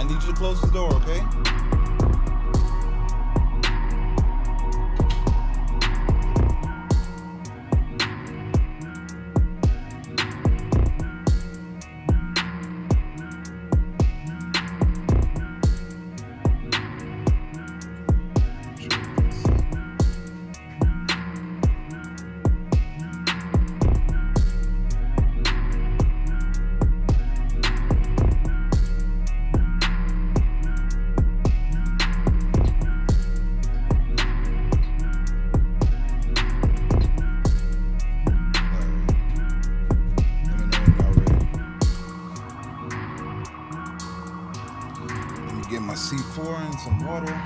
I need you to close the door, okay? Get my C4 and some water.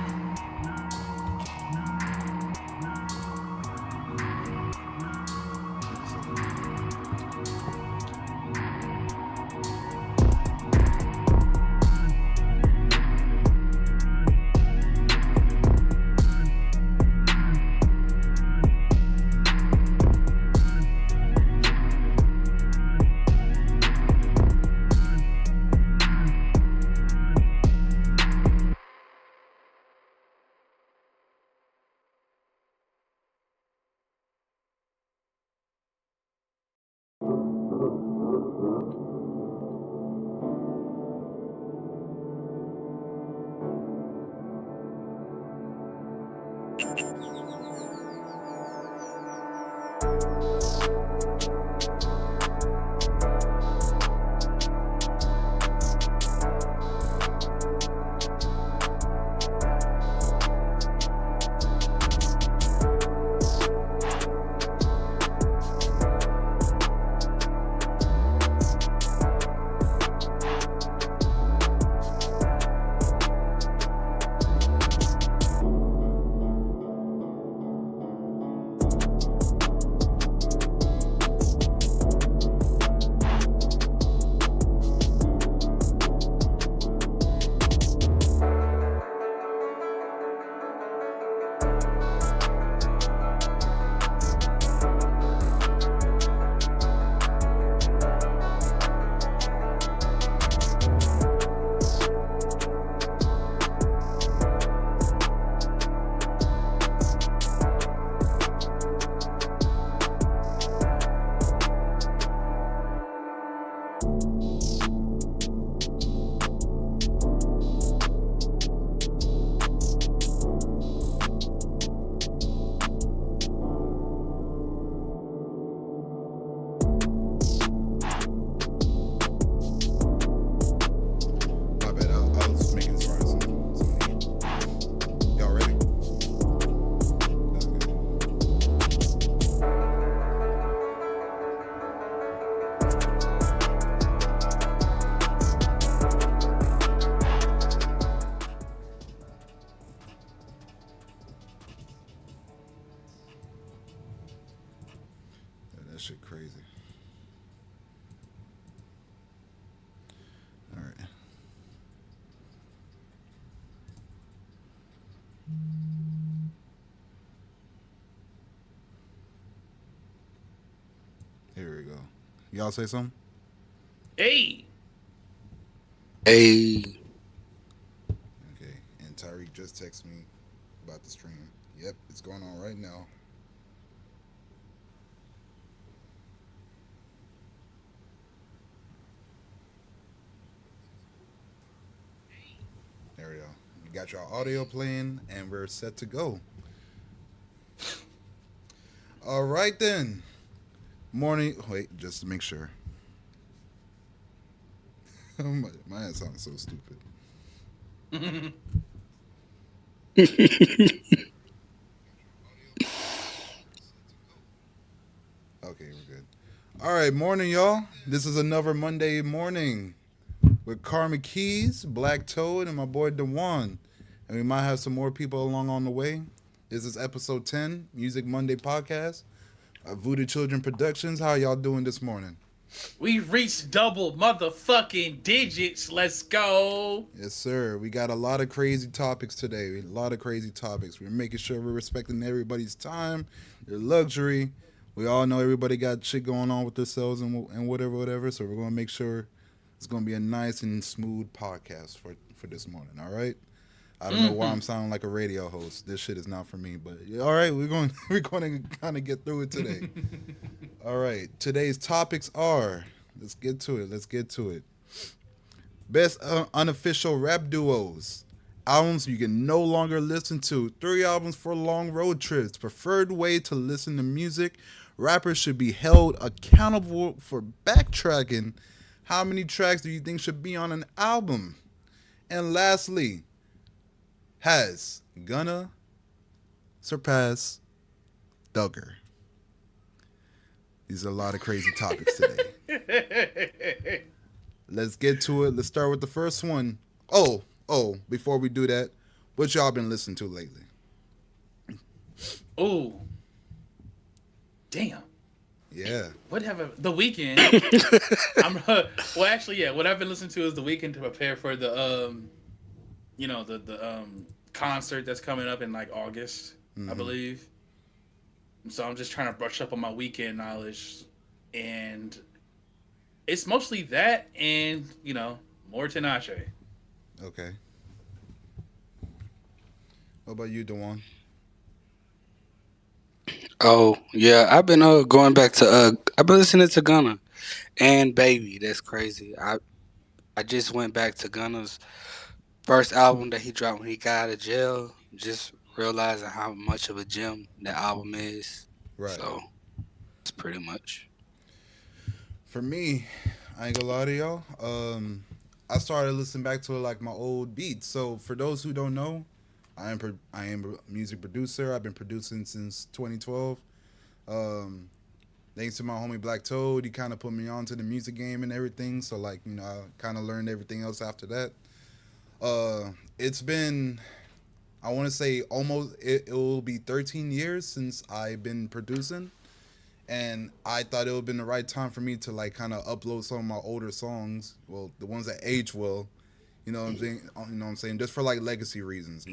That shit crazy. All right. Here we go. Y'all say something? Hey. Hey. Okay. And Tyreek just texted me about the stream. Yep, it's going on right now. There we go. We got y'all audio playing, and we're set to go. All right, then. Morning. Wait, just to make sure. My ass sounds so stupid. Okay, we're good. All right, morning, y'all. This is another Monday morning with Karma Keys, Black Toad, and my boy Dewan. And we might have some more people along on the way. This is episode 10, Music Monday podcast of Voodoo Children Productions. How y'all doing this morning? We reached double motherfucking digits. Let's go. Yes, sir. We got a lot of crazy topics today. We're making sure we're respecting everybody's time, their luxury. We all know everybody got shit going on with themselves and whatever. So we're going to make sure It's gonna be a nice and smooth podcast for this morning. All right. I don't know why Mm-hmm. I'm sounding like a radio host. This shit is not for me. But yeah, all right, we're going we're going to kind of get through it today. All right. Today's topics are. Let's get to it. Let's get to it. Best unofficial rap duos. Albums you can no longer listen to. 3 albums for long road trips. Preferred way to listen to music. Rappers should be held accountable for backtracking. How many tracks do you think should be on an album? And lastly, has Gunna surpassed Duggar? These are a lot of crazy topics today. Let's get to it. Let's start with the first one. Before we do that, what y'all been listening to lately? Oh, damn. Yeah. What have I, the weekend? I'm well, actually, yeah. What I've been listening to is the weekend to prepare for the concert that's coming up in like August, I believe. So I'm just trying to brush up on my weekend knowledge, and it's mostly that, and more Tinashe. Okay. What about you, Dewan? Oh yeah, I've been going back to I've been listening to Gunna and Baby. That's crazy. I just went back to Gunna's first album that he dropped when he got out of jail. Just realizing how much of a gem that album is. Right. So it's pretty much. For me, I ain't gonna lie to y'all. I started listening back to like my old beats. So for those who don't know, I am a music producer. I've been producing since 2012. Um, Thanks to my homie Black Toad, he kind of put me onto the music game and everything. So like I kind of learned everything else after that. It's been, I want to say almost it will be 13 years since I've been producing, and I thought it would have been the right time for me to like kind of upload some of my older songs, well the ones that age well, you know what I'm saying, just for like legacy reasons,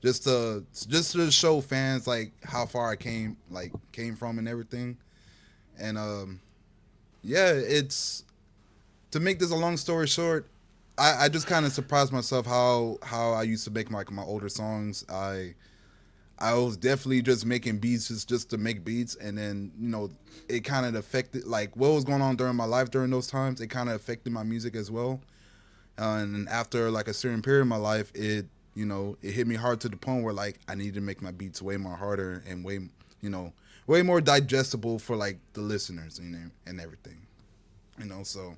just to show fans like how far I came from and everything, and yeah, it's to make this a long story short. I just kind of surprised myself how I used to make my older songs. I was definitely just making beats just to make beats, and then it kind of affected like what was going on during my life during those times. It kind of affected my music as well, and after like a certain period of my life, it hit me hard to the point where like I needed to make my beats way more harder and way more digestible for like the listeners, and everything, so.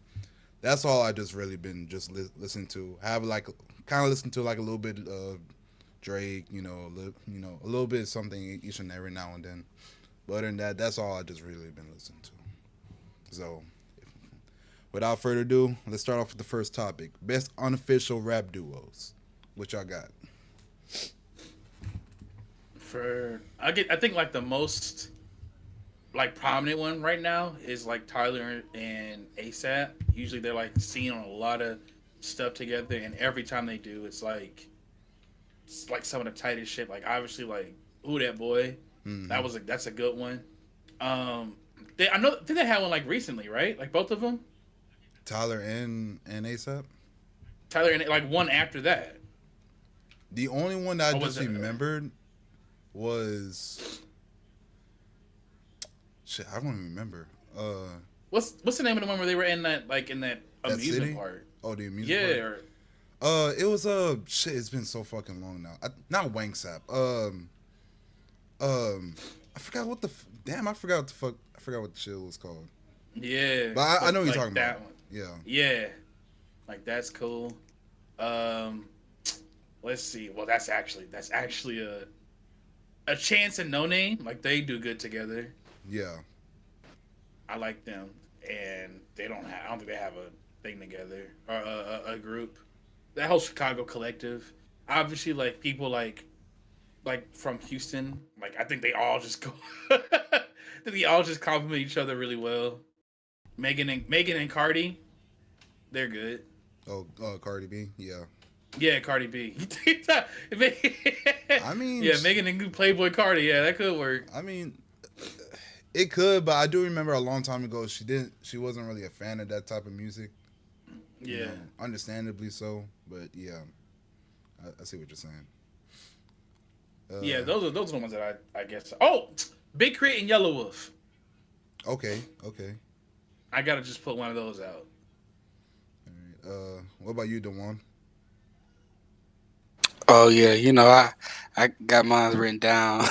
That's all I just really been just listening to. I have like kind of listened to like a little bit of Drake, a little bit of something each and every now and then. But other than that, that's all I just really been listening to. So, without further ado, let's start off with the first topic: best unofficial rap duos. What y'all got? I think like the most like prominent one right now is like Tyler and ASAP. Usually they're like seen on a lot of stuff together, and every time they do, it's like some of the tightest shit. Like obviously like Ooh That Boy, Mm-hmm. that's a good one. I think they had one like recently, right? Like both of them, Tyler and ASAP. Tyler and like one after that. The only one that I Or was just it? remembered was shit. I don't even remember. What's the name of the one where they were in that That amusement city. park? Oh, the music Yeah, part. or It was shit. It's been so fucking long now. Not Wangsap. I forgot what damn. I forgot what the fuck. I forgot what the shit was called. yeah, But I know but what you're like talking about. that one. Yeah. Yeah, like that's cool. Um, let's see. Well, that's actually a Chance and No Name. Like they do good together. Yeah. I like them, and they don't have. I don't think they have a thing together or a group. That whole Chicago collective. Obviously, like people like from Houston. Like I think they all just go. I think they all just compliment each other really well. Megan and Cardi, they're good. Oh, Cardi B. Yeah. Yeah, Cardi B. I mean, Yeah, Megan and Playboy Cardi. Yeah, that could work. I mean, it could, but I do remember a long time ago she wasn't really a fan of that type of music. You Yeah, know, understandably so. But yeah, I see what you're saying. yeah. Uh, Those are the ones that I guess. Oh, Big Crit and Yellow Wolf. okay, okay. I gotta just put one of those out. All right. What about you, Dewan? Oh yeah, I got mine written down,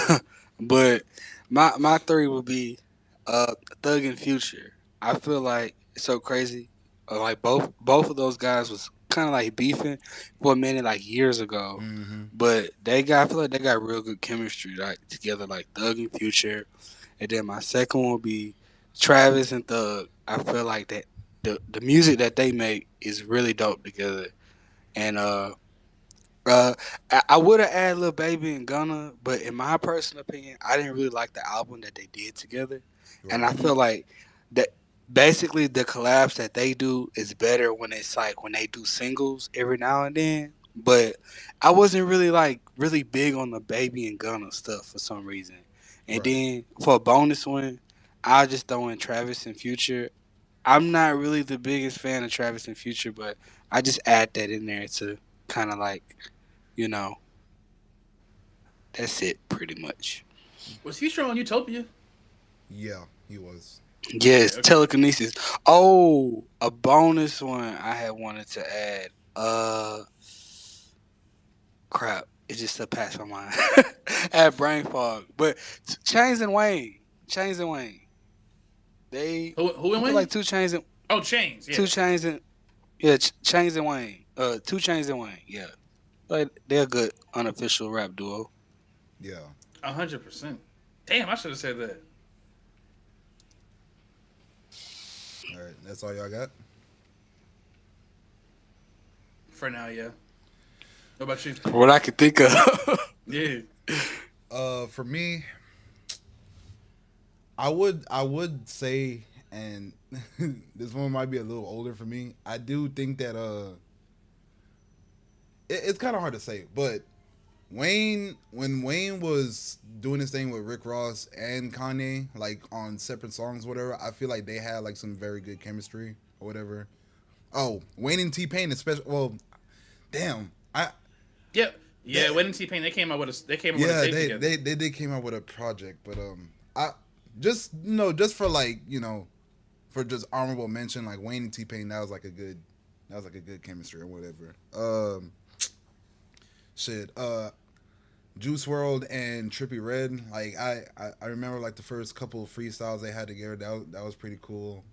but my three would be Thug and Future. I feel like it's so crazy. Like both of those guys was kind of like beefing for a minute, like years ago, Mm-hmm. but I feel like they got real good chemistry like together, like Thug and Future. And then my second one would be Travis and Thug. I feel like that the music that they make is really dope together, and uh, I would have added Lil Baby and Gunna, but in my personal opinion, I didn't really like the album that they did together, and Right. I feel like that basically the collabs that they do is better when it's like when they do singles every now and then. But I wasn't really like really big on the Baby and Gunna stuff for some reason. And Right. then for a bonus one, I'll just throw in Travis and Future. I'm not really the biggest fan of Travis and Future, but I just add that in there to kind of like you know, that's it pretty much. Was Future on Utopia? Yeah, he was. Okay, Yes, okay. telekinesis. Oh, a bonus one I had wanted to add. Crap, it just slipped past my mind. I had brain fog, but Chains and Wayne, Chains and Wayne. They, Who I and feel like Wayne? two Chains and Oh, Chains. two Yeah, Chains and yeah, Chains and Wayne. Two Chains and Wayne. Yeah, like they're a good unofficial rap duo. Yeah. 100%. Damn, I should have said that. All right. That's all y'all got. For now, yeah. What about you? What I could think of. Yeah. For me, I would say, and this one might be a little older for me. I do think that it's kind of hard to say, but when Wayne was doing this thing with Rick Ross and Kanye, like on separate songs, whatever, I feel like they had like some very good chemistry or whatever. Oh, Wayne and T Pain, especially. Well, damn, Yep. Yeah, that Wayne and T Pain, they came up with a yeah, tape together. they did came out with a project, but I just just for like for just honorable mention, like Wayne and T Pain, that was like a good chemistry or whatever. Shit, Juice World and Trippy Red, like I remember like the first couple of freestyles they had together. That was pretty cool.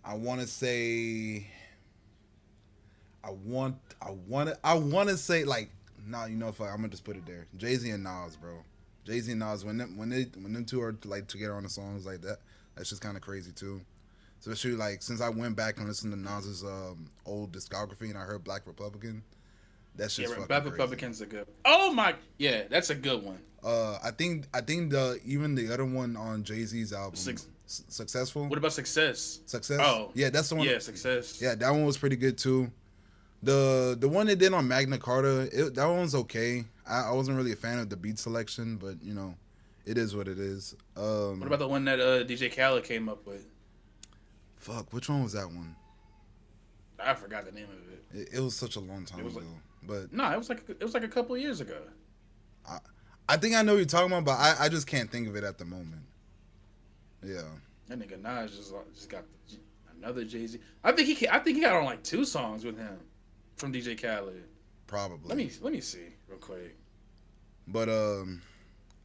I want to say I want to say like nah, fuck, I'm gonna just put it there. Jay Z and Nas, bro. Jay Z and Nas when them two are like together on the songs like that, that's just kind of crazy too. Especially like since I went back and listened to Nas's old discography and I heard Black Republican, that's Yeah, just fucking Bad crazy. Republicans are good. Oh my, yeah, that's a good one. I think the even the other one on Jay Z's album, Six. Successful, What about Success? Success. Oh, Yeah, that's the one. yeah, Success. Yeah, that one was pretty good too. The one they did on Magna Carta, that one's okay. I wasn't really a fan of the beat selection, but it is what it is. What about the one that DJ Khaled came up with? Fuck, which one was that one? I forgot the name of it. It was such a long It time was ago, like but no, it was like a couple of years ago. I I think I know what you're talking about, but I just can't think of it at the moment. Yeah, That nigga Nas just got another Jay Z. I think he got on like two songs with him from DJ Khaled. probably. Let me see real quick. But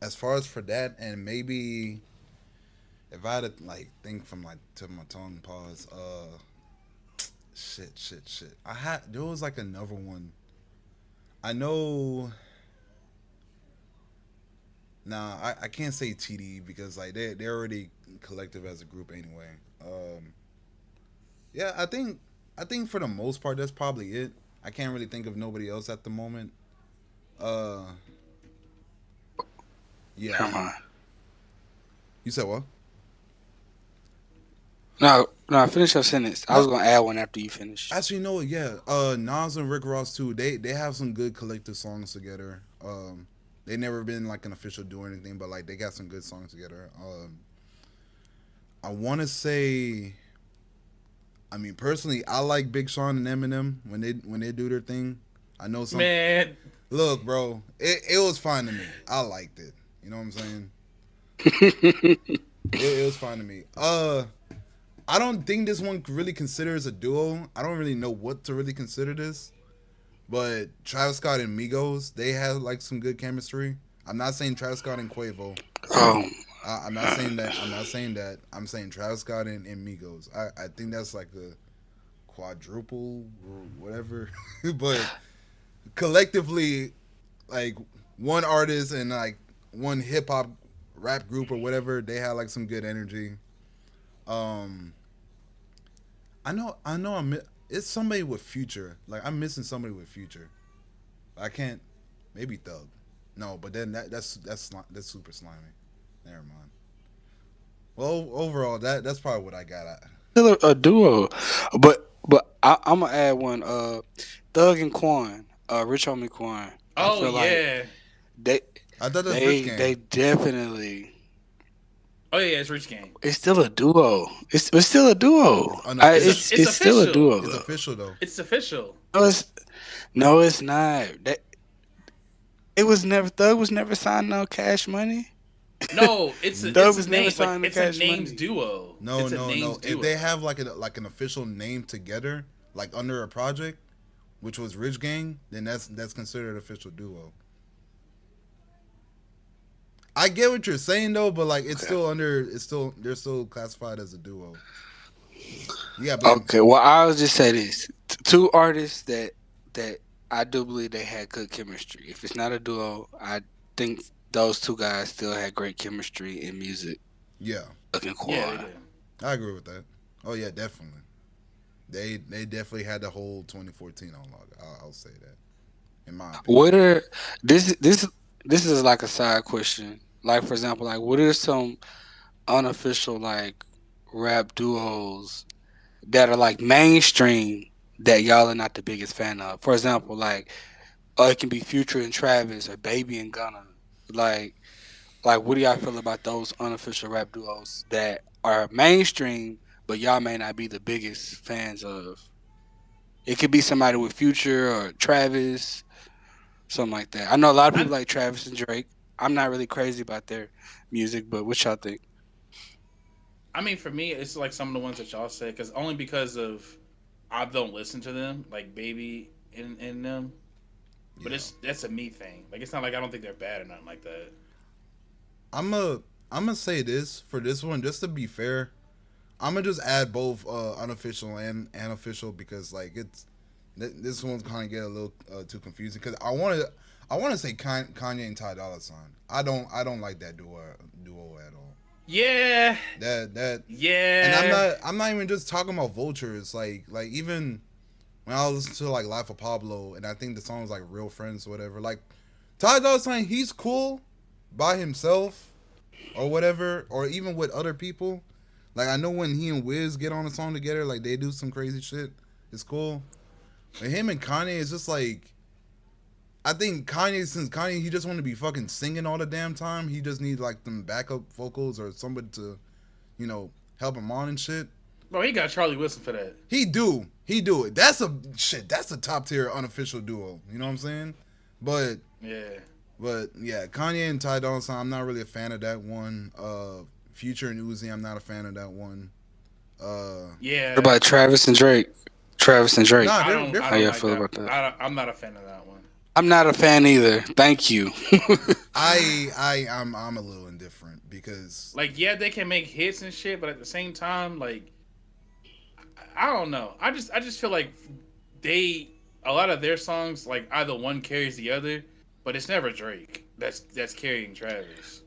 as far as for that, and maybe if I had to like think from like tip of my tongue, pause. Shit. There was like another one. I know. Nah, I can't say TD because like they're already collective as a group anyway. Yeah, I think for the most part that's probably it. I can't really think of nobody else at the moment. Uh, yeah. Come on. You said what? No, finish your sentence. I No, was gonna add one after you finish. actually, no. Yeah. Nas and Rick Ross too. They have some good collective songs together. They never been like an official do or anything, but like they got some good songs together. I want to say I mean, personally, I like Big Sean and Eminem when they do their thing. I know some. Man, Look, bro, it was fine to me. I liked it. You know what I'm saying? It was fine to me. I don't think this one really considers a duo. I don't really know what to really consider this. But Travis Scott and Migos, they have like some good chemistry. I'm not saying Travis Scott and Quavo. Oh, I'm not saying that. I'm not saying that. I'm saying Travis Scott and Migos. I think that's like a quadruple or whatever. But collectively, like one artist and like one hip hop rap group or whatever, they had like some good energy. Um, it's somebody with Future. Like I'm missing somebody with Future. I can't. Maybe Thug. No, but then that's super slimy. Never mind. Well, overall, that's probably what I got. still a duo, but I'm gonna add one. Thug and Quan, Rich Homie Quan. I oh feel like yeah, they I thought that's Rich they Gang. definitely. oh yeah, it's Rich Gang. It's still a duo. It's still a duo. Unofficial. It's It's still a official. duo It's though. official though. It's official. No, it's not. That it was never Thug was never signed no Cash Money. No, Thug it's a was never name like signed to it's a Cash names Money. duo. No, It's a no, names no. If duo. they have like an official name together, like under a project, which was Rich Gang, then that's considered official duo. I get what you're saying though, but like it's Okay. still under. It's still they're still classified as a duo. Yeah, but Okay. Well, I'll just say this: two artists that I do believe they had good chemistry. If it's not a duo, I think those two guys still had great chemistry in music. yeah, Looking Yeah, they Quan. did. I agree with that. Oh yeah, definitely. They definitely had the whole 2014 on log. I'll say that in my opinion. What are this is like a side question. Like for example, like what are some unofficial like rap duos that are like mainstream that y'all are not the biggest fan of? For example, like it can be Future and Travis or Baby and Gunna. Like what do y'all feel about those unofficial rap duos that are mainstream but y'all may not be the biggest fans of? It could be somebody with Future or Travis, something like that. I know a lot of I people like Travis and Drake. I'm not really crazy about their music, but what y'all think? I mean, for me, it's like some of the ones that y'all said, because only because of I don't listen to them, like Baby and them. But Yeah, that's a me thing. Like it's not like I don't think they're bad or nothing like that. I'm a I'm gonna say this for this one just to be fair. I'm gonna just add both unofficial and official because like this one's kind of get a little too confusing because I want to say Kanye and Ty Dolla Sign. I don't like that duo at all. Yeah, That and I'm yeah. not I'm not even just talking about vultures. Like even when I listen to like Life of Pablo and I think the song was like Real Friends or whatever. Like Ty Dolla Sign, he's cool by himself or whatever, or even with other people. Like I know when he and Wiz get on a song together, like they do some crazy shit. It's cool. But him and Kanye is just like I think Kanye since Kanye he just want to be fucking singing all the damn time. He just needs like them backup vocals or somebody to help him on and shit. Bro, he got Charlie Wilson for that. He do it. That's a shit. That's a top tier unofficial duo. You know what I'm saying? But Yeah. but yeah, Kanye and Ty Dolla Sign. I'm not really a fan of that one. Future and Uzi. I'm not a fan of that one. What Yeah. about Travis and Drake? Travis and Drake. Nah, I they're don't they're I How don't y'all fine. like feel that. about that? I'm not a fan of that one. I'm not a fan either. Thank you. I'm a little indifferent because Like, yeah, they can make hits and shit, but at the same time, like, I don't know. I just feel like they a lot of their songs like either one carries the other, but it's never Drake that's carrying Travis,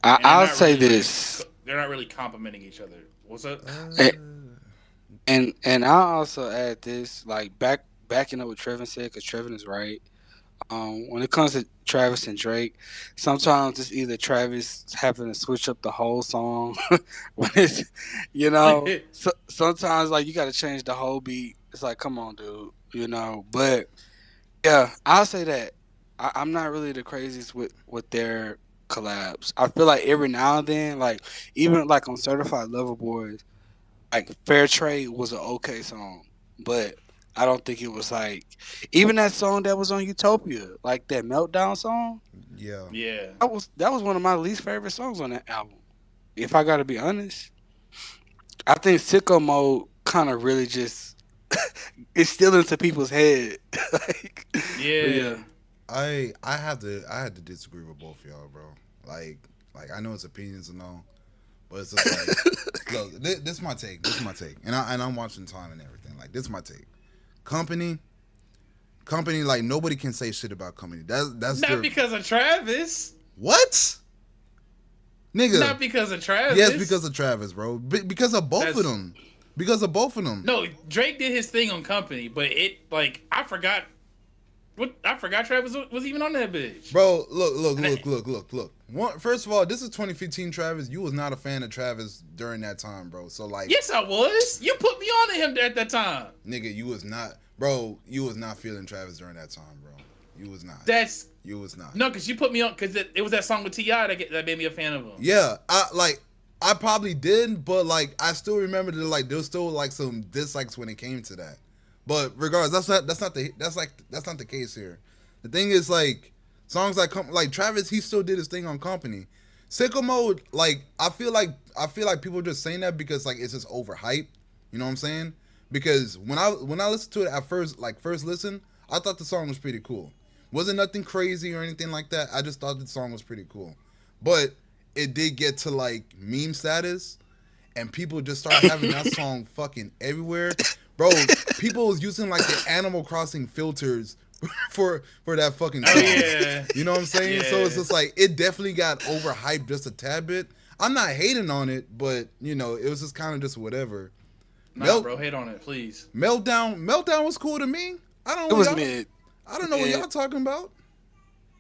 and I'll say this, they're not really complimenting each other. What's up? and uh, and I'll also add this, like backing up what Trevin said, because Trevin is right. When it comes to Travis and Drake, sometimes it's either Travis having to switch up the whole song, when it's, sometimes like you got to change the whole beat. It's like, come on, dude. But yeah, I'll say that I'm not really the craziest with their collabs. I feel like every now and then, like even like on Certified Lover Boys. like Fair Trade was an okay song, but I don't think it was like even that song that was on Utopia, like that Meltdown song. Yeah. Yeah. That was one of my least favorite songs on that album. If I gotta be honest, I think Sicko Mode kind of really just it's still into people's head. like, but Yeah. yeah, I had to disagree with both of y'all, bro. Like I know it's opinions and all, but it's just like, look, this is my take. This is my take, and I'm watching time and everything. Like this is my take. Company, company, like nobody can say shit about company. That's Not their because of Travis. what, nigga. Not because of Travis. Yes, because of Travis, bro. Because of both of That's them. Because of both of them. no. Drake did his thing on Company, but it like I forgot. What I forgot Travis was even on that bitch. Bro, look. First of all, this is 2015 Travis. You was not a fan of Travis during that time, bro. So like, Yes, I was. You put me on to him at that time. nigga, you was not, bro. You was not feeling Travis during that time, bro. You was not. That's You was not. no, because you put me on because it was that song with Ti that made me a fan of him. Yeah, I probably did, but like I still remember that like there was still like some dislikes when it came to that. But regardless, that's not the case here. The thing is like songs like Travis, he still did his thing on Company. Sicko Mode, like I feel like people are just saying that because like it's just overhyped. You know what I'm saying? Because when I listened to it at first listen, I thought the song was pretty cool. Wasn't nothing crazy or anything like that. I just thought the song was pretty cool. But it did get to like meme status and people just started having that song fucking everywhere. Bro, people was using like the Animal Crossing filters for that fucking song. Oh yeah. You know what I'm saying? So it's just like it definitely got overhyped just a tad bit. I'm not hating on it, but you know, it was just kind of just whatever. Nah, bro, hate on it, please. Meltdown was cool to me. I don't it know was y'all, mid. I don't know what y'all talking about.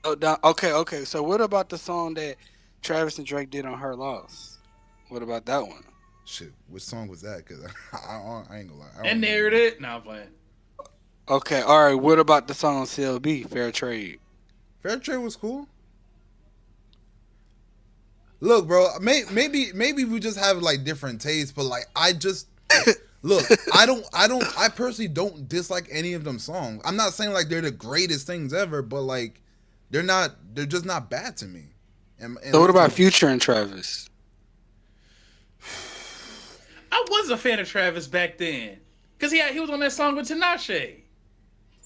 Oh, okay. So what about the song that Travis and Drake did on Her Loss? What about that one? Shit, which song was that? Cause I ain't gonna lie. I don't And remember. narrowed it. Nah, I'm playing. Okay, all right. What about the song on CLB, Fair Trade? Fair Trade was cool. Look, bro, maybe we just have like different tastes, but like I just look, I personally don't dislike any of them songs. I'm not saying like they're the greatest things ever, but like they're just not bad to me. And So what about Future and Travis? I was a fan of Travis back then, cause he was on that song with Tinashe.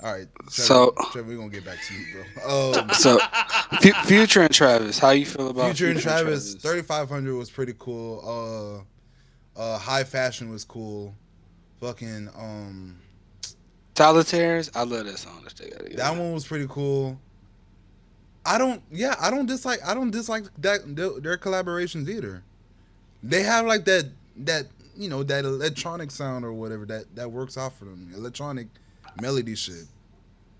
All right, So Trevor, we're gonna get back to you, bro. so Future and Travis, how you feel about Future and Travis, 3500 was pretty cool. High Fashion was cool. Fucking Solitaires, I love that song that they got together. that one was pretty cool. I don't dislike that their collaborations either. They have like that that electronic sound or whatever that works out for them. Electronic melody shit.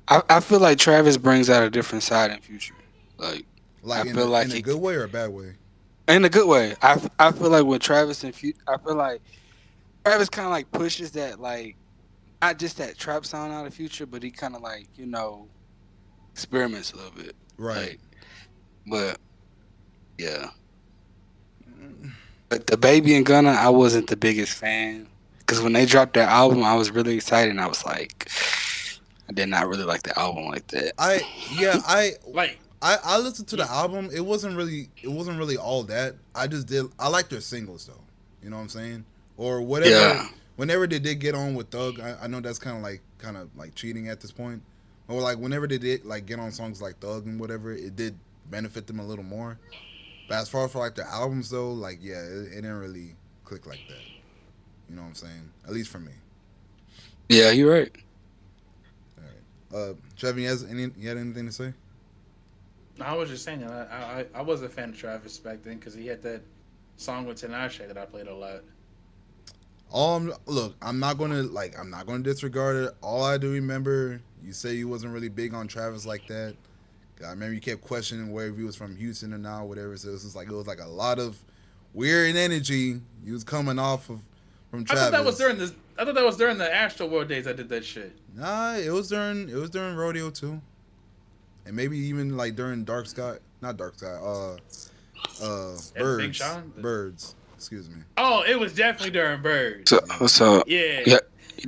I feel like Travis brings out a different side in Future. Like Like I feel like in a good way or a bad way. in a good way. I feel like with Travis and Future, I feel like Travis kind of like pushes that like not just that trap sound out of Future, but he kind of like experiments a little bit. Right. Like, but yeah. But the Baby and Gunna, I wasn't the biggest fan because when they dropped their album, I was really excited. And I was like, I did not really like the album like that. Like I listened to the album. It wasn't really all that. I like their singles though. You know what I'm saying? Or whatever. Yeah. Whenever they did get on with Thug, I know that's kind of like cheating at this point. Or like whenever they did like get on songs like Thug and whatever, it did benefit them a little more. But as far as for like their albums though, like yeah, it didn't really click like that. You know what I'm saying? At least for me. Yeah, you're right. All right. Trevor, you had anything to say? I was just saying, I was a fan of Travis back then because he had that song with Tinashe that I played a lot. Look, I'm not gonna disregard it. All I do remember, you say you wasn't really big on Travis like that. I remember you kept questioning whether he was from Houston or not, whatever. So it was like a lot of weird energy you was coming off of from Travis. I thought that was during the Astro World days I did that shit. Nah, it was during Rodeo too, and maybe even like during not Dark Sky, Big Sean? Birds. Excuse me. Oh, it was definitely during So, Birds. Yeah. so Yeah. yeah.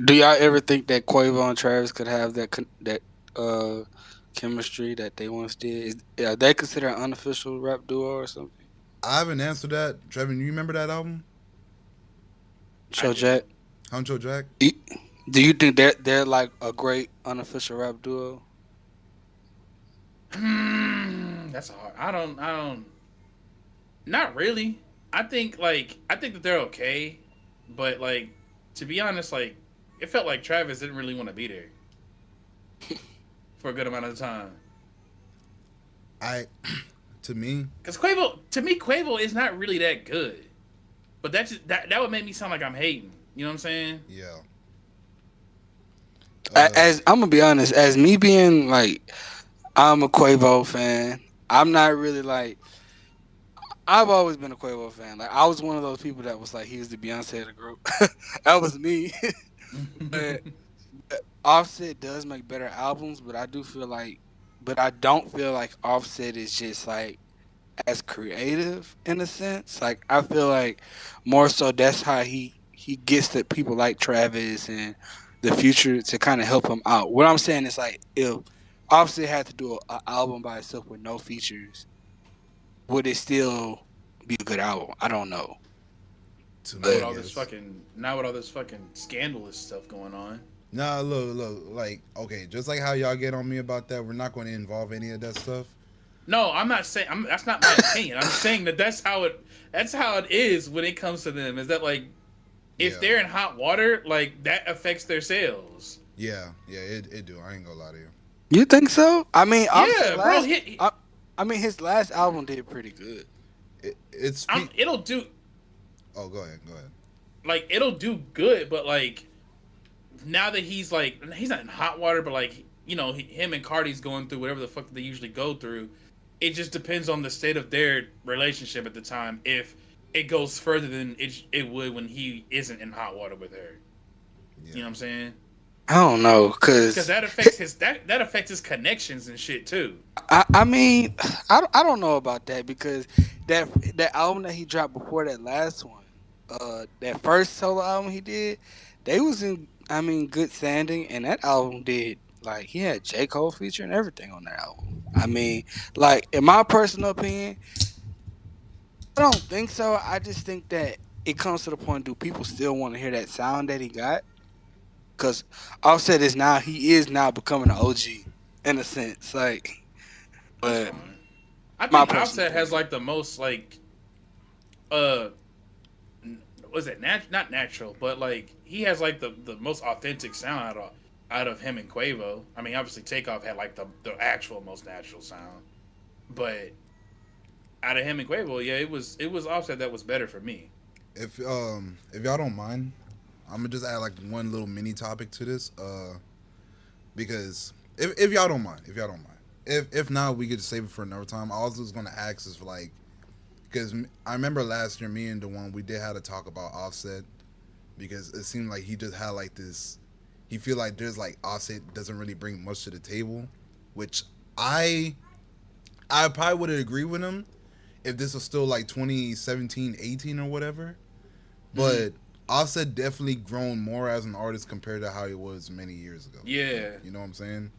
Do y'all ever think that Quavo and Travis could have that uh chemistry that they once did? Are they considered an unofficial rap duo or something? I haven't answered that. Trevin, you remember that album? I So do. Jack, Huncho Jack? do do you think they're like a great unofficial rap duo? That's hard. I don't. Not really. I think that they're okay, but like to be honest, like it felt like Travis didn't really want to be there for a good amount of time. I to me, Cause to me, Quavo is not really that good. But that would make me sound like I'm hating. You know what I'm saying? yeah. Uh As I'm gonna be honest, as me being like I'm a Quavo fan. I'm not really like I've always been a Quavo fan. Like I was one of those people that was like he was the Beyonce of the group. That was me. But Offset does make better albums, but I don't feel like Offset is just like as creative in a sense. Like I feel like more so that's how he gets the people like Travis and the Future to kind of help him out. What I'm saying is like if Offset had to do an album by itself with no features, would it still be a good album? I don't know. to not with me, But all this yes. fucking not with all this fucking scandalous stuff going on. Nah, look, like, okay, just like how y'all get on me about that, we're not going to involve any of that stuff. No, I'm not saying that's not my opinion. I'm saying that that's how it is when it comes to them. Is that like if Yeah, they're in hot water, like that affects their sales. yeah, it do. I ain't gonna lie to you. you think so? I mean, Offset Yeah, bro. last I mean his last album did pretty good. It's It'll do Oh, go ahead, go ahead. it'll do good, but like now that he's not in hot water, but like him and Cardi's going through whatever the fuck they usually go through. It just depends on the state of their relationship at the time. If it goes further than it would when he isn't in hot water with her. You know what Yeah, I'm saying? I don't know, Because cause that affects his connections and shit too. I mean, I don't know about that because that that album that he dropped before that last one, that first solo album he did, they was in I mean good standing, and that album did like he had J Cole feature and everything on that album. I mean, like in my personal opinion, I don't think so. I just think that it comes to the point: do people still want to hear that sound that he got? Because Offset he is now becoming an OG in a sense, like. That's But fine. I my think personal Offset has opinion. like the most like uh was it not natural, but like he has like the most authentic sound out of him and Quavo. I mean, obviously Takeoff had like the actual most natural sound, but out of him and Quavo, yeah, it was Offset that was better for me. if y'all don't mind, I'm gonna just add like one little mini topic to this. Because if y'all don't mind, if not, we could save it for another time. I was just gonna ask is like, because I remember last year, me and the one we did have to talk about Offset because it seemed like he just had like this. He feel like there's like Offset doesn't really bring much to the table, which I I probably would agree with him if this was still like 2017, 18 or whatever. Mm-hmm. But Offset definitely grown more as an artist compared to how he was many years ago. Yeah, You know what I'm saying?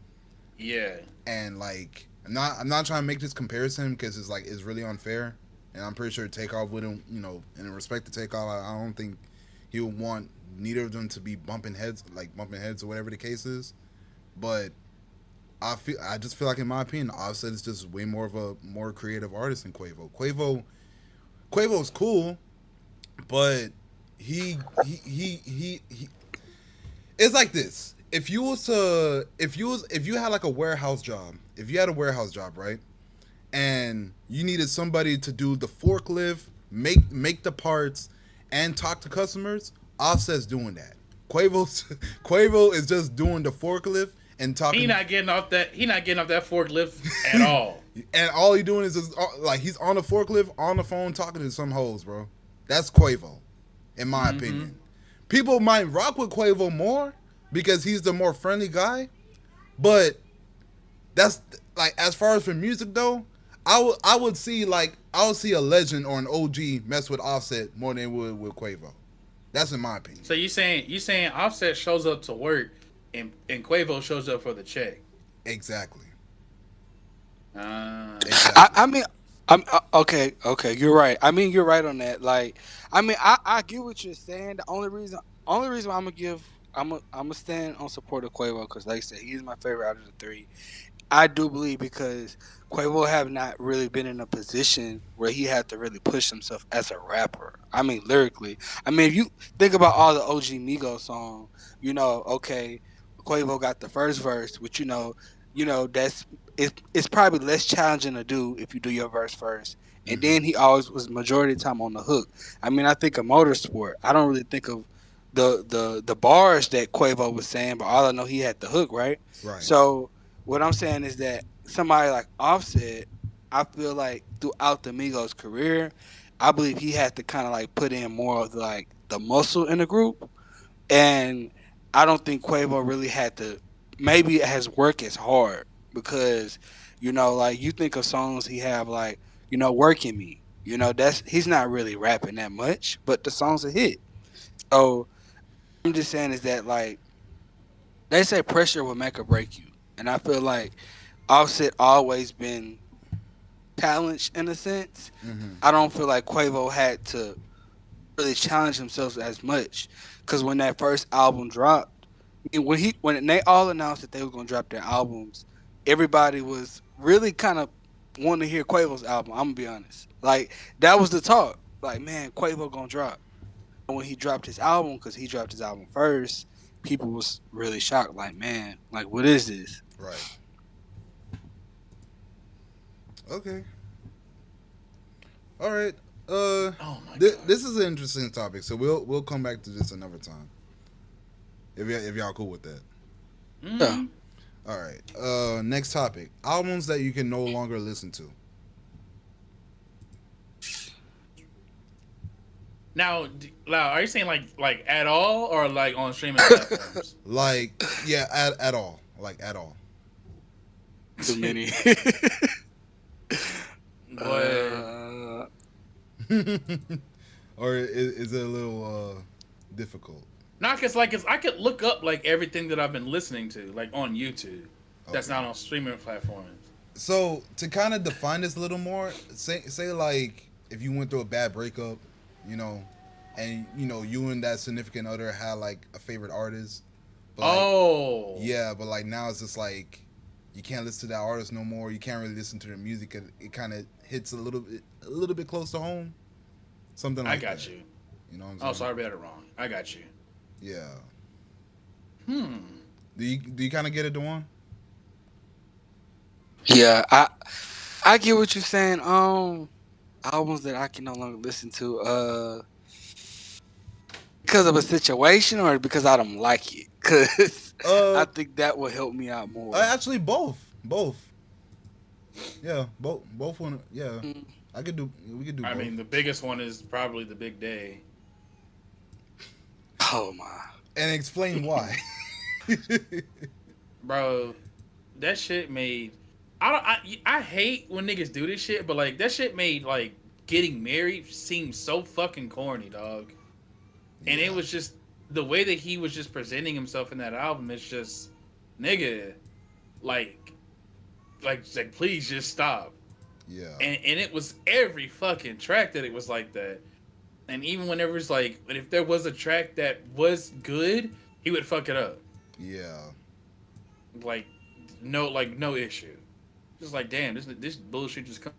yeah, And like I'm not trying to make this comparison because it's like it's really unfair. And I'm pretty sure Takeoff wouldn't, in respect to Takeoff, I don't think he would want neither of them to be bumping heads or whatever the case is. But I just feel like in my opinion, Offset is just way more of a more creative artist than Quavo. Quavo's cool, but he it's like this. If you had like a warehouse job, if you had a warehouse job, right? And you needed somebody to do the forklift, make the parts, and talk to customers, Offset's doing that. Quavo's Quavo is just doing the forklift and he talking, not getting off that forklift at all. and all he doing is just, like he's on the forklift on the phone talking to some hoes, bro. That's Quavo, in my Mm-hmm. opinion. People might rock with Quavo more because he's the more friendly guy, but that's like as far as for music though, I would see like I would see a legend or an OG mess with Offset more than it would with Quavo. That's in my opinion. So you saying Offset shows up to work and Quavo shows up for the check? Exactly. Uh, Exactly. I mean, okay. You're right. I mean, you're right on that. Like, I mean, I get what you're saying. The only reason why I'm gonna stand on support of Quavo because, like I said, he's my favorite out of the three. I do believe because Quavo have not really been in a position where he had to really push himself as a rapper. I mean, lyrically. I mean, if you think about all the OG Migos song, okay, Quavo got the first verse, which that's it's probably less challenging to do if you do your verse first. And Hmm. then he always was majority of the time on the hook. I mean, I think of Motorsport. I don't really think of the bars that Quavo was saying, but all I know he had the hook, right? Right. So what I'm saying is that somebody like Offset, I feel like throughout the Migos career, I believe he had to kind of like put in more of like the muscle in the group, and I don't think Quavo really had to maybe it has work as hard because like you think of songs he have like working me, that's he's not really rapping that much, but the songs a hit. So I'm just saying is that like they say pressure will make or break you, and I feel like Offset always been challenged in a sense. Hmm. I don't feel like Quavo had to really challenge himself as much because when that first album dropped, I mean, when they all announced that they were gonna drop their albums, everybody was really kind of wanting to hear Quavo's album. I'm gonna be honest, like that was the talk. Like, man, Quavo gonna drop. And when he dropped his album, because he dropped his album first, people was really shocked. Like, man, like what is this? Right. Okay. All right. Uh, oh my god. this is an interesting topic, so we'll come back to this another time if y'all cool with that. Yeah. Mm. All right. Next topic: albums that you can no longer listen to. Now, are you saying like at all or like on streaming platforms? Like, yeah, at all. Like at all. Too many. Boy, uh, Or is it a little difficult? not cause like 'cause I could look up like everything that I've been listening to like on YouTube. That's Okay. not on streaming platforms. So to kind of define this a little more, say like if you went through a bad breakup, you know, and you and that significant other had like a favorite artist, but like Oh, yeah, but like now it's just like you can't listen to that artist no more. You can't really listen to their music. It kind of hits a little bit close to home, something I like that. got you. You know what I'm Oh, saying? sorry, I read it wrong. I got you. Yeah. Hmm. Do you kind of get it, Dewan? yeah, I get what you're saying. Albums that I can no longer listen to, because of a situation or because I don't like it. Because I Uh, think that will help me out more. actually both, both. Yeah, both want. Yeah, Mm. I could do. We could do I both. mean, the biggest one is probably the big day, Oh my. And explain why. bro. That shit made. I don't. I hate when niggas do this shit, but like that shit made like getting married seem so fucking corny, dog. And it Yeah, was just the way that he was just presenting himself in that album. It's just, nigga, like, like, please just stop. yeah, And it was every fucking track that it was like that. And even whenever it's like, if there was a track that was good, he would fuck it up. yeah. Like, no issue. Just like, damn, this bullshit just comes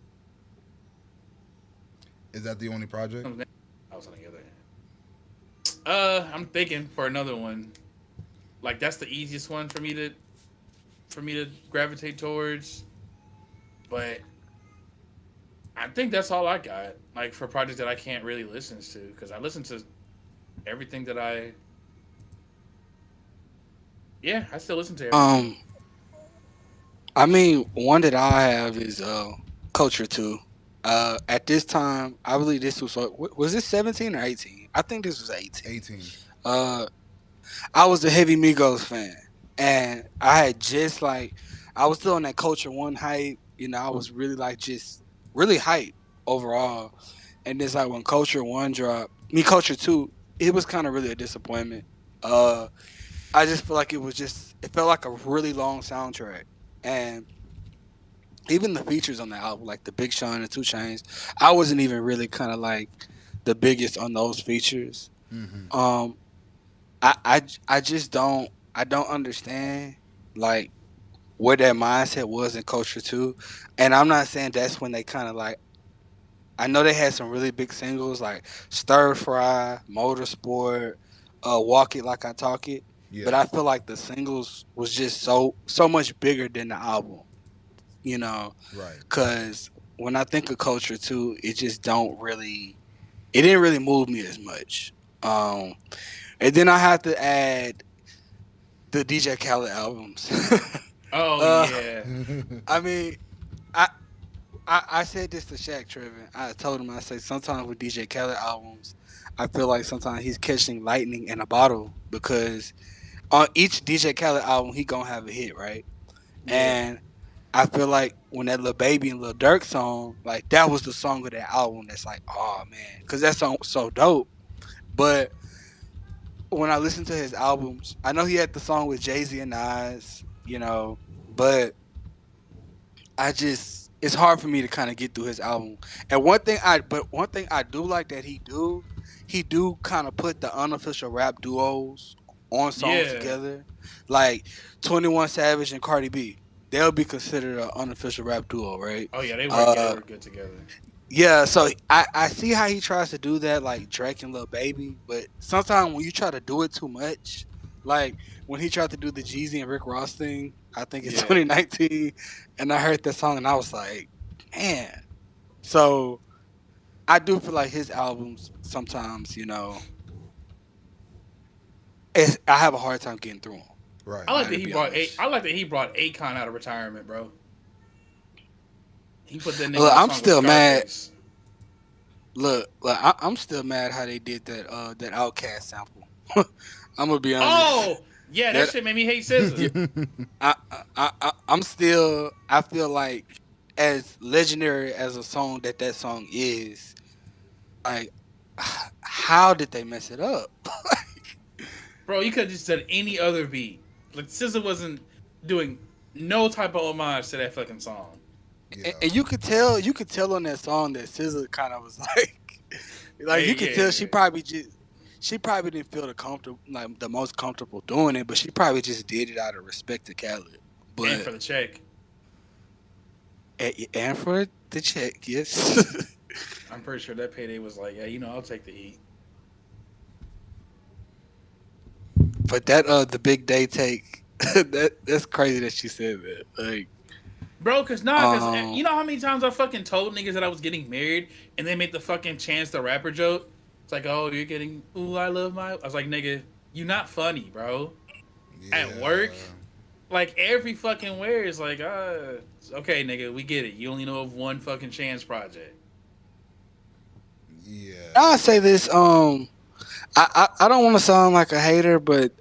Is that the only project? down. I was on the other hand. I'm thinking for another one. Like that's the easiest one for me to gravitate towards. But I think that's all I got. Like for projects that I can't really listen to because I listen to everything that I. Yeah, I still listen to everything. Um, I mean, one that I have is Culture 2. At this time, I believe this was this 17 or 18? I think this was 18. 18. Uh, I was a heavy Migos fan, and I had just like I was still on that Culture 1 hype. I was really like just really hype overall. And it's like when Culture One dropped, Culture Two, it was kind of really a disappointment. Uh, I just feel like it felt like a really long soundtrack, and even the features on the album, like the Big Sean and Two Chains, I wasn't even really kind of like the biggest on those features. Mm-hmm. Um, I just don't understand like where that mindset was in Culture Two, and I'm not saying that's when they kind of like. I know they had some really big singles like Stir Fry, Motorsport, Walk It Like I Talk It, but Yeah. I feel like the singles was just so much bigger than the album, you know, Right. because when I think of Culture Two, it didn't really move me as much. Um, and then I have to add the DJ Khaled albums. Oh uh, yeah, I mean, I, I said this to Shaq Trevin. I told him, I say sometimes with DJ Khaled albums, I feel like sometimes he's catching lightning in a bottle because on each DJ Khaled album he gonna have a hit, right? yeah, And I feel like when that Lil Baby and Lil Durk song, like that was the song of that album. That's like, oh man, because that song was so dope. But when I listen to his albums, I know he had the song with Jay Z and Nas, but I just it's hard for me to kind of get through his album. And one thing I do like that he do kind of put the unofficial rap duos on songs yeah. together, like 21 Savage and Cardi B. They'll be considered an unofficial rap duo, right? Oh yeah, they work. Yeah, they Uh, work good together. yeah. So I see how he tries to do that, like Drake and Lil Baby, but sometimes when you try to do it too much, like when he tried to do the Jeezy and Rick Ross thing, I think in Yeah, 2019, and I heard that song and I was like, man. So I do feel like his albums sometimes, I have a hard time getting through them. Right. I like Like that to he be brought honest. I like that he brought Akon out of retirement, bro. He put that nigga Look, on a I'm song with still mad. Scarface. I'm still mad how they did that Outcast sample. I'm gonna be honest. Oh yeah, that That shit made me hate SZA. yeah, I feel like as legendary as a song that song is, like how did they mess it up? Bro, you could have just done any other beat. Like SZA wasn't doing no type of homage to that fucking song. Yeah. And you could tell on that song that SZA kind of was like Hey, you could tell yeah, she probably didn't feel the most comfortable doing it, but she probably just did it out of respect to Khaled. and But for the check, and for the check, yes. I'm pretty sure that payday was like, yeah, I'll take the heat. But that the big day take that's crazy that she said that. Like Bro, cause um you know how many times I fucking told niggas that I was getting married and they made the fucking Chance the Rapper joke. It's like, oh, you're getting, ooh, I love my. I was like, nigga, you not funny, bro. At work, Yeah. like every fucking where is like, okay, nigga, we get it. You only know of one fucking Chance project. I'll Yeah. say this I don't want to sound like a hater, but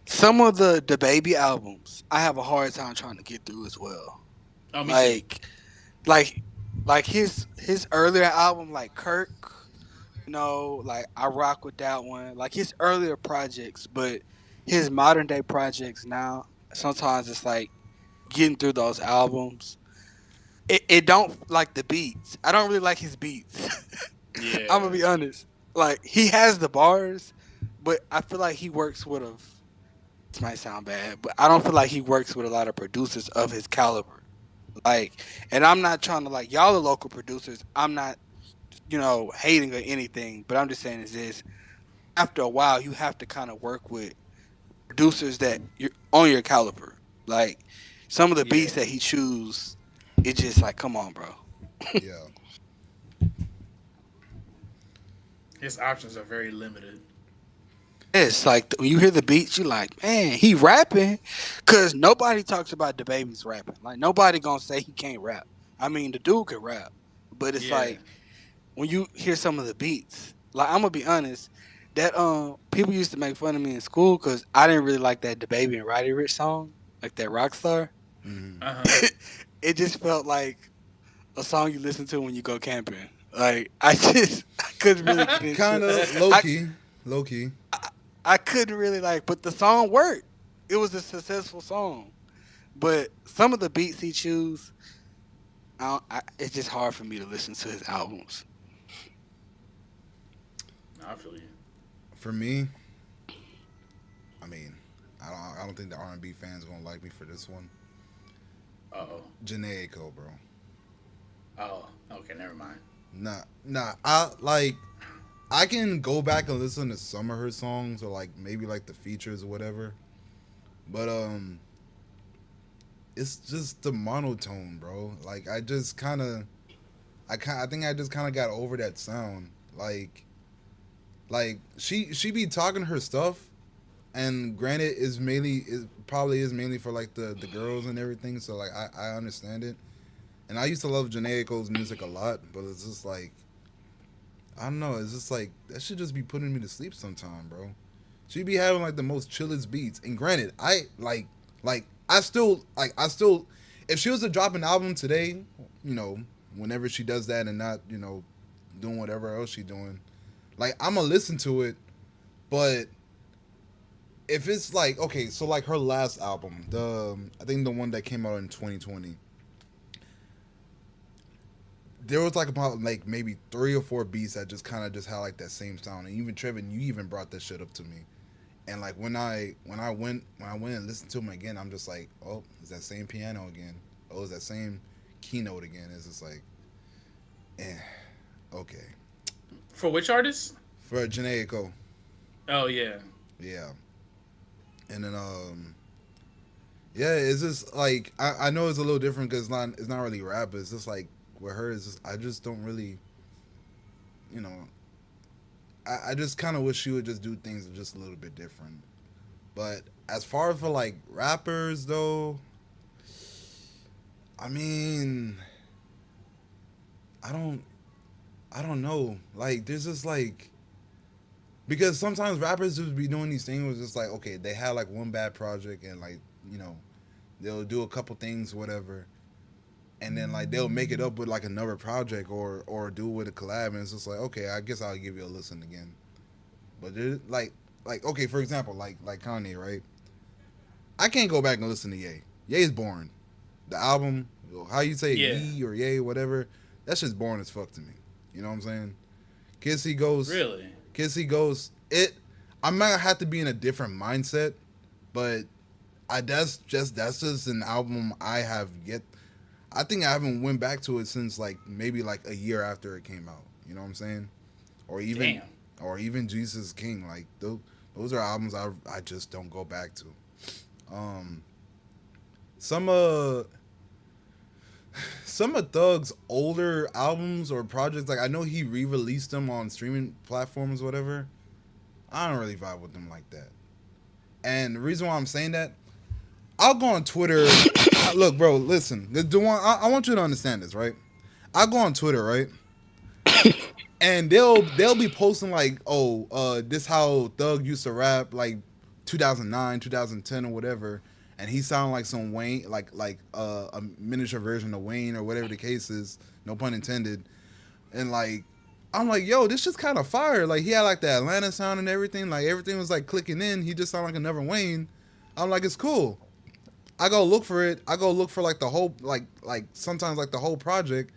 some of the baby albums I have a hard time trying to get through as well. Oh, me too. Like like his earlier album like Kirk, like I rock with that one. Like his earlier projects, but his modern day projects now, sometimes it's like getting through those albums. It don't like the beats. I don't really like his beats. I'm gonna Yeah, be honest. Like he has the bars, but I feel like he works with a. This might sound bad, but I don't feel like he works with a lot of producers of his caliber. Like, and I'm not trying to like y'all are local producers. I'm not, hating or anything, but I'm just saying is this. After a while, you have to kind of work with producers that you're on your caliber. Like some of the yeah. beats that he choose, it's just like, come on, bro. Yeah. His options are very limited. Yes, like when you hear the beats, you like, man, he rapping, cause nobody talks about the baby's rapping. Like nobody gonna say he can't rap. I mean, the dude can rap, but it's Yeah, like when you hear some of the beats. Like I'm gonna be honest, that people used to make fun of me in school because I didn't really like that the baby and Roddy Rich song, like that Rockstar. Hmm. uh huh. It just felt like a song you listen to when you go camping. Like I couldn't really get into. Kind of low I key, low key. I couldn't really like, but the song worked. It was a successful song. But some of the beats he choose, it's just hard for me to listen to his albums. I feel you. For me, I mean, I don't think the R&B fans gonna like me for this one. Oh, Janae Aiko, bro. oh, okay, never mind. Nah. I like. I can go back and listen to some of her songs or like maybe like the features or whatever. But it's just the monotone, bro. Like I think I just kind of got over that sound. Like she be talking her stuff, and granted, is mainly it probably is mainly for like the girls and everything. So like I understand it, and I used to love Janae Aiko's music a lot, but it's just like I don't know. It's just like that should just be putting me to sleep sometime, bro. She be having like the most chillest beats, and granted, I still if she was to drop an album today, you know, whenever she does that and not doing whatever else she doing, like I'm gonna listen to it, but if it's like okay, so like her last album, the I think the one that came out in 2020, there was like about like maybe 3 or 4 beats that just kind of just had like that same sound, and even Trevin, you even brought that shit up to me, and like when I went and listened to them again, I'm just like, oh, it's that same piano again, oh, it's that same keynote again. It's just like, eh, okay, For which artist? for Janae Aiko, Oh yeah. yeah, and then yeah, it's just like I know it's a little different because it's not really rap. But it's just like with her, it's just I just don't really, you know, I just kind of wish she would just do things just a little bit different. But as far as for like rappers though, I mean, I don't I don't know. Like there's just like because sometimes rappers just be doing these things where it's just like okay, they have like one bad project and like you know they'll do a couple things whatever and then like they'll make it up with like another project or do it with a collab and it's just like okay, I guess I'll give you a listen again. But like okay, for example, like Kanye, right? I can't go back and listen to Ye. Ye's boring. The album, how you say Yeah. Ye or Ye, whatever, that's just boring as fuck to me. You know what I'm saying? Kids See Ghost, Really? Kids See Ghost. It, I might have to be in a different mindset, but that's just an album I have yet. I think I haven't went back to it since like maybe like a year after it came out. You know what I'm saying? Or even Damn. or even Jesus is King. Like those are albums I just don't go back to. Um, some some of Thug's older albums or projects, like I know he re-released them on streaming platforms, whatever. I don't really vibe with them like that. And the reason why I'm saying that, I'll go on Twitter. Look, bro, listen. I want you to understand this, right? I'll go on Twitter, right? And they'll be posting like, oh, this how Thug used to rap like 2009, 2010 or whatever, and he sounded like some Wayne, like a miniature version of Wayne or whatever the case is, no pun intended. And like, I'm like, yo, this just kind of fire. Like he had like the Atlanta sound and everything. Like everything was like clicking in. He just sounded like another Wayne. I'm like, it's cool. I go look for it. I go look for like the whole like sometimes like the whole project.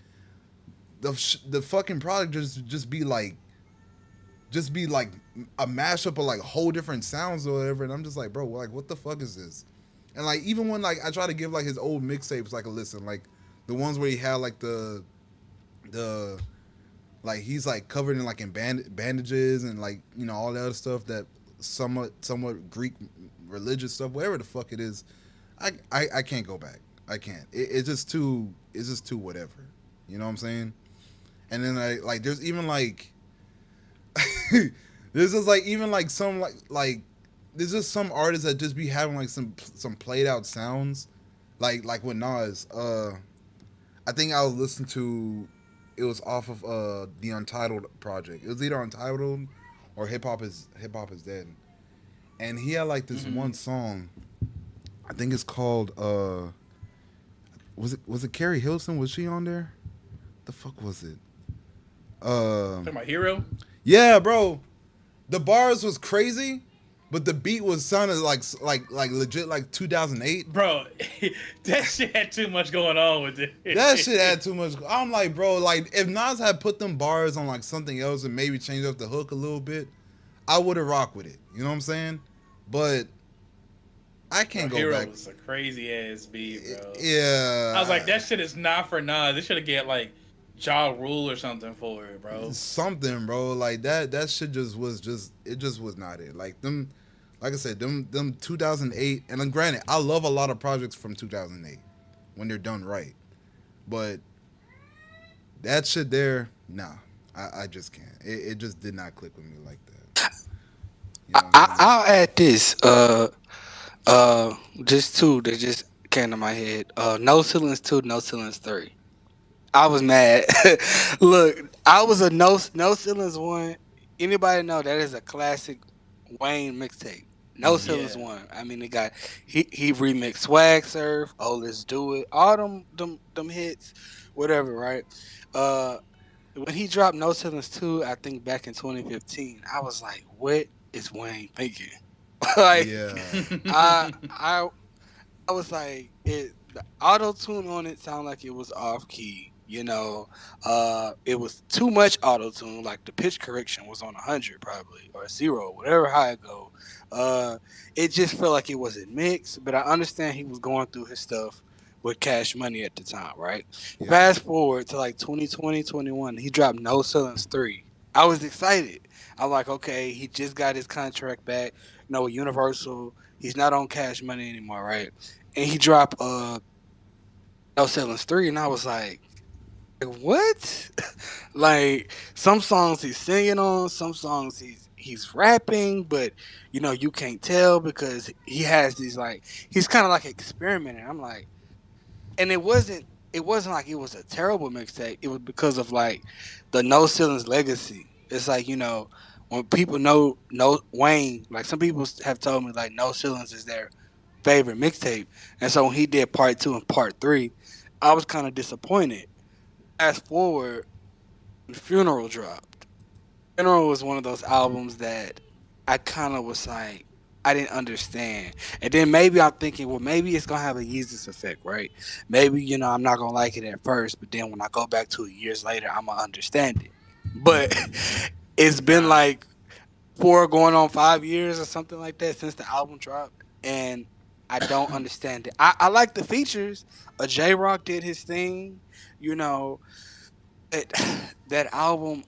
The fucking product just be like a mashup of like whole different sounds or whatever, and I'm just like, bro, like what the fuck is this? And like even when like I try to give like his old mixtapes like a listen, like the ones where he had like the like he's like covered in like in bandages and like you know all the other stuff that somewhat Greek religious stuff, whatever the fuck it is, I can't go back. I can't. It's just too whatever. You know what I'm saying? And then like there's even like there's just like even like some like there's just some artists that just be having like some played out sounds like with Nas. I think I was listening to it was off of the Untitled project. It was either Untitled or Hip Hop is Dead. And he had like this one song. I think it's called was it Carrie Hilson? Was she on there? the fuck was it? Talking about Hero, Yeah, bro. The bars was crazy, but the beat was sounded like legit like 2008. bro. That shit had too much going on with That shit it. had too much. I'm like, bro, like if Nas had put them bars on like something else and maybe changed up the hook a little bit, I would have rocked with it. You know what I'm saying? But I Bro, can't go Hero back. was a crazy ass beat, bro. I was like, Yeah, that shit is not for Nas. They should have get like Ja Rule or something for it, bro. something, bro. Like that shit just was not it. Like them, like I said, them 2008. And then granted, I love a lot of projects from 2008 when they're done right. But that shit there, nah, I just can't. It just did not click with me like that. You know what I'm saying? I'll add this. Just two that just came to my head. No ceilings two, no ceilings three. I was mad. Look, I was a no ceilings one. Anybody know that is a classic Wayne mixtape. No ceilings Yeah. one. I mean, he remixed Swag Surf. Oh, let's do it. All them hits, whatever. Right. Uh, when he dropped No Ceilings two, I think back in 2015, I was like, what is Wayne thinking? Like, Yeah, I I I was like, the auto tune on it sounded like it was off key. It was too much auto tune. Like the pitch correction was on 100 probably or zero, whatever how it go. Uh, it just felt like it wasn't mixed. But I understand he was going through his stuff with Cash Money at the time, right? yeah, Fast forward to like 2020, 21, he dropped No Ceilings 3. I was excited. I'm like, okay, he just got his contract back. No, Universal. He's not on Cash Money anymore, right? And he dropped No Ceilings 3, and I was like, what? Like some songs he's singing on, some songs he's rapping, but you can't tell because he has these like he's kind of like experimenting. I'm like, and it wasn't like it was a terrible mixtape. It was because of like the No Ceilings legacy. It's like when people know Wayne, like some people have told me like No Ceilings is their favorite mixtape, and so when he did part two and part three, I was kind of disappointed. Fast forward, when Funeral dropped. Funeral was one of those albums that I kind of was like, I didn't understand. And then maybe I'm thinking, well, maybe it's gonna have a Yeezus effect, right? Maybe I'm not gonna like it at first, but then when I go back to it years later, I'm gonna understand it. But it's been Nah. like 4 going on 5 years or something like that since the album dropped, and I don't understand it. I like the features. J Rock did his thing, you know. It, that album,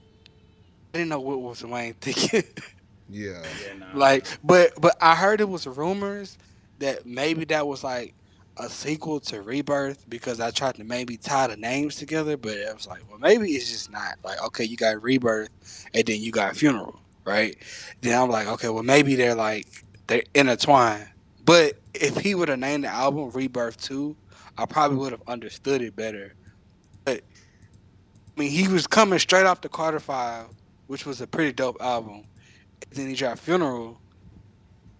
I didn't know what was Wayne thinking. yeah, Yeah, nah. Like, but I heard it was rumors that maybe that was like a sequel to Rebirth because I tried to maybe tie the names together, but it was like, well, maybe it's just not. Like, okay, you got Rebirth and then you got Funeral, right? Then I'm like, okay, well, maybe they're intertwined. But if he would have named the album Rebirth 2, I probably would have understood it better. But I mean, he was coming straight off the Carter Five, which was a pretty dope album. And then he dropped Funeral.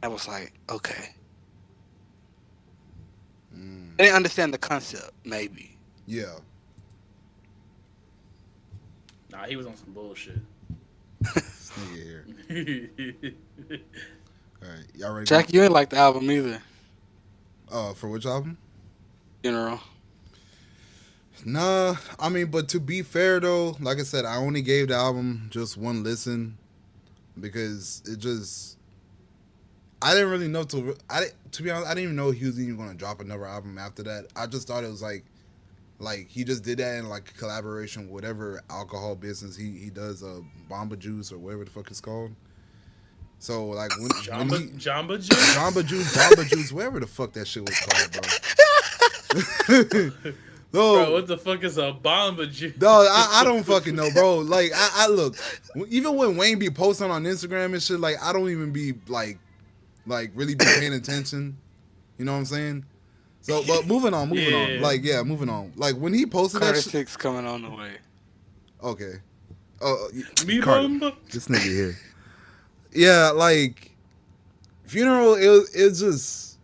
I was like, okay. I didn't understand the concept, maybe. yeah. Nah, he was on some bullshit. This nigga here. All right, y'all ready? Jack, you ain't like the album either. For which album? Funeral. Nah, I mean, but to be fair though, like I said, I only gave the album just one listen because it just I didn't really know to be honest, I didn't even know he was even gonna drop another album after that. I just thought it was like he just did that in like collaboration with whatever alcohol business he does, Bomba Juice or whatever the fuck it's called. So like when Jamba he Jamba Juice. Bomba Juice, whatever the fuck that shit was called, bro. Bro, No, what the fuck is a Bomba Juice? dog, I don't fucking know, bro. Like I look, even when Wayne be posting on Instagram and shit, like I don't even be like really be paying attention. You know what I'm saying? So, but moving on. Yeah. Like yeah, moving on. Like when he posted that Carter shit. 6 coming on the way. Okay. Oh, Me Carter, Bomba. this nigga here. Yeah, like Funeral. It's just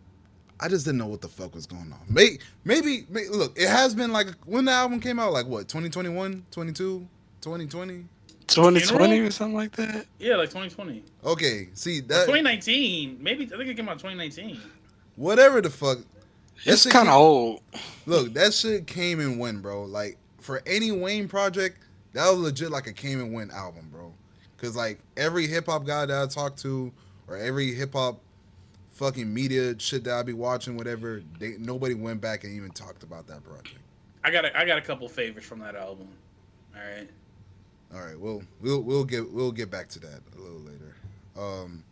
I just didn't know what the fuck was going on. Look, it has been like when the album came out, like what, 2021, 22, 2020. The 2020 funeral? or something like that. Yeah, like 2020 Okay, see or that 2019. Maybe I think it came out 2019. whatever the fuck that It's shit kind of came. old. Look, that shit came and went, bro. Like for any Wayne project, that was legit like a came and went album, bro. Cause like every hip hop guy that I talked to, or every hip hop fucking media shit that I be watching, whatever, nobody went back and even talked about that project. I got a couple favorites from that album. All right. All right, we'll get back to that a little later. Um,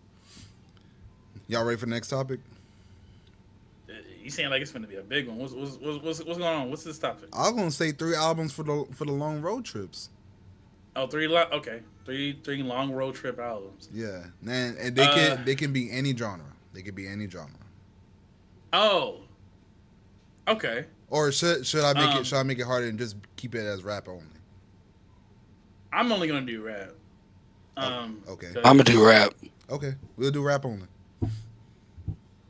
y'all ready for the next topic? You saying like it's gonna be a big one? What's going on? What's this topic? I was gonna say 3 albums for the long road trips. Oh, okay, three long road trip albums. Yeah, and Uh they can be any genre. They could be any genre. oh, okay. Or Um, should I make it harder and just keep it as rap only? I'm only gonna do rap. Oh, okay. I'm gonna do Cause rap. Okay, we'll do rap only.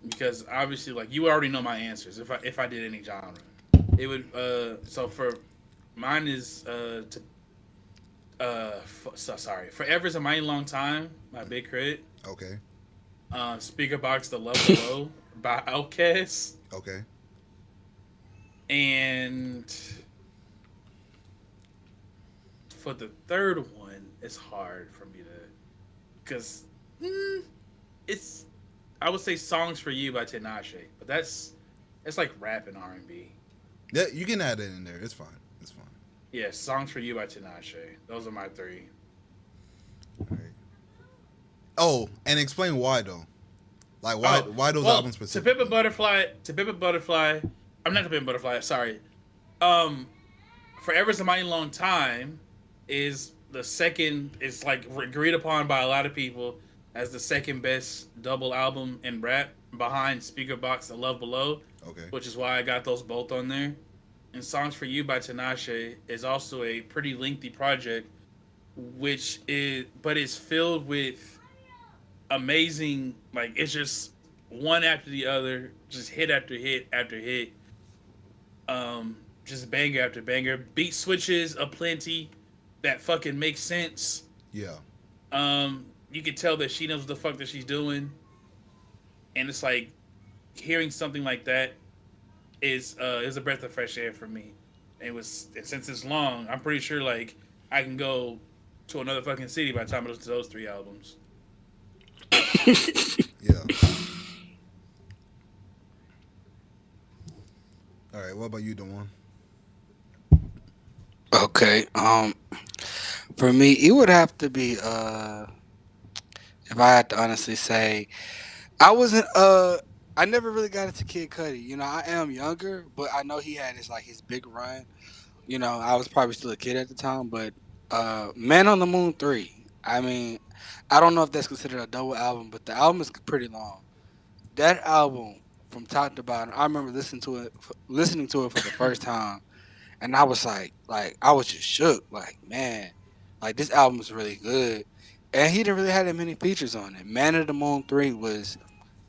because obviously like you already know my answers. If I did any genre, it would so for mine is to sorry, Forever's a Mighty Long Time, my big crit. Okay. Speaker Box The Love Below by Outkast. Okay. And for the third one, it's hard for me to, because it's, I would say Songs for You by Tinashe, but it's like rap and R&B. Yeah, you can add it in there. It's fine. It's fine. Yeah, Songs for You by Tinashe. Those are my three. All right. Oh, and explain why though. Like Oh, why those well, albums To Pimp a specifically? Butterfly, I'm not To Pimp a Butterfly, sorry. Um, Forever's a Mighty Long Time is the second. It's like agreed upon by a lot of people as the second best double album in rap behind Speaker Box and Love Below, Okay. which is why I got those both on there. And Songs for You by Tinashe is also a pretty lengthy project, which is but it's filled with amazing, like it's just one after the other, just hit after hit after hit, just banger after banger, beat switches aplenty that fucking makes sense. Yeah. You can tell that she knows what the fuck that she's doing, and it's like hearing something like that is a breath of fresh air for me. And since it's long, I'm pretty sure like I can go to another fucking city by the time I listen to those three albums. Yeah. All right. What about you, Dewan? Okay. For me, it would have to be if I had to honestly say, I wasn't I never really got into Kid Cudi. You know, I am younger, but I know he had his big run. You know, I was probably still a kid at the time, but Man on the Moon 3. I mean, I don't know if that's considered a double album, but the album is pretty long. That album from top to bottom, I remember listening to it for the first time, and I was like I was just shook. Like, man, like this album is really good, and he didn't really have that many features on it. Man of the Moon 3 was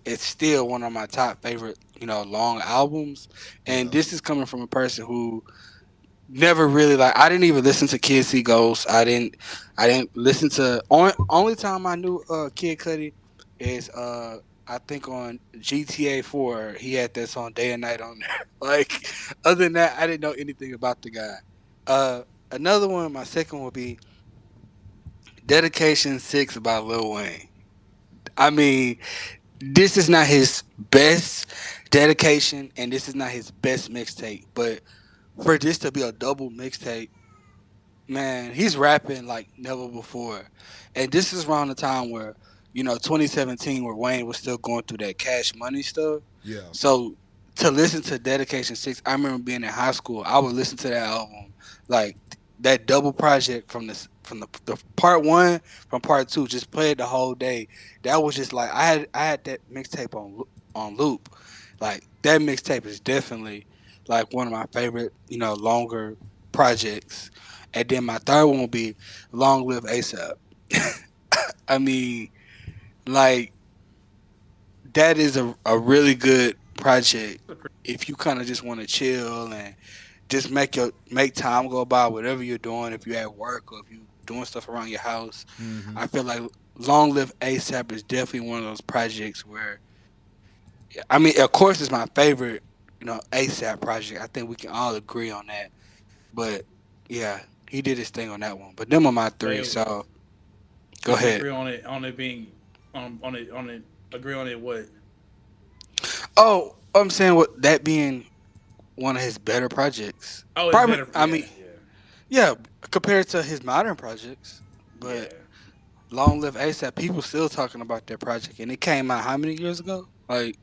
it's still one of my top favorite, long albums. And Yeah. this is coming from a person who never really I didn't even listen to Kid See Ghost. I didn't listen to only time I knew Kid Cudi is I think on GTA 4 he had that song Day and Night on there. Like other than that I didn't know anything about the guy. Uh Another one, my second would be Dedication 6 by Lil Wayne. I mean, this is not his best dedication and this is not his best mixtape, but for this to be a double mixtape, man, he's rapping like never before. And this is around the time where, 2017, where Wayne was still going through that cash money stuff. Yeah. So to listen to Dedication 6, I remember being in high school, I would listen to that album, like that double project from the part one from part two, just play it the whole day. That was just like I had that mixtape on loop. Like that mixtape is definitely like one of my favorite, longer projects. And then my third one will be Long Live ASAP. I mean, like that is a really good project if you kind of just want to chill and just make time go by whatever you're doing. If you're at work or if you doing stuff around your house, Mm-hmm. I feel like Long Live ASAP is definitely one of those projects where I mean, of course, it's my favorite, ASAP project. I think we can all agree on that. But yeah, he did his thing on that one. But them are my three. Wait, So go we can ahead. agree on it being on it agree on it what? Oh, I'm saying what that being one of his better projects. Oh, it's Probably, better. I Yeah, mean, yeah, compared to his modern projects. yeah, But yeah. Long Live ASAP, people still talking about that project, and it came out how many years ago? Like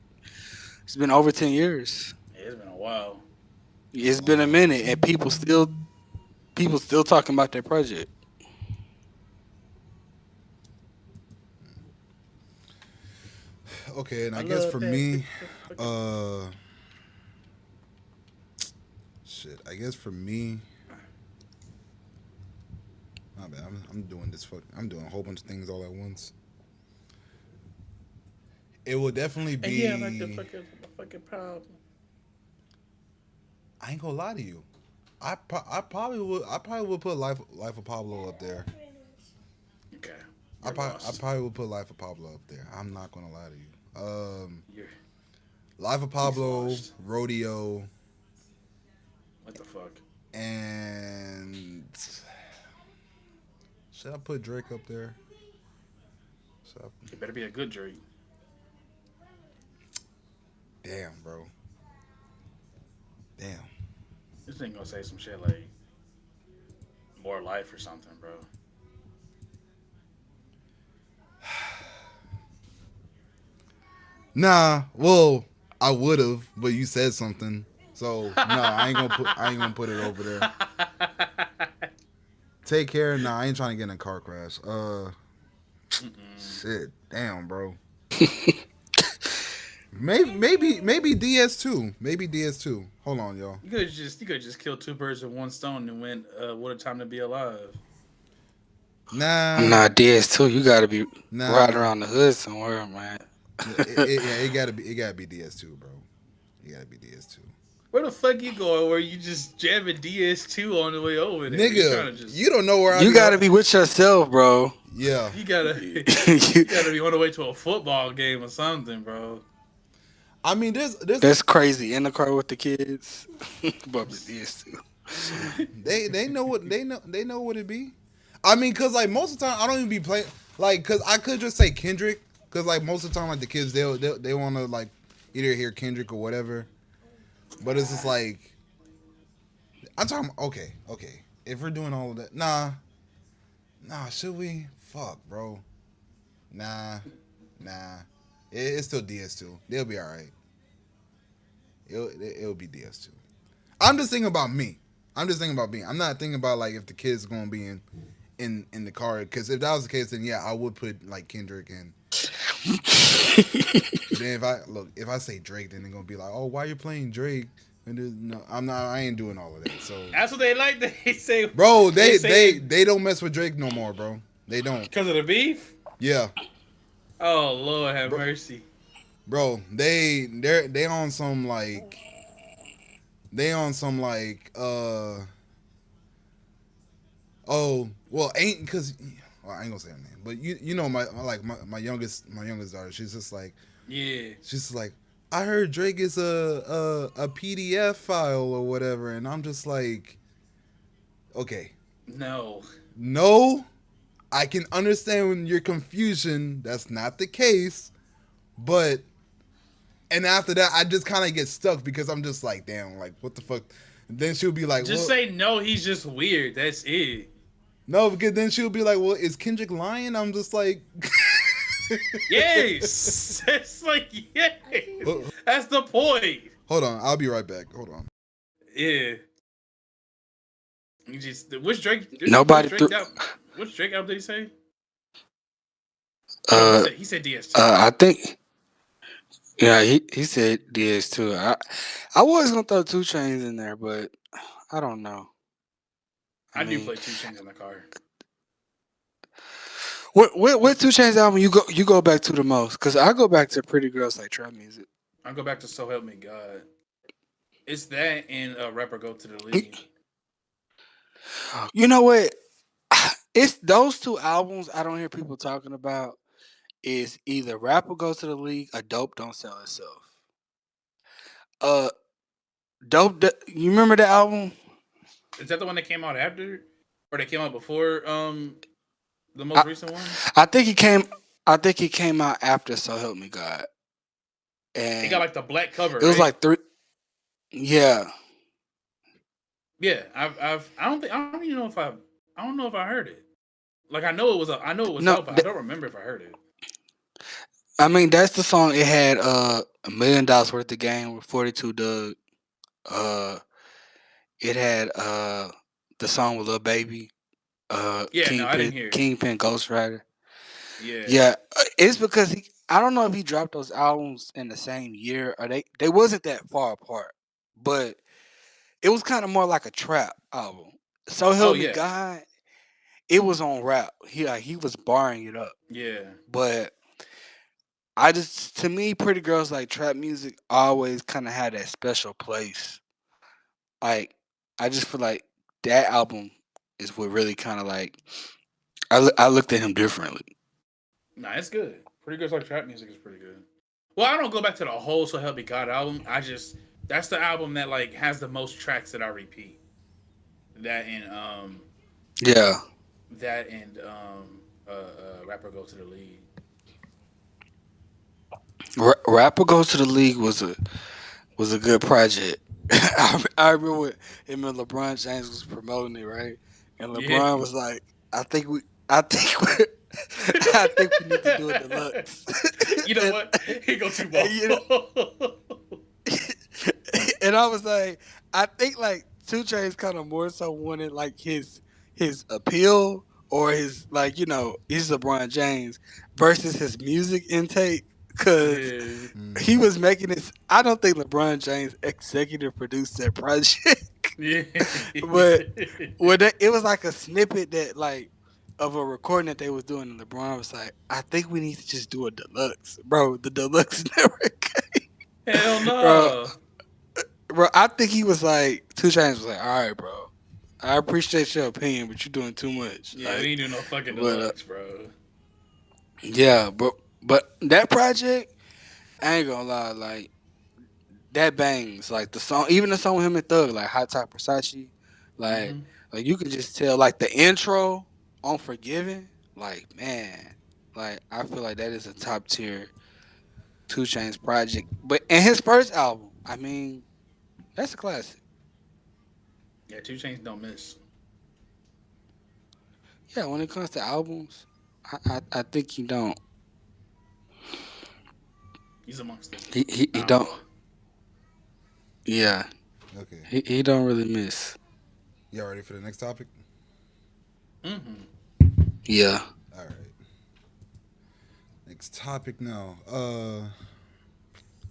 it's been over 10 years. It's been a while. It's been a minute, and people still talking about that project. Okay, and I I guess love for that. me, uh, shit. I guess for me, my bad. I'm doing this. I'm doing a whole bunch of things all at once. It will definitely And yeah, like be. the fucking problem. I ain't gonna lie to you. I probably would. I probably would put Life of Pablo up there. Okay, I you're probably, I lost. probably would put Life of Pablo up there. I'm not gonna lie to you. You're Life of he's Pablo, lost. Rodeo, What the fuck? and should I put Drake up there? Should I, It better be a good Drake. damn, bro. Damn. This thing gonna say some shit like more life or something, bro. Nah. Well, I would have, but you said something. So no, I ain't gonna put it over there. Take care. Nah, I ain't trying to get in a car crash. Shit. Damn, bro. Maybe DS2. Maybe DS2. Hold on, y'all. You could just kill two birds with one stone and went what a time to be alive. Nah, Nah, DS2, you gotta be riding nah. around the hood somewhere, man. Yeah, it gotta be DS2, bro. It gotta be DS2. Where the fuck you going? Where you just jamming DS2 on the way over there? You Nigga, trying to just you don't know where I You be. gotta be with yourself, bro. Yeah. you gotta You- you gotta be on the way to a football game or something, bro. I mean, there's That's crazy. In the car with the kids. Bumping DS2. they know what they know what it be. I mean, cause like most of the time I don't even be playing like cause I could just say Kendrick, cause like most of the time like the kids they want to like either hear Kendrick or whatever, but it's just like I'm talking. Okay. If we're doing all of that, nah, should we? Fuck, bro. Nah, nah. It's still DS2. They'll be all right. It'll be DS2. I'm just thinking about me. I'm just thinking about me. I'm not thinking about like if the kids gonna be in the car. Because if that was the case, then yeah, I would put like Kendrick in. Then if I say Drake, then they're gonna be like, oh, why you playing Drake? And no, I'm not. I ain't doing all of that. So, That's what they like. They say, bro, they say they don't mess with Drake no more, bro. They don't. because of the beef. Yeah, Oh Lord, have bro, mercy. bro. They on some like they on some like oh well ain't because well, I ain't gonna say her name, but you know my youngest daughter. Yeah. She's just like I heard Drake is a PDF file or whatever, and I'm just like okay, No. no, I can understand when your confusion. That's not the case, but and after that I just kind of get stuck because I'm just like damn, like what the fuck. Then she'll be like, Just well, say no. He's just weird. That's it. no, because then she'll be like, well, is Kendrick lying? I'm just like, Yes. It's like yes. Ho- That's the point. hold on, I'll be right back. Hold on. Yeah. You just which Drake? Which Nobody Drake threw. out? Which Drake album did he say? No, Uh, he said DS2. I think. Yeah, he said DS2. I was gonna throw Two Chains in there, but I don't know. I I do mean, play Two Chains in the car. what Two Chains album you go back to the most? Cause I go back to Pretty Girls Like Trap Music. I'll go back to So Help Me God. It's that and rapper go to the league. You know what? It's those two albums I don't hear people talking about. Is either Rapper Goes to the League or Dope Don't Sell Itself. Uh, you remember the album? Is that the one that came out after, or that came out before the I most recent one? I think he came. I think he came out after So Help Me God, It got and like the black cover, it was right? like three. Yeah, Yeah, I don't even know if I don't know if I heard it. Like I know it was I know it was no, out, but I don't remember if I heard it. I mean that's the song. It had $1 million worth of game with 42 Doug. Uh, it had the song with Lil Baby. Yeah, no, I didn't hear it. Kingpin Ghost Rider. Yeah. Yeah, it's because I don't know if he dropped those albums in the same year or they wasn't that far apart, but it was kind of more like a trap album. So Oh Help Me yeah. God, it was on rap. He was barring it up, Yeah. but I just to me, Pretty Girls Like Trap music always kind of had that special place. Like I just feel like that album is what really kind of like I looked at him differently. Nah, it's good. Pretty good like trap music is pretty good. Well, I don't go back to the whole So Help Me God album. I just that's the album that like has the most tracks that I repeat. That and Yeah, rapper go to the league. Rapper Goes to the League was a good project. I remember when him and LeBron James was promoting it, right? And Yeah. LeBron was like, I think we, I think we need to do a deluxe." You know and, what? He go too and, ball. you know, and I was like, I think like 2 Chainz kind of more so wanted like his appeal or his like he's LeBron James versus his music intake because Yeah. he Mm-hmm. was making this. I don't think LeBron James executive produced that project, Yeah. but it was like a snippet that like of a recording that they was doing, and LeBron was like, "I think we need to just do a deluxe, bro." The deluxe never came, Hell bro. no. Bro, I think he was like 2 Chainz was like, "All right, bro, I appreciate your opinion, but you're doing too much." Yeah, we Like, ain't doing no fucking but deluxe, bro. yeah, but that project, I ain't gonna lie, like that bangs. Like the song, even the song with him and Thug, like Hot Top Versace, like Mm-hmm. like you could just tell, like the intro on Forgiven, like man, like I feel like that is a top tier 2 Chainz project. But and his first album, I mean, that's a classic. Yeah, Two Chains don't miss. Yeah, when it comes to albums, I think he don't. He's amongst the He top don't. dog. Yeah, Okay. he don't really miss. Y'all ready for the next topic? Mm-hmm. Yeah. All right. Next topic now.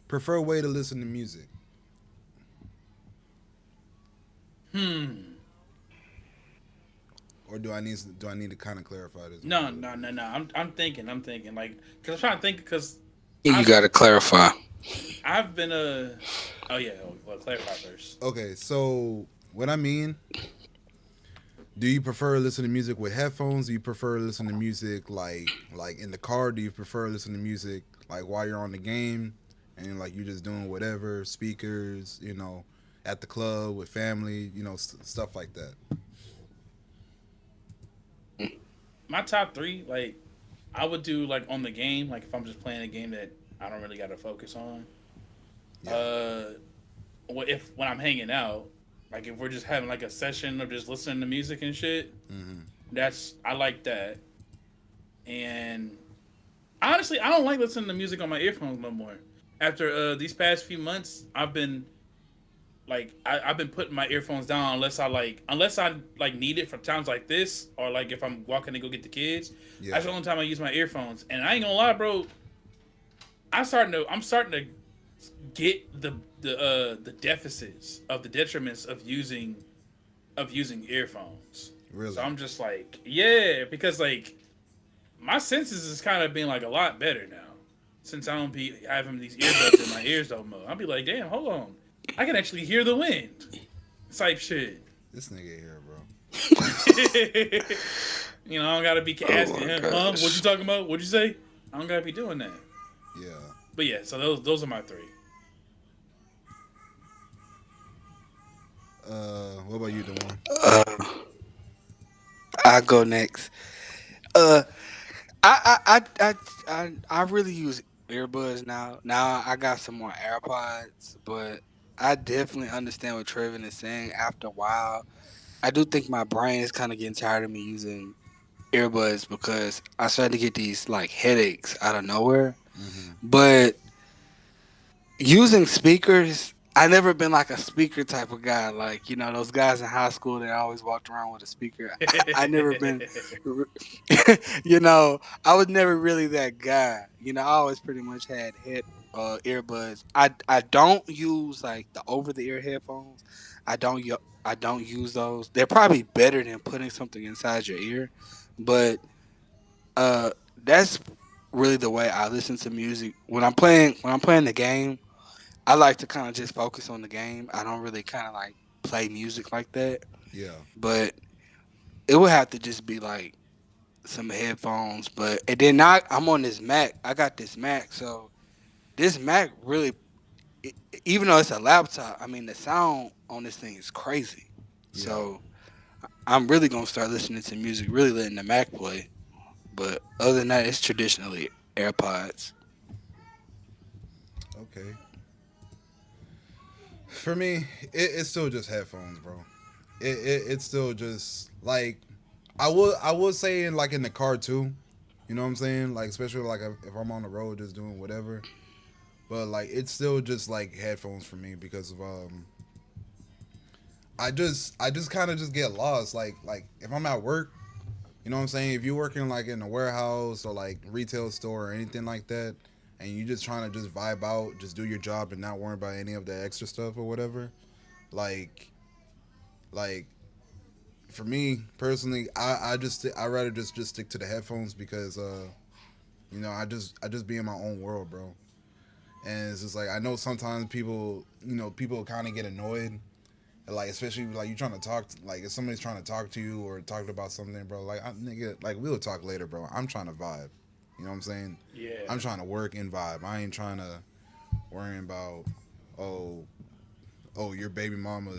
Prefer way to listen to music. Hmm. Or do I need to kind of clarify this one a No, little no, bit? no, no. I'm thinking like because I'm trying to think because I think you I've got to clarify. I've been a oh yeah well clarify first. Okay, so what I mean, do you prefer listening to music with headphones? Do you prefer listening to music like in the car? Do you prefer listening to music like while you're on the game and like you're just doing whatever, speakers, at the club with family, stuff like that. My top three like I would do like on the game like if I'm just playing a game that I don't really got to focus on. Yeah. Uh, if when I'm hanging out like if we're just having like a session of just listening to music and shit Hmm. that's I like that and honestly, I don't like listening to music on my earphones no more. After these past few months, I've been like I've been putting my earphones down unless I like need it for times like this or like if I'm walking to go get the kids. Yeah. That's the only time I use my earphones. And I ain't gonna lie, bro. I'm starting to get the deficits of the detriments of using earphones. So Really. I'm just like, yeah, because like my senses is kind of being like a lot better now. since I don't be having these earbuds in my ears no more. I'll be like, damn, hold on, I can actually hear the wind, type shit. This nigga here, bro. You know, I don't gotta be Oh asking my him, huh? What you gosh. talking about? What'd you say? I don't gotta be doing that. Yeah. But yeah, so those are my three. What about you, Dewan? Uh, I go next. Uh, I really use earbuds now. Now I got some more AirPods, but I definitely understand what Trevin is saying. After a while, I do think my brain is kind of getting tired of me using earbuds because I started to get these like headaches out of nowhere. Mm-hmm. But using speakers, I never been like a speaker type of guy. Like those guys in high school that always walked around with a speaker. I never been, I was never really that guy. I always pretty much had earbuds. I don't use like the over the ear headphones. I don't use those. They're probably better than putting something inside your ear, but that's really the way I listen to music when I'm playing the game. I like to kind of just focus on the game. I don't really kind of like play music like that. Yeah. But it would have to just be like some headphones. But and then I'm on this Mac. I got this Mac, so this Mac really, e- even though it's a laptop, I mean the sound on this thing is crazy. Yeah. So I'm really gonna start listening to music, really letting the Mac play. But other than that, it's traditionally AirPods. Okay. For me, it's still just headphones, bro. It's still just like I would say in like in the car too. You know what I'm saying? Like especially like if I'm on the road just doing whatever. But like it's still just like headphones for me because of I just kind of just get lost. Like if I'm at work, you know what I'm saying? If you're working like in a warehouse or like retail store or anything like that, and you just trying to just vibe out, just do your job and not worry about any of the extra stuff or whatever. Like like for me personally, I rather just stick to the headphones because I just be in my own world, bro. And it's just like I know sometimes people kind of get annoyed, like especially like you trying to talk like if somebody's trying to talk to you or talk about something, bro. Like nigga, like we'll talk later, bro. I'm trying to vibe. You know what I'm saying? Yeah. I'm trying to work and vibe. I ain't trying to worrying about oh your baby mama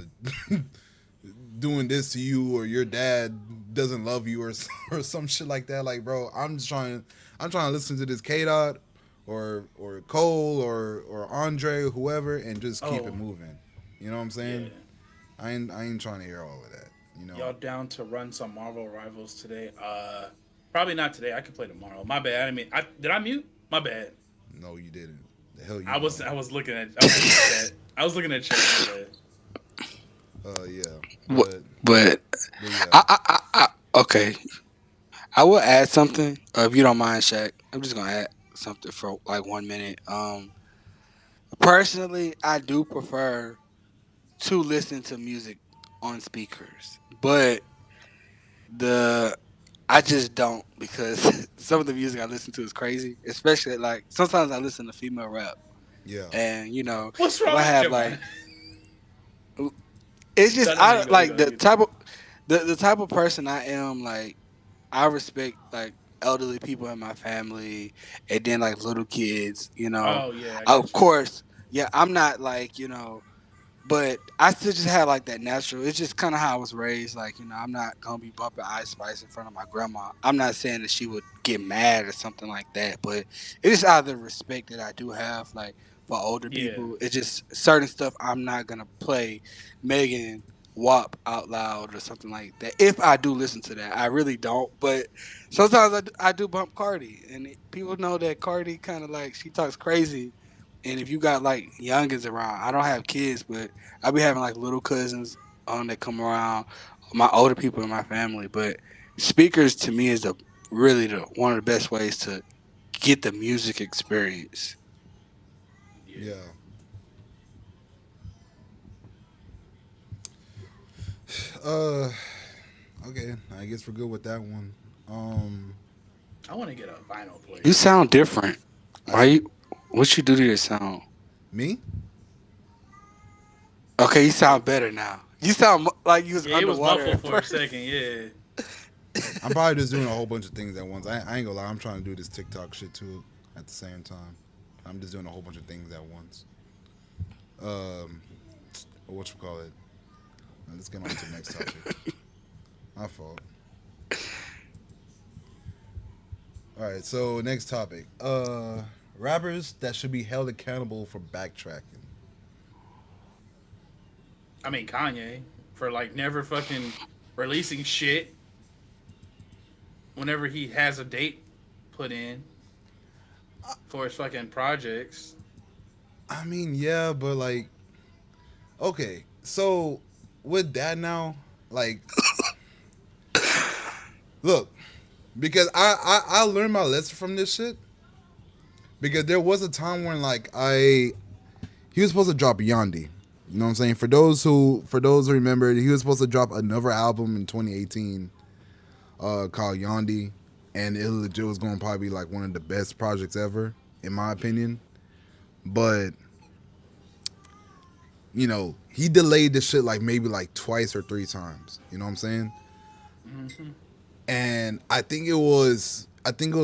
doing this to you or your dad doesn't love you or or some shit like that. Like, bro, I'm trying to listen to this K Dot or Cole or Andre or whoever and just keep it Oh, moving. You know what I'm yeah. saying? I ain't trying to hear all of that. You know? Y'all down to run some Marvel Rivals today? Probably not today. I can play tomorrow. My bad. I mean, did I mute? My bad. No, you didn't. The hell you I was know. I was looking at I was looking at chat. I was looking at chat. My bad. Yeah, Wh- but But yeah, okay, I will add something if you don't mind, Shaq. I'm just gonna add something for like 1 minute. Personally, I do prefer to listen to music on speakers, but the I just don't because some of the music I listen to is crazy. Especially like sometimes I listen to female rap, yeah, and What's if I wrong? have Never like mind. it's just No, no, no. I You go. You like go. the You go. type of the type of person I am. Like I respect like elderly people in my family, and then like little kids. Oh yeah, I Of got you. course, yeah, I'm not like but I still just had like that natural. It's just kind of how I was raised. Like I'm not gonna be bumping Ice Spice in front of my grandma. I'm not saying that she would get mad or something like that, but it's out of the respect that I do have like for older Yeah. people. It's just certain stuff I'm not gonna play Megan WAP out loud or something like that. If I do listen to that, I really don't. But sometimes I do bump Cardi, and people know that Cardi kind of like she talks crazy. And if you got like youngins around, I don't have kids, but I be having like little cousins that come around, my older people in my family. But speakers to me is the really the one of the best ways to get the music experience. Yeah. yeah. Uh, okay. I guess we're good with that one. Um, I want to get a vinyl You player. sound different. I Why s- you? What you do to your sound? Me? Okay, you sound better now. You sound like you was Yeah, it was underwater muffled at for a first. second. Yeah. I'm probably just doing a whole bunch of things at once. I ain't gonna lie. I'm trying to do this TikTok shit too at the same time. I'm just doing a whole bunch of things at once. Um, what you call it? Let's get on to the next topic. My fault. All right. So next topic. Rappers that should be held accountable for backtracking. I mean Kanye for like never fucking releasing shit whenever he has a date put in for his fucking projects. I mean, yeah, but like, okay. So with that now, like, look, because I learned my lesson from this shit. Because there was a time when like he was supposed to drop Yandi. You know what I'm saying? For those who remember, he was supposed to drop another album in 2018 called Yandi, and it legit was going to probably be like one of the best projects ever in my opinion. But he delayed the shit like maybe like twice or three times. You know what I'm saying? Mm-hmm. And I think it was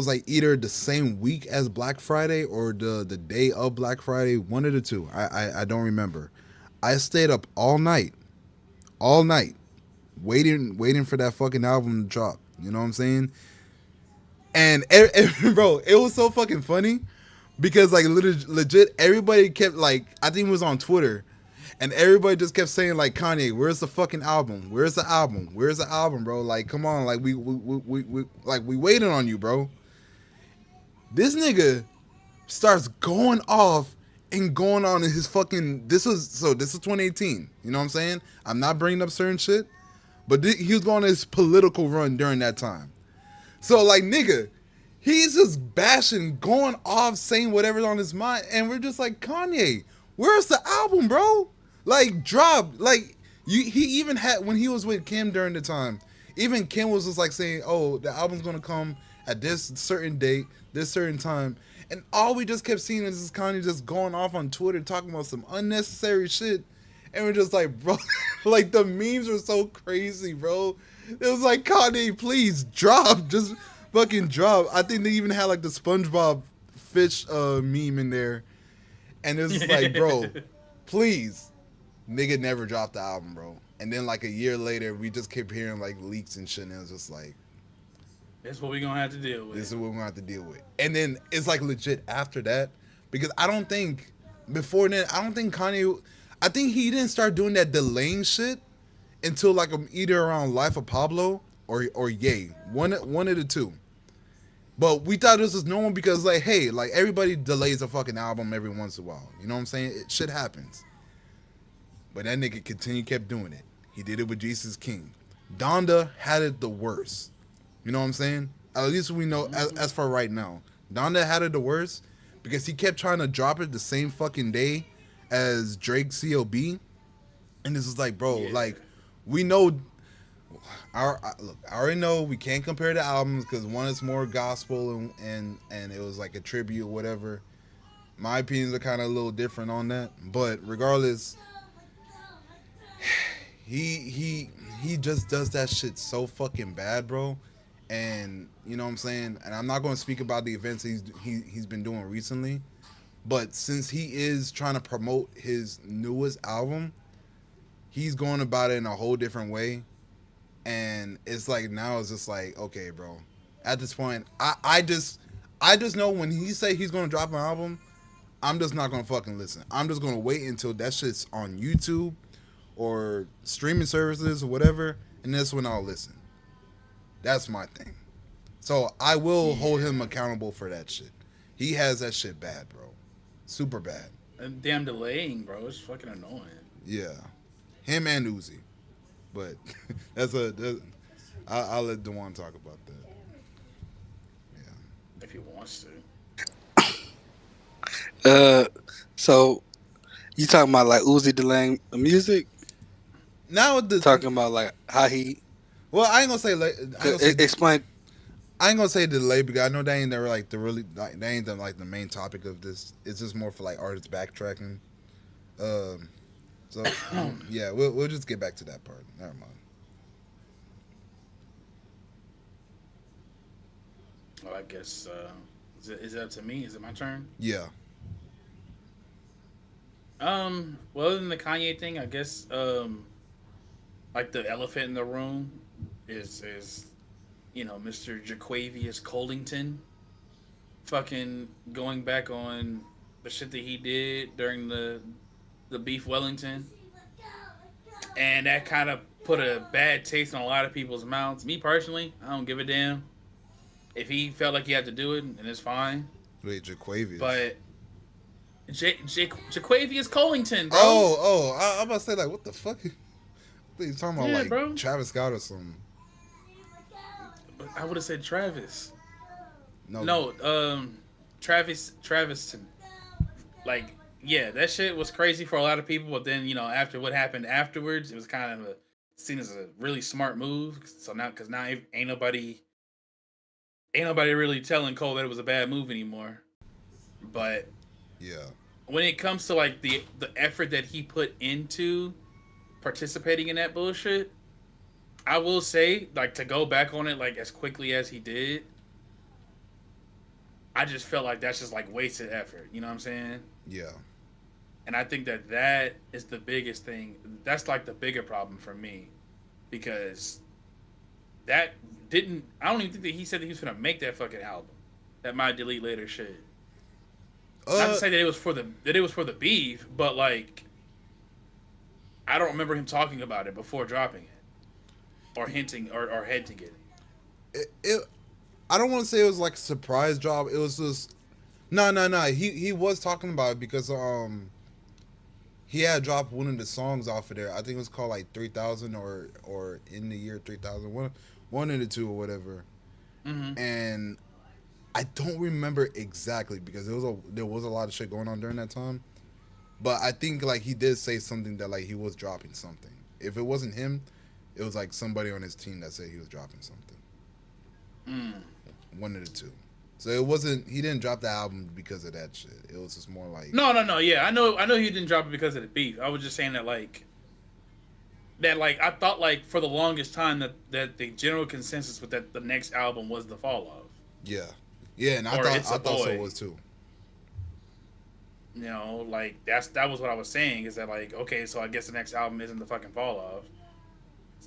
like either the same week as Black Friday or the day of Black Friday, one of the two. I don't remember. I stayed up all night, waiting for that fucking album to drop. You know what I'm saying? And bro, it was so fucking funny because like legit everybody kept like I think it was on Twitter. And everybody just kept saying like Kanye, where's the fucking album? Where's the album? Where's the album, bro? Like, come on, like we waiting on you, bro. This nigga starts going off and going on in his fucking. This is 2018. You know what I'm saying? I'm not bringing up certain shit, but he was going on his political run during that time. So like nigga, he's just bashing, going off, saying whatever's on his mind, and we're just like Kanye, where's the album, bro? Like drop, like he even had when he was with Kim during the time. Even Kim was just like saying, "Oh, the album's gonna come at this certain date, this certain time," and all we just kept seeing is this Kanye just going off on Twitter talking about some unnecessary shit, and we're just like, bro, like the memes are so crazy, bro. It was like Kanye, please drop, just fucking drop. I think they even had like the SpongeBob fish meme in there, and it was just like, bro, please. Nigga never dropped the album, bro. And then like a year later, we just kept hearing like leaks and shit, and it was just like, That's what we're gonna have to deal this with. is what we're gonna have to deal with. And then it's like legit after that, because I don't think before then, I don't think Kanye, I think he didn't start doing that delaying shit until like either around Life of Pablo or Ye, one of the two. But we thought this was normal because like, hey, like everybody delays a fucking album every once in a while. You know what I'm saying? Shit happens. But that nigga kept doing it. He did it with Jesus King. Donda had it the worst. You know what I'm saying? At least we know, as for right now. Donda had it the worst because he kept trying to drop it the same fucking day as Drake COB. And this is like, bro, Yeah. like, we know, look, I already know we can't compare the albums because one is more gospel and it was like a tribute or whatever. My opinions are kind of a little different on that. But regardless, he just does that shit so fucking bad, bro. And you know what I'm saying? And I'm not going to speak about the events he's been doing recently, but since he is trying to promote his newest album, he's going about it in a whole different way. And it's like now it's just like, okay, bro. At this point, I just know when he say he's going to drop an album, I'm just not going to fucking listen. I'm just going to wait until that shit's on YouTube or streaming services or whatever, and that's when I'll listen. That's my thing. So I will hold him accountable for that shit. He has that shit bad, bro. Super bad. And damn delaying, bro. It's fucking annoying. Yeah. Him and Uzi. But I'll let Dewan talk about that. Yeah. If he wants to. Uh, so you talking about like Uzi delaying music? Now Talking about like how he well, I ain't gonna say like I ain't gonna say explain. I ain't gonna say delay because I know they ain't never like the really like they ain't the like the main topic of this. It's just more for like artists backtracking. Um, so yeah, we'll just get back to that part. Never mind. Well, I guess is it up to me? Is it my turn? Yeah. Well, other than the Kanye thing, I guess like the elephant in the room is Mr. Jaquavius Coldington fucking going back on the shit that he did during the beef Wellington, and that kind of put a bad taste on a lot of people's mouths. Me personally, I don't give a damn if he felt like he had to do it, and it's fine. Wait, Jaquavius. But Jaquavius Collington, bro. I'm about to say like what the fuck? You talking about Yeah, like bro. Travis Scott or something? But I would have said Travis. No. No, Traviston. Like, yeah, that shit was crazy for a lot of people. But then, after what happened afterwards, it was kind of seen as a really smart move. So now, because now ain't nobody really telling Cole that it was a bad move anymore. But Yeah. when it comes to like the effort that he put into participating in that bullshit, I will say, like, to go back on it like as quickly as he did, I just felt like that's just like wasted effort. You know what I'm saying? Yeah. And I think that that is the biggest thing. That's like the bigger problem for me because that didn't. I don't even think that he said that he was gonna make that fucking album. That might delete later shit. Not to Uh, say that it was for the beef, but like I don't remember him talking about it before dropping it or hinting or hinting it. it I don't want to say it was like a surprise job. It was just no. He was talking about it because he had dropped one of the songs off of there. I think it was called like 3000 or in the year 3000 one of the two or whatever. Mm-hmm. And I don't remember exactly because there was a lot of shit going on during that time. But I think like he did say something that like he was dropping something. If it wasn't him, it was like somebody on his team that said he was dropping something. Mm. One of the two. So it wasn't. He didn't drop the album because of that shit. It was just more like. No. Yeah, I know he didn't drop it because of the beef. I was just saying that I thought like for the longest time that the general consensus with that the next album was the fall off Yeah, yeah, and or it's I a thought so boy. was too. Like that was what I was saying is that like okay, so I guess the next album isn't the fucking fall off.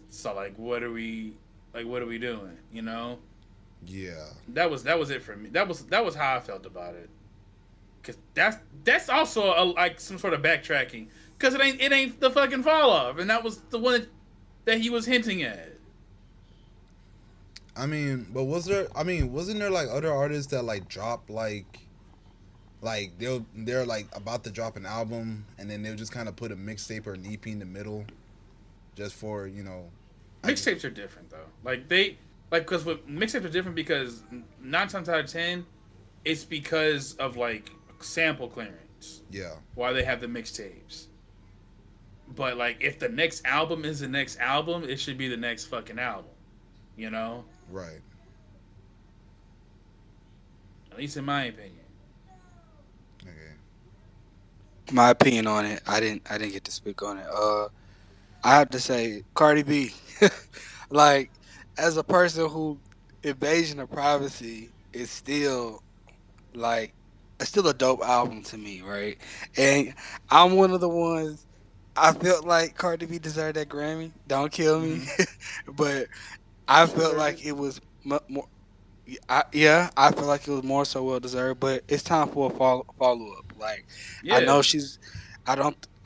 So like what are we doing? Yeah, That was it for me. That was how I felt about it. Cause that's also like some sort of backtracking. Cause it ain't the fucking fall off, and that was the one that he was hinting at. I mean, but was there? I mean, wasn't there like other artists that like drop like they're like about to drop an album and then they'll just kind of put a mixtape or an EP in the middle just for I guess, Mixtapes are different though. Like they like because with mixtapes are different because 9 times out of 10, it's because of like sample clearance yeah, why they have the mixtapes. But like if the next album is the next album, it should be the next fucking album. You know, right, at least in my opinion. okay, My opinion on it, I didn't get to speak on it. I have to say, Cardi B, like as a person who invasion of privacy is still like it's still a dope album to me, right? And I'm one of the ones I felt like Cardi B deserved that Grammy. Don't kill me, Mm-hmm. but I She felt deserved it. like it was more. Yeah, I feel like it was more so well deserved, but it's time for a follow up. Like, I Yeah, know I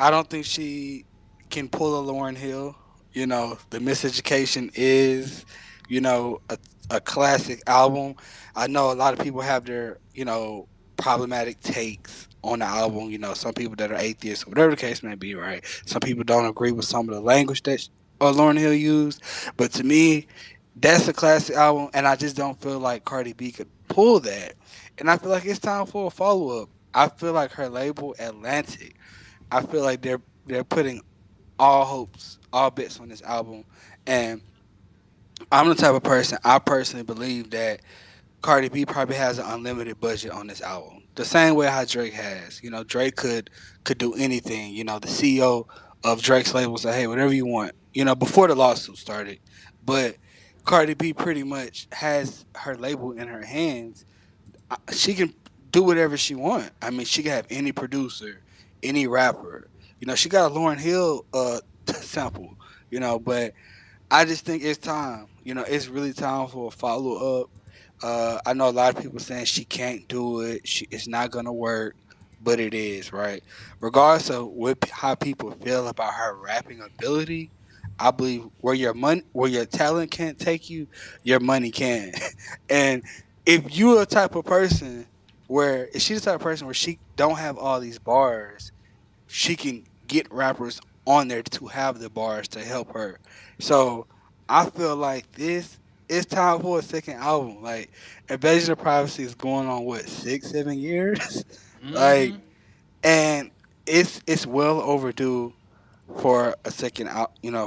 don't think she can pull a Lauren Hill. The Miseducation is, a classic album. I know a lot of people have their, problematic takes on the album. Some people that are atheists, whatever the case may be, right? Some people don't agree with some of the language that Lauren Hill used, but to me, that's a classic album, and I just don't feel like Cardi B could pull that. And I feel like it's time for a follow up. I feel like her label Atlantic. I feel like they're putting all hopes, all bets on this album, and I'm the type of person, I personally believe that Cardi B probably has an unlimited budget on this album. The same way how Drake has. You know, Drake could do anything. You know, the CEO of Drake's label said, "Hey, whatever you want." You know, before the lawsuit started, but Cardi B pretty much has her label in her hands. She can do whatever she want. I mean, she can have any producer, any rapper. You know, she got a Lauren Hill sample. You know, but I just think it's time. You know, it's really time for a follow up. I know a lot of people saying she can't do it. It's not gonna work, but it is right. Regardless of how people feel about her rapping ability, I believe where your talent can't take you, your money can. And if you're a type of person if she's the type of person where she don't have all these bars, she can get rappers on there to have the bars to help her. So I feel like this it's time for a second album. Like Invasion of Privacy is going on what 6, 7 years, like, Mm-hmm. and it's well overdue for a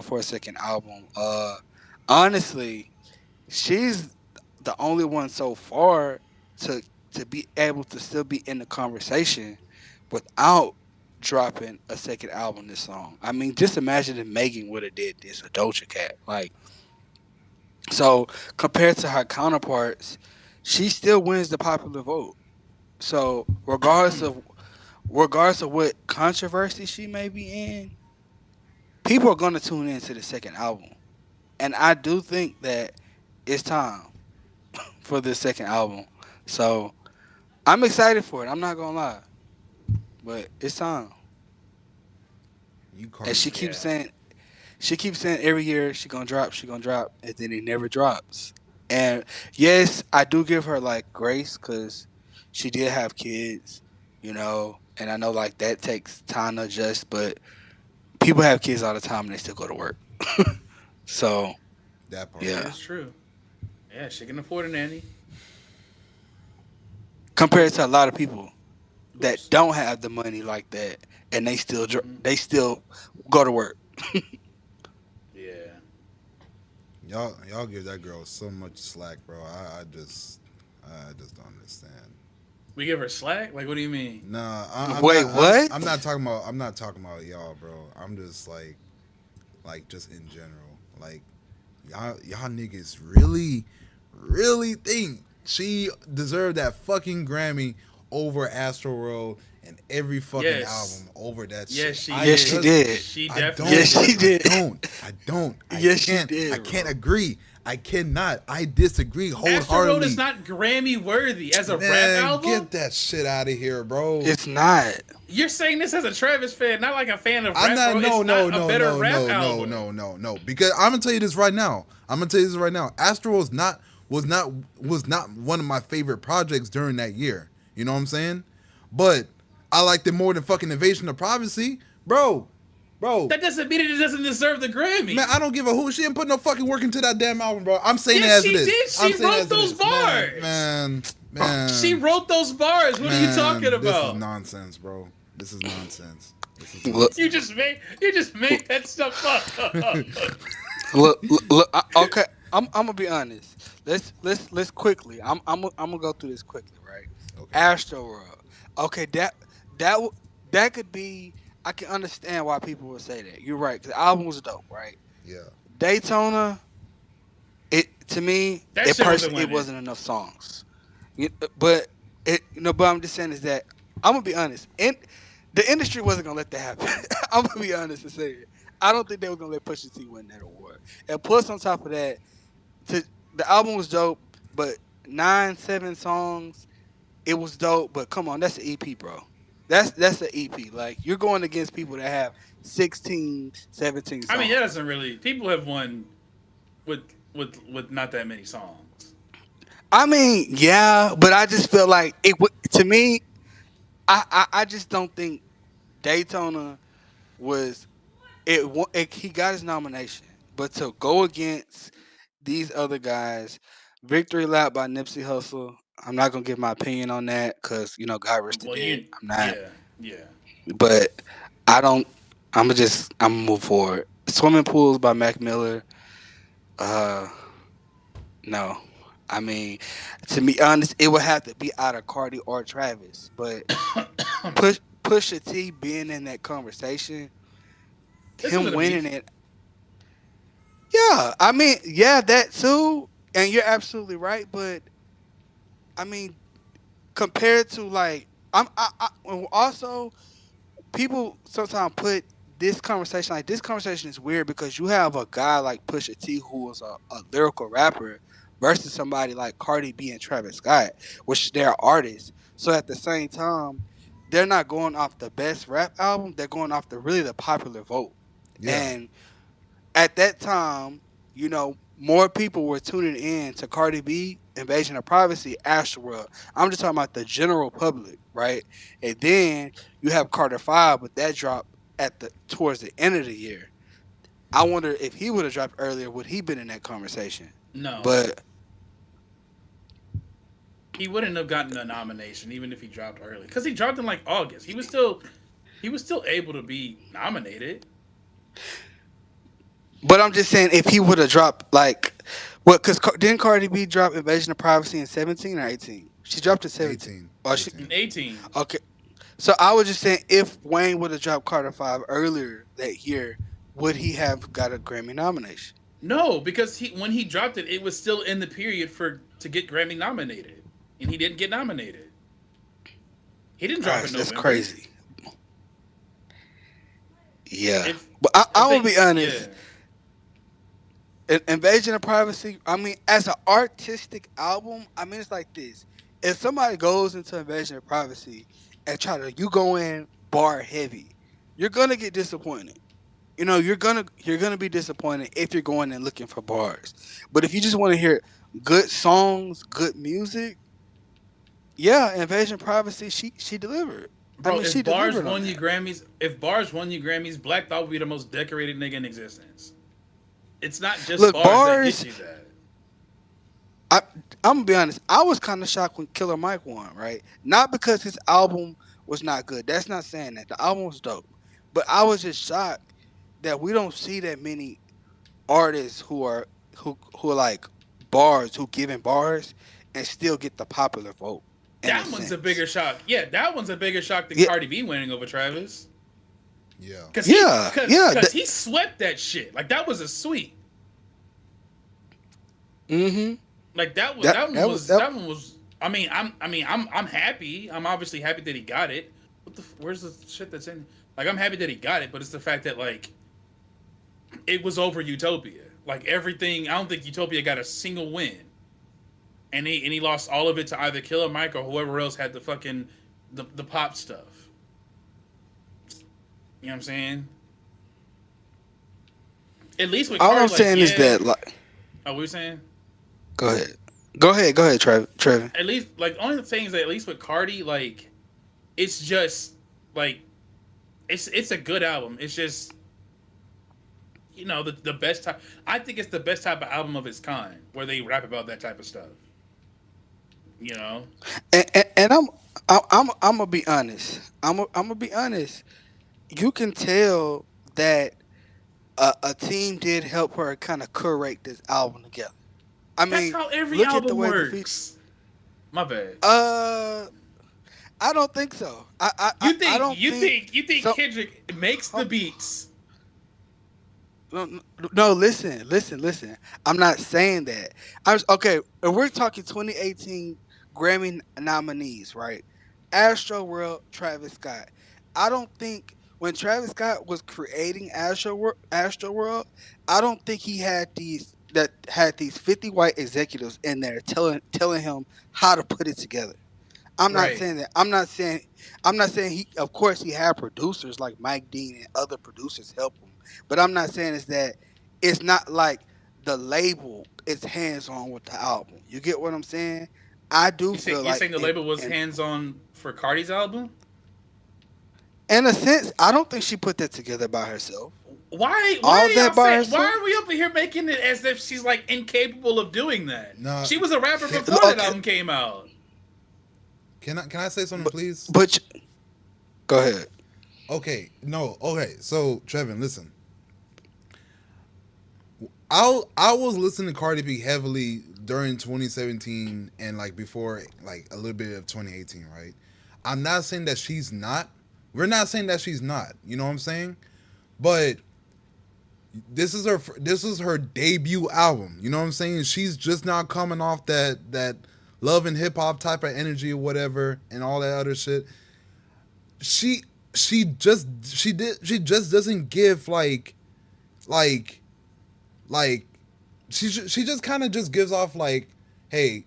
for a second album. Honestly, she's the only one so far to be able to still be in the conversation without dropping a second album this song. I mean, just imagine if Megan would have did this or Doja Cat. Like, so compared to her counterparts, she still wins the popular vote. So regardless of what controversy she may be in, people are gonna tune into the second album. And I do think that it's time for the second album. So I'm excited for it. I'm not gonna lie, but it's time. You And Cardi fan. she keeps saying every year she gonna drop, and then it never drops. And yes, I do give her like grace because she did have kids, you know, and I know like that takes time to adjust. But people have kids all the time and they still go to work. So That part. That yeah, is true. Yeah, she can afford a nanny. compared to a lot of people that Oops. don't have the money like that, and Mm-hmm. they still go to work. Yeah. Y'all give that girl so much slack, bro. I just don't understand. We give her slack? Like, what do you mean? Nah, Wait, what? I'm not talking about y'all, bro. I'm just like just in general. Like y'all niggas really think she deserved that fucking Grammy over Astro World and every fucking Yes. album over that Yes, shit. she I Yes, she did. just did. She I definitely Yes, don't she did. did. Yes, she I did, can't bro. agree. I cannot. I disagree Astro Road is wholeheartedly. not Grammy worthy as a rap Man, album. get that shit out of here, bro. It's not. You're saying this as a Travis fan, not like a fan of I'm rap, not. bro. It's No, not no, a no, better no, rap no, no, album. no, no, no. Because I'm gonna tell you this right now. I'm gonna tell you this right now. Astro was not was not one of my favorite projects during that year. You know what I'm saying? But I liked it more than fucking Invasion of Privacy, bro. Bro, That doesn't mean it doesn't deserve the man, Grammy. I don't give a who. She didn't put no fucking work into that damn album, bro. I'm saying it Yes, as it she is. did. I'm She saying it wrote as it those is. Man, bars. man, She man, wrote those bars. What are you talking man. This is about? nonsense, bro. This is nonsense. This is Look, nonsense. You just made that stuff up. okay, I'm gonna be honest. Let's quickly. I'm gonna go through this quickly, right? Okay. Astro World. Okay, that w- that could be. I can understand why people would say that. You're right. 'Cause the album was dope, right? Yeah. Daytona. It to me, That shit wasn't it winning. wasn't enough songs. But but I'm just saying is that I'm gonna be honest. The industry wasn't gonna let that happen. I'm gonna be honest and say it. I don't think they were gonna let Pusha T win that award. And plus, on top of that, to, the album was dope, but 9, 7 songs, it was dope. But come on, that's an EP, bro. That's an EP. Like you're going against people that have 16, 17 I mean, that songs. doesn't really. People have won with with not that many songs. I mean, yeah, but I just feel like to me. I just don't think Daytona was he got his nomination, but to go against these other guys, Victory Lap by Nipsey Hussle. I'm not gonna give my opinion on that because God rest the Well, dead. you, I'm not, yeah, yeah. but I don't. I'm gonna move forward. Swimming Pools by Mac Miller. Uh, No. I mean, to be honest, it would have to be out of Cardi or Travis. But Pusha T being in that conversation, It's because of him the winning beef. it, yeah. I mean, yeah, that too. And you're absolutely right. But I mean, compared to like, and also people sometimes put this conversation is weird because you have a guy like Pusha T who is a lyrical rapper versus somebody like Cardi B and Travis Scott, which they're artists. So at the same time, they're not going off the best rap album, they're going off the really the popular vote. Yeah, And at that time, more people were tuning in to Cardi B, Invasion of Privacy, Astroworld. I'm just talking about the general public, right? And then you have Carter Five, but that dropped at the towards the end of the year. I wonder if he would have dropped earlier, would he been in that conversation? No, But he wouldn't have gotten a nomination even if he dropped early. Because he dropped in like August. He was still able to be nominated. I'm just saying if he would have dropped like what? Because didn't Cardi B drop Invasion of Privacy in 17 or 18? She dropped in 17. 18, Oh, she 18. In 18. okay. So I was just saying, if Wayne would have dropped Carter Five earlier that year, would he have got a Grammy nomination? No, because when he dropped it, it was still in the period for to get Grammy nominated, and he didn't get nominated. He didn't drop in That's November. crazy. Yeah, If but if I'm gonna they be honest. yeah Invasion of Privacy. I mean, as an artistic album, I mean it's like this. If somebody goes into Invasion of Privacy and you go in bar heavy, you're gonna get disappointed. You're gonna be disappointed if you're going and looking for bars. But if you just want to hear good songs, good music, yeah, Invasion Privacy, she delivered. I bro, mean, she delivered on that. If Bars won you Grammys, Black Thought would be the most decorated nigga in existence. It's not just Look, bars that get bars. you that. I I'm gonna be honest. I was kind of shocked when Killer Mike won, right? Not because his album was not good. That's not saying that the album was dope, but I was just shocked that we don't see that many artists who are like bars who giving bars and still get the popular vote in a That one's a bigger sense. shock. Yeah, that one's a bigger shock than Yeah, Cardi B winning over Travis. Yeah. Cause he, yeah, cause, yeah. cause he swept that shit. Like that was a sweep. Mm-hmm. Like that was That that one that was was that. that one was. I'm happy. I'm obviously happy that he got it. Where's the shit that's in? Like I'm happy that he got it, but it's the fact that like it was over Utopia. Like everything, I don't think Utopia got a single win, and he lost all of it to either Killer Mike or whoever else had the fucking the pop stuff. You know what I'm saying? At least with All Cardi, I'm like saying is yeah. that like, Oh, what we saying? go ahead, go ahead, Trevor. At least like the only thing is that at least with Cardi, like it's just like it's a good album. It's just the best type. I think it's the best type of album of its kind where they rap about that type of stuff. You know, And I'm gonna be honest. I'm gonna be honest. You can tell that a team did help her kind of curate this album together. I that's mean, how every look at the album way the feat. works. My bad. Uh, I don't think so. I don't think You think so. Kendrick makes the beats? No, no, no, listen. I'm not saying that. Okay. If we're talking 2018 Grammy nominees, right? Astro World, Travis Scott. I don't think when Travis Scott was creating Astro World, I don't think he had these 50 white executives in there telling him how to put it together. I'm not Right. saying that. I'm not saying he. Of course, he had producers like Mike Dean and other producers help him. But I'm not saying is that it's not like the label is hands on with the album. You get what I'm saying? I do feel You like saying the label was hands on for Cardi's album? in a sense, I don't think she put that together by herself. Why All are y'all that by saying? Why herself. are we up here making it as if she's like incapable of doing that? Nah, She was a rapper can, before that Okay, album came out. can I say something, but please? but go ahead. Okay, no, okay. So, Trevin, listen. I was listening to Cardi B heavily during 2017 and like before like a little bit of 2018, right? I'm not saying that she's not. We're not saying that she's not. You know what I'm saying? But this is her debut album. You know what I'm saying? She's just not coming off that love and hip hop type of energy or whatever and all that other shit. She she just doesn't give like like she just kind of just gives off like, hey,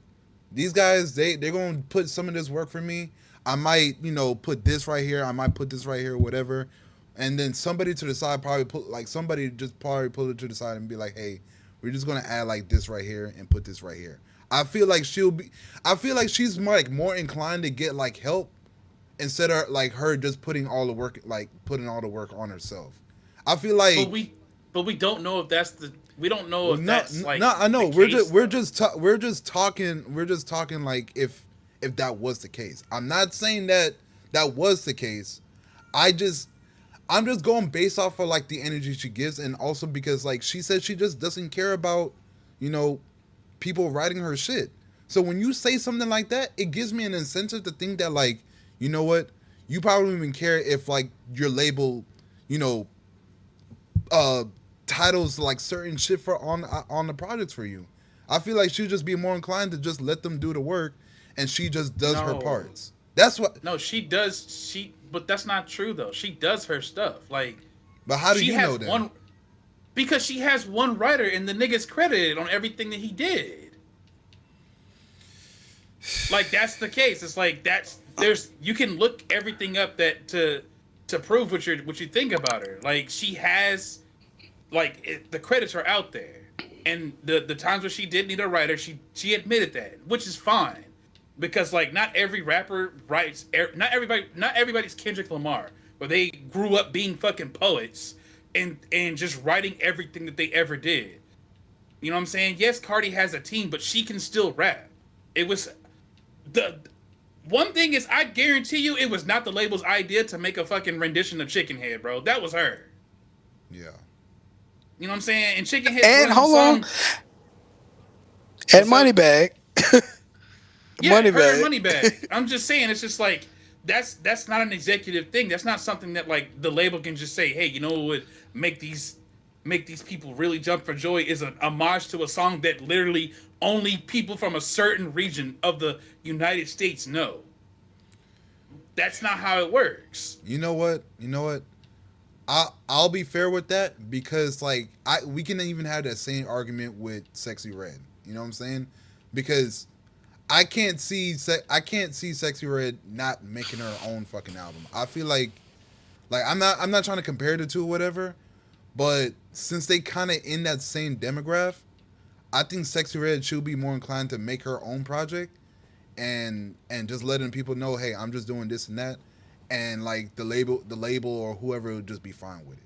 these guys they're gonna put some of this work for me. I might put this right here. I might put this right here, whatever. And then somebody to the side probably put like somebody just probably pull it to the side and be like, hey, we're just gonna add like this right here and put this right here. I feel like she'll be. I feel like she's like more inclined to get like help instead of like her just putting all the work on herself. I feel like but we don't know if that's the we don't know if no, that's like no, I know. the We're case, we're just talking. We're just talking like if that was the case. I'm not saying that was the case. I'm just going based off of like the energy she gives, and also because like she said she just doesn't care about you know people writing her shit. So when you say something like that, it gives me an incentive to think that like you know what, you probably don't even care if like your label, you know, uh titles like certain shit for on the projects for you. I feel like she'd just be more inclined to just let them do the work, and she just does her no. parts. That's what. No, she does. But that's not true though. She does her stuff. Like But how do she you has know that? one because she has one writer, and the nigga's credited on everything that he did. Like that's the case. It's like there's you can look everything up that to prove what you think about her. Like she has the credits are out there, and the times where she did need a writer, she admitted that, which is fine. Because like not every rapper writes, not everybody's Kendrick Lamar, where they grew up being fucking poets and just writing everything that they ever did. You know what I'm saying? Yes, Cardi has a team, but she can still rap. It was the one thing is I guarantee you it was not the label's idea to make a fucking rendition of Chicken Head, bro. That was her. Yeah. You know what I'm saying? And Chicken Head And one of them hold on, songs. and What's up? Moneybag, Yeah, her and Moneybag. Moneybag. I'm just saying, it's just like that's not an executive thing. That's not something that like the label can just say, hey, you know what would make these people really jump for joy is an homage to a song that literally only people from a certain region of the United States know. That's not how it works. You know what? You know what? I'll be fair with that because like we can even have that same argument with Sexy Red. You know what I'm saying? Because I can't see Sexy Red not making her own fucking album. I feel like I'm not trying to compare the two or whatever, but since they kind of in that same demographic, I think Sexy Red should be more inclined to make her own project and just letting people know, hey, I'm just doing this and that, and like the label or whoever would just be fine with it.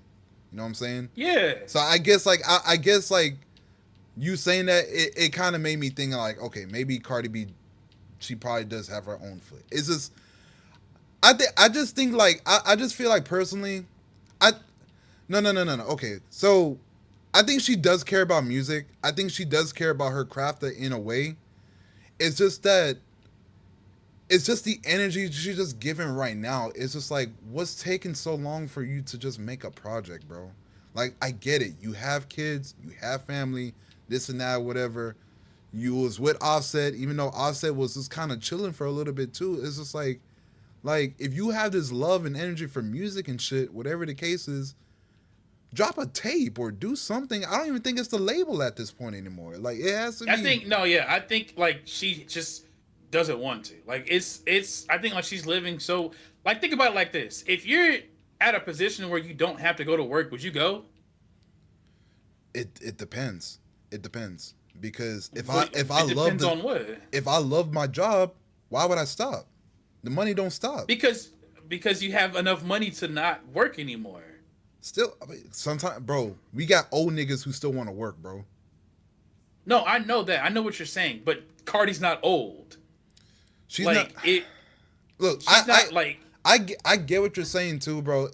You know what I'm saying? Yeah. So I guess like I guess like you saying that it kind of made me think like, okay, maybe Cardi B, she probably does have her own foot. It's just I just think like I just feel like personally, I no. Okay, so I think she does care about music. I think she does care about her craft in a way. It's just that it's just the energy she's just giving right now. It's just like, what's taking so long for you to just make a project, bro? Like, I get it. You have kids, you have family, this and that, whatever. You was with Offset, even though Offset was just kind of chilling for a little bit too. It's just like if you have this love and energy for music and shit, whatever the case is, drop a tape or do something. I don't even think it's the label at this point anymore. Like it has to be. I think like she just doesn't want to. Like it's I think like she's living so like think about it like this. If you're at a position where you don't have to go to work, would you go? It depends. It depends because if It depends on what. if I love my job, why would I stop? The money don't stop. Because you have enough money to not work anymore. Still, I mean, sometimes, bro, we got old niggas who still want to work, bro. No, I know that. I know what you're saying, but Cardi's not old. She's like not. it. Look, She's not like. I get what you're saying too, bro.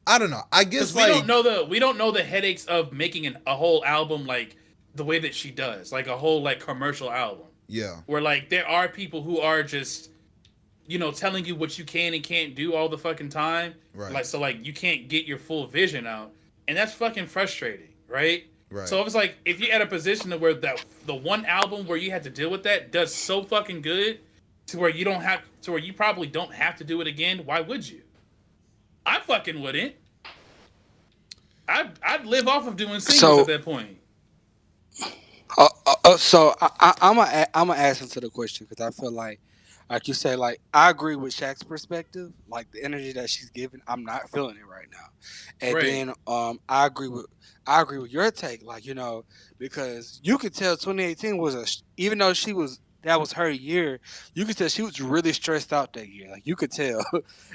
I don't know. I guess We don't know the headaches of making a whole album like the way that she does, like a whole like commercial album, Yeah. where like there are people who are just telling you what you can and can't do all the fucking time, Right. like so like you can't get your full vision out, and that's fucking frustrating, right? Right. So if it's like if you're at a position to where that the one album where you had to deal with that does so fucking good to where you don't have to where you probably don't have to do it again, why would you? I fucking wouldn't. I'd live off of doing singles at So, that point. I'm gonna ask into the question because I feel like you said, like I agree with Shaq's perspective, like the energy that she's giving. I'm not feeling it right now, and Right. then I agree with your take, like because you could tell 2018 was even though she was that was her year, you could tell she was really stressed out that year. Like you could tell,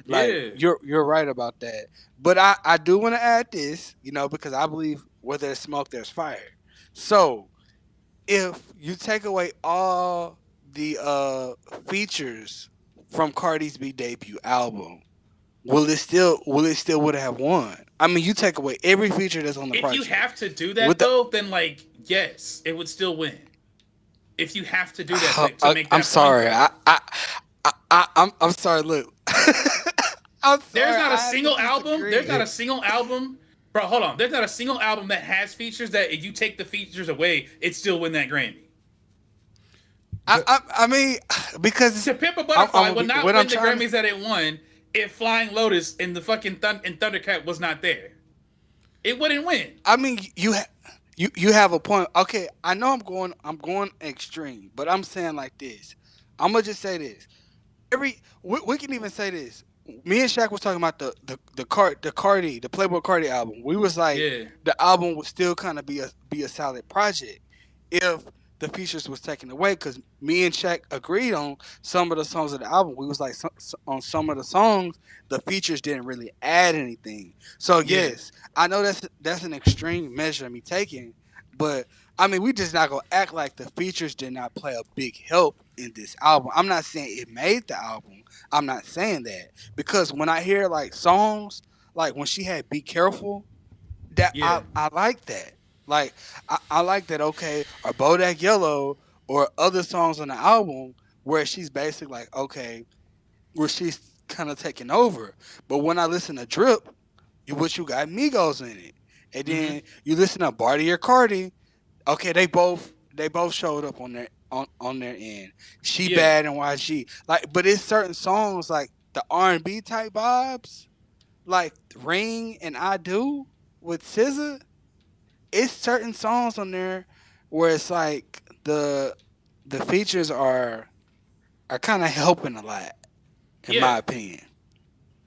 like Yeah. you're right about that. But I do want to add this, because I believe where there's smoke, there's fire. So if you take away all the features from Cardi's B debut album, will it still would have won? I mean, you take away every feature that's on the If you project. have to do that With the though, then like yes, it would still win. If you have to do that to make I'm that point sorry. though. I'm sorry. Look, I'm There's sorry. not a I have to single album. There's not disagree. a single album. Bro, hold on. There's not a single album that has features that if you take the features away, it still win that Grammy. I mean, because To Pimp a I'm Butterfly gonna would be not what I'm win the trying to. Grammys that it won if Flying Lotus and the fucking and Thundercat was not there. It wouldn't win. I mean, you have a point. Okay, I know I'm going extreme, but I'm saying like this. I'm gonna just say this. We can even say this. Me and Shaq was talking about the Playboy Cardi album. We was like Yeah. the album would still kind of be a solid project if the features was taken away. Because me and Shaq agreed on some of the songs of the album. We was like on some of the songs the features didn't really add anything. So Yeah. yes, I know that's an extreme measure of me taking, but I mean, we just not gonna act like the features did not play a big help in this album. I'm not saying it made the album. I'm not saying that because when I hear like songs, like when she had "Be Careful," that Yeah. I like that. Like I like that. Okay, or "Bodak Yellow" or other songs on the album where she's basically like, okay, where she's kind of taking over. But when I listen to "Drip," you got Migos in it, and Mm-hmm. then you listen to Barty or Cardi. Okay, they both showed up on their end. She Yeah. bad and YG. Like, but it's certain songs like the R&B type vibes, like Ring and I Do with SZA. It's certain songs on there where it's like the features are kind of helping a lot, in Yeah. my opinion.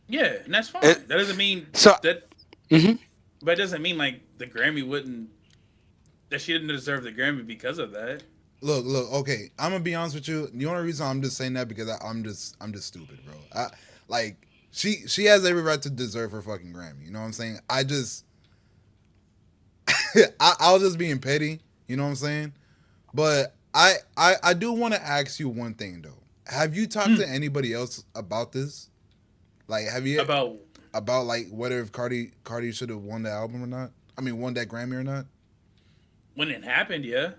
Yeah. And that's It, fine. That doesn't mean so, that mhm. but it doesn't mean like the Grammy wouldn't that she didn't deserve the Grammy because of that. Look. Okay, I'm gonna be honest with you. The only reason I'm just saying that because I'm just stupid, bro. Like she has every right to deserve her fucking Grammy. You know what I'm saying? I was just being petty. You know what I'm saying? But I do want to ask you one thing though. Have you talked to anybody else about this? Like, have you About about like whether if Cardi should have won the album or not? I mean, won that Grammy or not? when it happened, yeah.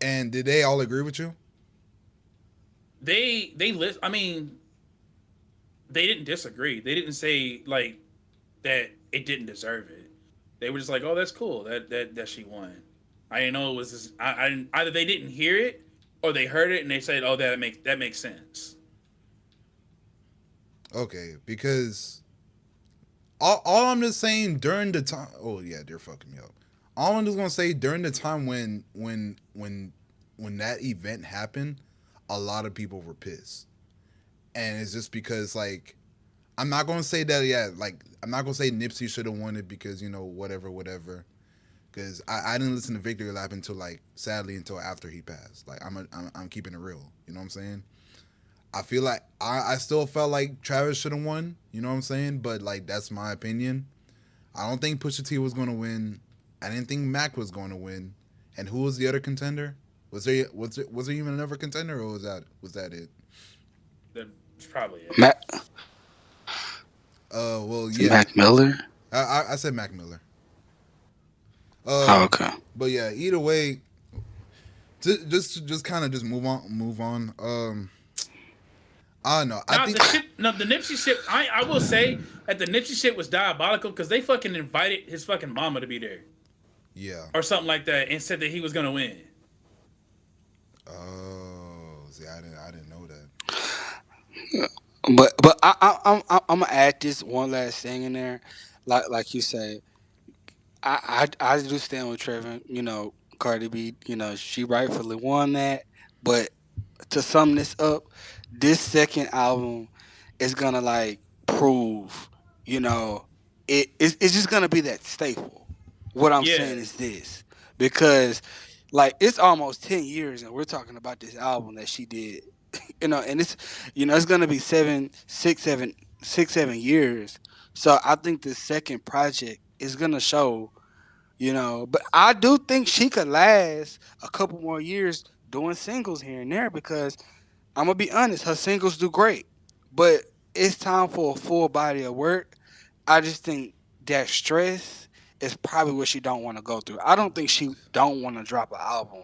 And did they all agree with you? They list I mean, they didn't disagree. They didn't say like that it didn't deserve it. They were just like, "Oh, that's cool that she won." I didn't know it was this. I didn't, either they didn't hear it or they heard it and they said, "Oh, that makes sense." Okay, because all I'm just saying during the time. Oh yeah, they're fucking me up. All I'm just gonna say during the time when that event happened, a lot of people were pissed, and it's just because like I'm not gonna say that. Yeah, like I'm not gonna say Nipsey should have won it because whatever. Because I didn't listen to Victory Lap until like sadly until after he passed. Like I'm keeping it real. You know what I'm saying? I feel like I still felt like Travis should have won. You know what I'm saying? But like that's my opinion. I don't think Pusha T was going to win. I didn't think Mac was going to win. And who was the other contender? Was there even another contender, or was that it? That's probably it. Mac, Well, yeah. Mac Miller. I said Mac Miller. Oh, Um, okay. but yeah, either way, just kind of just move on. I don't know. I Nah, think the shit. No, the Nipsey shit. I will say that the Nipsey shit was diabolical because they fucking invited his fucking mama to be there yeah. or something like that and said that he was gonna win. Oh, see, I didn't know that. But I'm gonna add this one last thing in there, like you say. I do stand with Trevor. Cardi B. She rightfully won that. But to sum this up, this second album is gonna like prove, you know, it's just gonna be that staple. What I'm Yeah. saying is this, because like it's almost 10 years and we're talking about this album that she did, and it's gonna be 7 6 7 6 7 years. So I think the second project is gonna show, but I do think she could last a couple more years doing singles here and there because I'm gonna be honest, her singles do great, but it's time for a full body of work. I just think that stress is probably what she don't want to go through. I don't think she don't want to drop an album.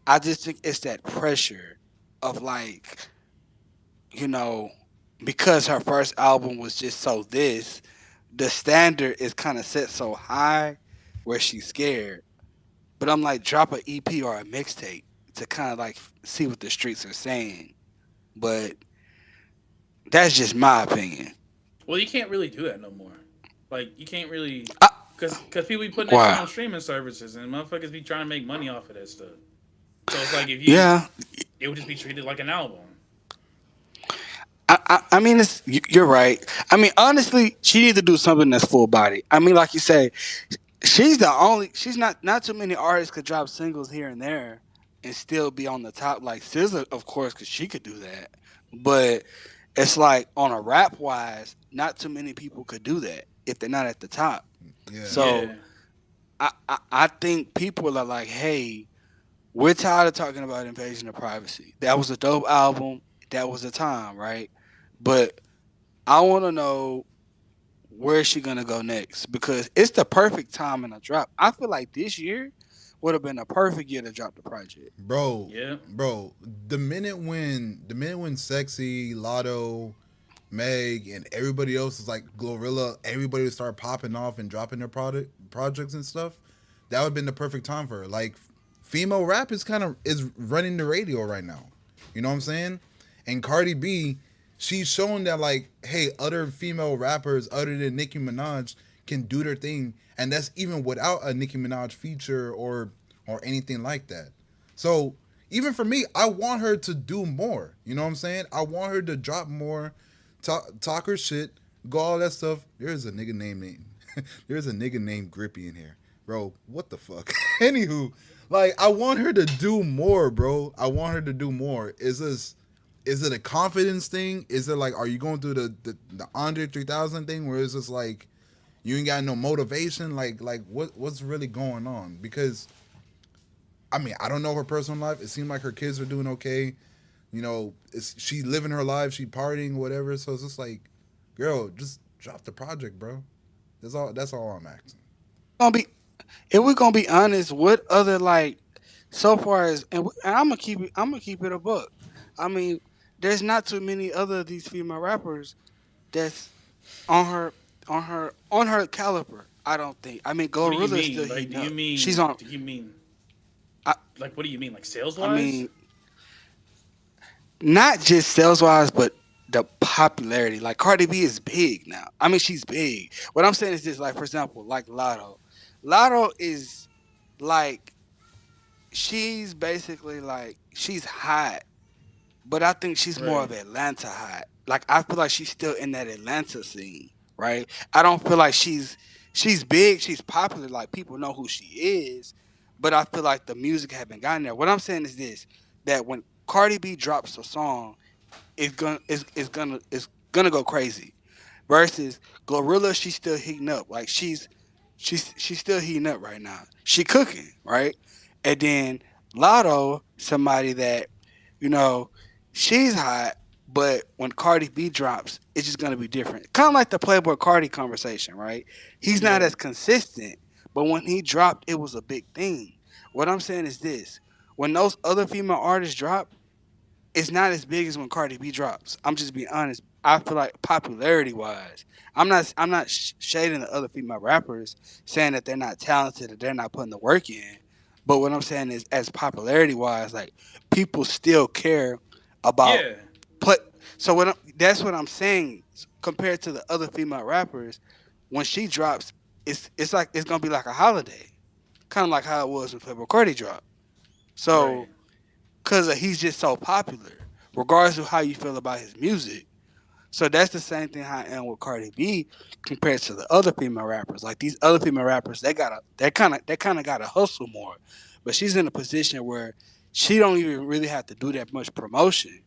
I just think it's that pressure of like, you know, because her first album was just so this, the standard is kind of set so high where she's scared. But I'm like, drop an EP or a mixtape to kind of like see what the streets are saying. But that's just my opinion. Well, you can't really do that no more. Like you can't really, I, cause people be putting that shit why? on streaming services and motherfuckers be trying to make money off of that stuff. So it's like if you, Yeah, it would just be treated like an album. I mean, you're right. I mean, honestly, she needs to do something that's full body. I mean, like you say, she's the only. She's not too many artists could drop singles here and there and still be on the top. Like SZA, of course, because she could do that. But it's like on a rap wise, not too many people could do that if they're not at the top. Yeah. So Yeah. I think people are like, hey, we're tired of talking about Invasion of Privacy. That was a dope album. That was the time, right? But I want to know where is she gonna go next because it's the perfect time in a drop. I feel like this year would have been a perfect year to drop the project. Bro, Yeah. bro, the minute when Sexy, Lotto, Meg, and everybody else is like Glorilla, everybody would start popping off and dropping their projects and stuff. That would have been the perfect time for her. Like, female rap is running the radio right now. You know what I'm saying? And Cardi B, she's showing that like, hey, other female rappers other than Nicki Minaj can do their thing, and that's even without a Nicki Minaj feature or anything like that. So even for me, I want her to do more. You know what I'm saying? I want her to drop more, talk her shit, go all that stuff. There's a nigga named there's a nigga named Grippy in here, bro. What the fuck? Anywho, like I want her to do more, bro. I want her to do more. Is it a confidence thing? Is it like are you going through the Andre 3000 thing where it's just like you ain't got no motivation? Like what's really going on? Because I mean, I don't know her personal life. It seemed like her kids are doing okay. She living her life, she partying, whatever. So it's just like, girl, just drop the project, bro. That's all I'm asking. Gonna be if we're gonna be honest, what other like so far as and I'm gonna keep it a book. I mean, there's not too many other of these female rappers that's on her on her caliber. I don't think. I mean, What do you Glorilla is still mean? Like, heating do you up. She's mean? on. Do you mean I, like? What do you mean? Like sales I wise? mean, not just sales wise, but the popularity. Like Cardi B is big now. I mean, she's big. What I'm saying is this: like for example, like Lotto. Lotto is like she's basically like she's hot, but I think she's more of Right. Atlanta hot. Like I feel like she's still in that Atlanta scene, right? I don't feel like she's big, she's popular, like people know who she is, but I feel like the music haven't gotten there. What I'm saying is this: that when Cardi B drops a song, it's gonna go crazy. Versus Glorilla, she's still heating up. Like she's still heating up right now. She cooking, right? And then Lotto, somebody that, you know, she's hot, but when Cardi B drops, it's just gonna be different. Kind of like the Playboy Cardi conversation, right? He's not Yeah. as consistent, But when he dropped, it was a big thing. What I'm saying is this: when those other female artists drop, it's not as big as when Cardi B drops. I'm just being honest. I feel like popularity wise, I'm not shading the other female rappers, saying that they're not talented or they're not putting the work in. But what I'm saying is, as popularity wise, like people still care about Yeah, play. So that's what I'm saying. Compared to the other female rappers, when she drops, it's like it's gonna be like a holiday, kind of like how it was when Playboy Cardi dropped. right. So because he's just so popular, regardless of how you feel about his music. So that's the same thing how I am with Cardi B compared to the other female rappers. Like these other female rappers, they kind of gotta hustle more, but she's in a position where she don't even really have to do that much promotion.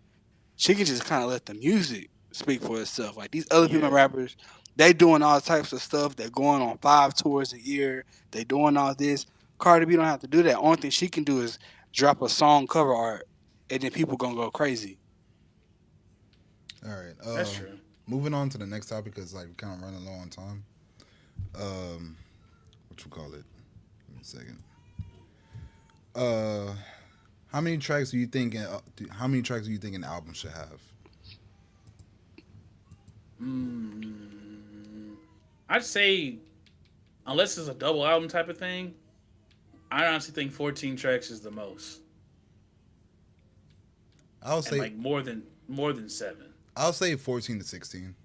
She can just kind of let the music speak for itself. Like these other female Yeah, rappers, they doing all types of stuff. They're going on 5 tours a year. They doing all this. Cardi B don't have to do that. Only thing she can do is drop a song cover art, and then people gonna go crazy. All right. that's true. Moving on to the next topic because like we kind of running low on time. Um, what you call it? Give me a second. Uh, how many tracks do you think? How many tracks do you think an album should have? Mm, I'd say unless it's a double album type of thing, I honestly think 14 tracks is the most, I'll and say like more than seven. 14 to 16.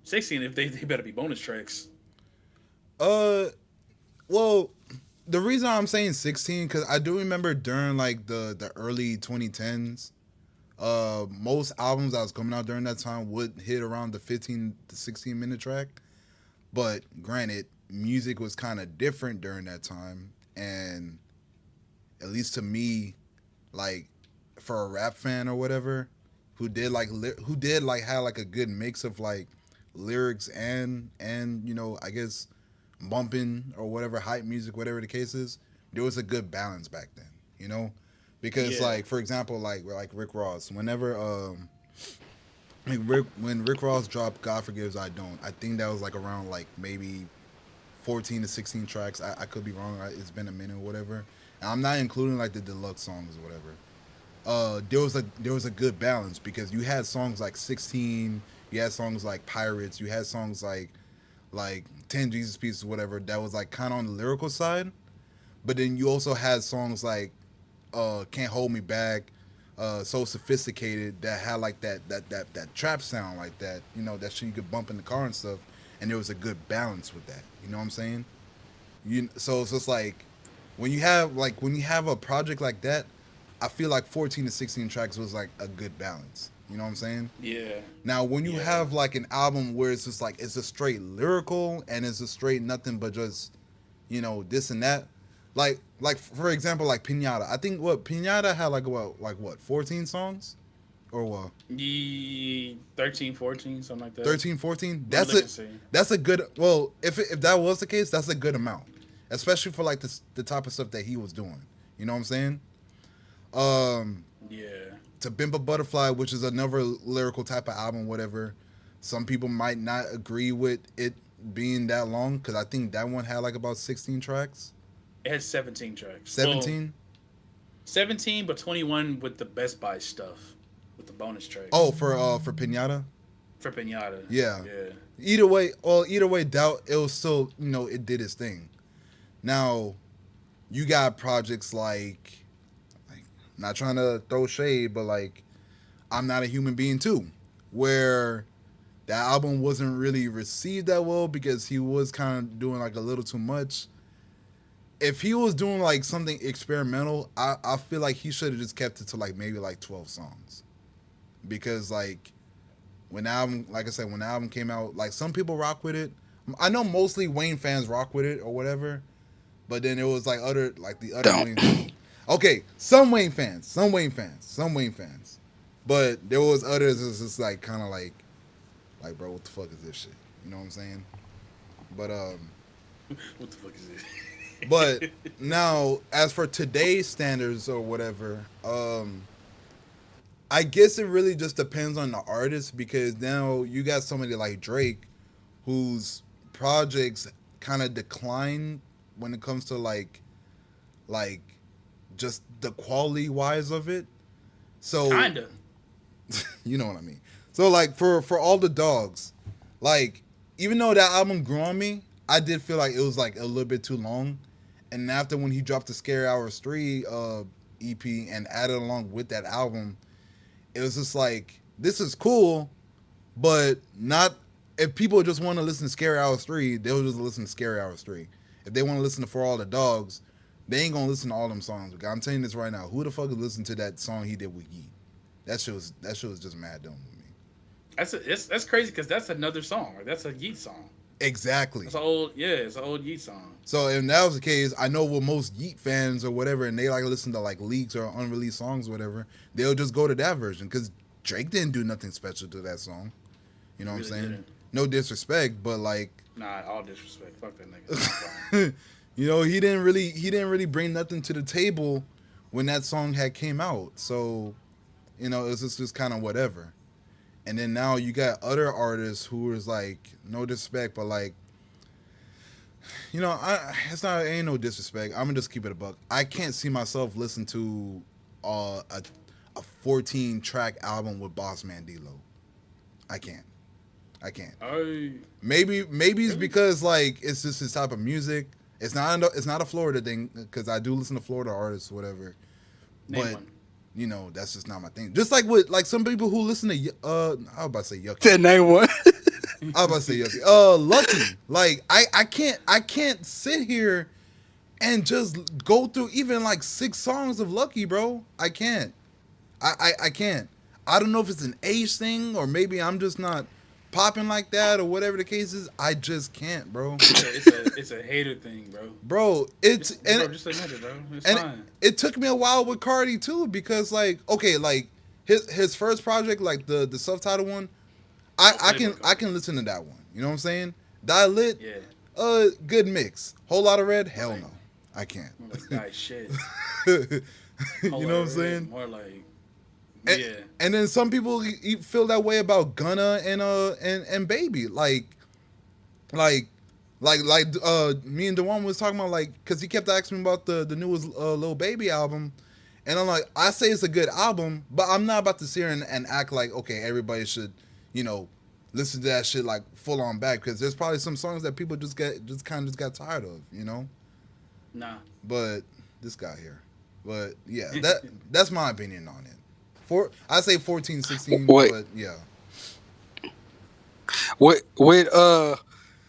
16 if they better be bonus tracks. Uh, well, the reason I'm saying 16 because I do remember during like the early 2010s, most albums that was coming out during that time would hit around the 15 to 16 minute track. But granted, music was kind of different during that time, and at least to me, like for a rap fan or whatever, who did like had like a good mix of like lyrics and I guess bumping or whatever hype music, whatever the case is, there was a good balance back then, you know, because Yeah, like for example, like Rick Ross, whenever when Rick Ross dropped "God Forgives I Don't," I think that was like around like maybe 14 to 16 tracks. I could be wrong. It's been a minute or whatever. And I'm not including like the deluxe songs or whatever. There was a good balance because you had songs like 16, you had songs like Pirates, you had songs like 10 Jesus Pieces, whatever, that was like kind of on the lyrical side. But then you also had songs like Can't Hold Me Back, So Sophisticated, that had like that trap sound, like that, that shit you could bump in the car and stuff. And there was a good balance with that. You know what I'm saying? So it's just like when you have a project like that, I feel like 14 to 16 tracks was like a good balance. You know what I'm saying? yeah, Now, when you yeah. have like an album where it's just like it's a straight lyrical and it's a straight nothing but just this and that, like for example, like Pinata. I think what Pinata had like what 14 songs or what 13, 14, something like that. 13, 14. Let me That's look a and see. that's a good. Well, if that was the case, that's a good amount, especially for like the type of stuff that he was doing. You know what I'm saying? Um, Yeah, to Bimp a Butterfly, which is another lyrical type of album, whatever. Some people might not agree with it being that long because I think that one had like about 16 tracks. it has 17 tracks. Well, 17. 17, but 21 with the Best Buy stuff, with the bonus Oh, tracks for Pinata. for Pinata. Yeah. Yeah, Either way, doubt it was still it did its thing. Now you got projects like not trying to throw shade, but like I'm Not a Human Being too, where that album wasn't really received that well because he was kind of doing like a little too much. If he was doing like something experimental, I feel like he should have just kept it to like maybe like 12 songs. Because like like I said, when the album came out, like some people rock with it. I know mostly Wayne fans rock with it or whatever, but then it was like the other Don't. Wayne. Okay, some Wayne fans, but there was others that's just like kind of like bro, what the fuck is this shit? You know what I'm saying? But what the fuck is this? but now as for today's standards or whatever, I guess it really just depends on the artist because now you got somebody like Drake who's projects kind of decline when it comes to like just the quality wise of it. So Kinda. you know what I mean. So like for all the dogs, like even though that album grew on me, I did feel like it was like a little bit too long. And after when he dropped the Scary Hours 3 EP and added along with that album, it was just like this is cool, but not if people just want to listen to Scary Hours 3, they'll just listen to Scary Hours 3. If they want to listen to For All the Dogs, they ain't gonna listen to all them songs. I'm telling you this right now. Who the fuck is listening to that song he did with Yeet? That shit was just mad dumb with me. That's crazy because that's another song. Right? That's a Yeet song. Exactly. It's an old Yeet song. So if that was the case, I know what most Yeet fans or whatever, and they like to listen to like leaks or unreleased songs or whatever, they'll just go to that version because Drake didn't do nothing special to that song. You know He what I'm really saying? didn't. No disrespect, but like, Nah, all disrespect. Fuck that nigga. he didn't really bring nothing to the table when that song had came out. So it was just kind of whatever. And then now you got other artists who is like no disrespect, but like it ain't no disrespect. I'm gonna just keep it a buck. I can't see myself listen to a 14 track album with Boss Man D-Lo. I can't. I can't. I Maybe it's really because like it's just his type of music. It's not a Florida thing because I do listen to Florida artists, whatever. name But one. that's just not my thing. Just like with like some people who listen to I was about to say Yucky. Said name one. I was about to say Yucky. Lucky. Like I can't sit here and just go through even like 6 songs of Lucky, bro. I can't. I can't. I don't know if it's an age thing or maybe I'm just not popping like that or whatever the case is. I just can't, bro. It's a hater thing, bro. Bro, it's Just admit it, bro. It's and fine. it took me a while with Cardi too because like okay, like his first project, like the subtitle one, I Don't I sleep can on I Cardi. can listen to that one. You know what I'm saying? Die Lit, Yeah. good mix. Whole lot of red, hell Like, no, I can't. more like nice shit. You Whole know lot what I'm of red, saying? more like And, yeah. and then some people feel that way about Gunna and Baby like me and Dewan was talking about like because he kept asking me about the newest Lil Baby album, and I'm like I say it's a good album, but I'm not about to sit here and act like okay everybody should you know listen to that shit like full on back because there's probably some songs that people just kind of just got tired of Nah. but this guy here, but yeah that's my opinion on it. I say 14, 16, Wait, but yeah. with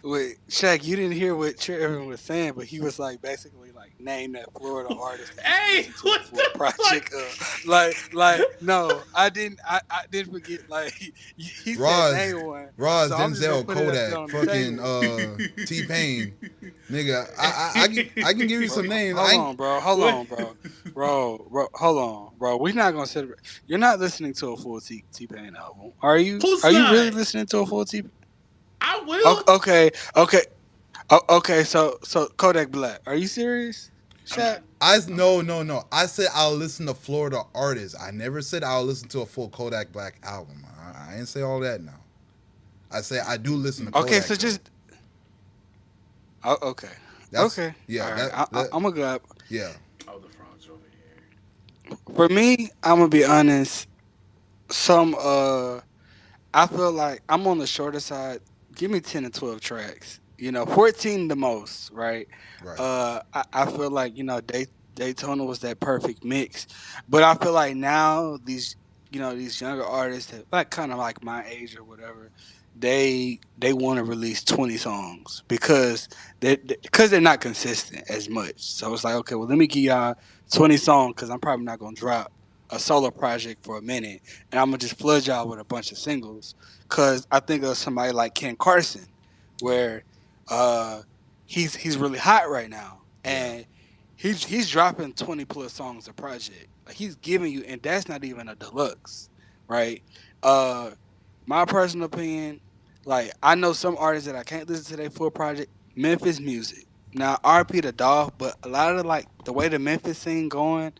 with Shaq, you didn't hear what Trevor was saying, but he was like basically like name that Florida artist that you Hey, listen to a what full the fuck? project of. Like no, I didn't forget. Like he said Roz, name one, Roz, so I'm just gonna Denzel, put it out there Kodak, on the fucking table. T Pain, nigga. I can give you Bro, some names. hold on, bro. Hold What? on, bro. Hold on, bro. We're not gonna sit. You're not listening to a full T Pain album, are you? Who's Are you not? really listening to a full T? I will. Okay, okay, okay. So Kodak Black. Are you serious, I'm Shaq? not. No. I said I'll listen to Florida artists. I never said I'll listen to a full Kodak Black album. I ain't say all that now. I say I do listen to Okay, Kodak so though. just okay, That's okay. All yeah. right. That I'm gonna go. yeah. Oh, the frogs over here. For me, I'm gonna be honest. Some I feel like I'm on the shorter side. Give me 10 to 12 tracks. 14 the most, right? Right. I feel like Daytona was that perfect mix, but I feel like now these younger artists that like kind of like my age or whatever, they want to release 20 songs because they're not consistent as much. So it's like okay, well let me give y'all 20 songs because I'm probably not gonna drop a solo project for a minute, and I'm gonna just flood y'all with a bunch of singles. Cause I think of somebody like Ken Carson, Yeah. where uh he's really hot right now, Yeah. and he's dropping 20 plus songs a project. Like he's giving you, and that's not even a deluxe, right? Uh, my personal opinion, like I know some artists that I can't listen to their full project. Memphis music. Now RP the dog, but a lot of like the way the Memphis scene going,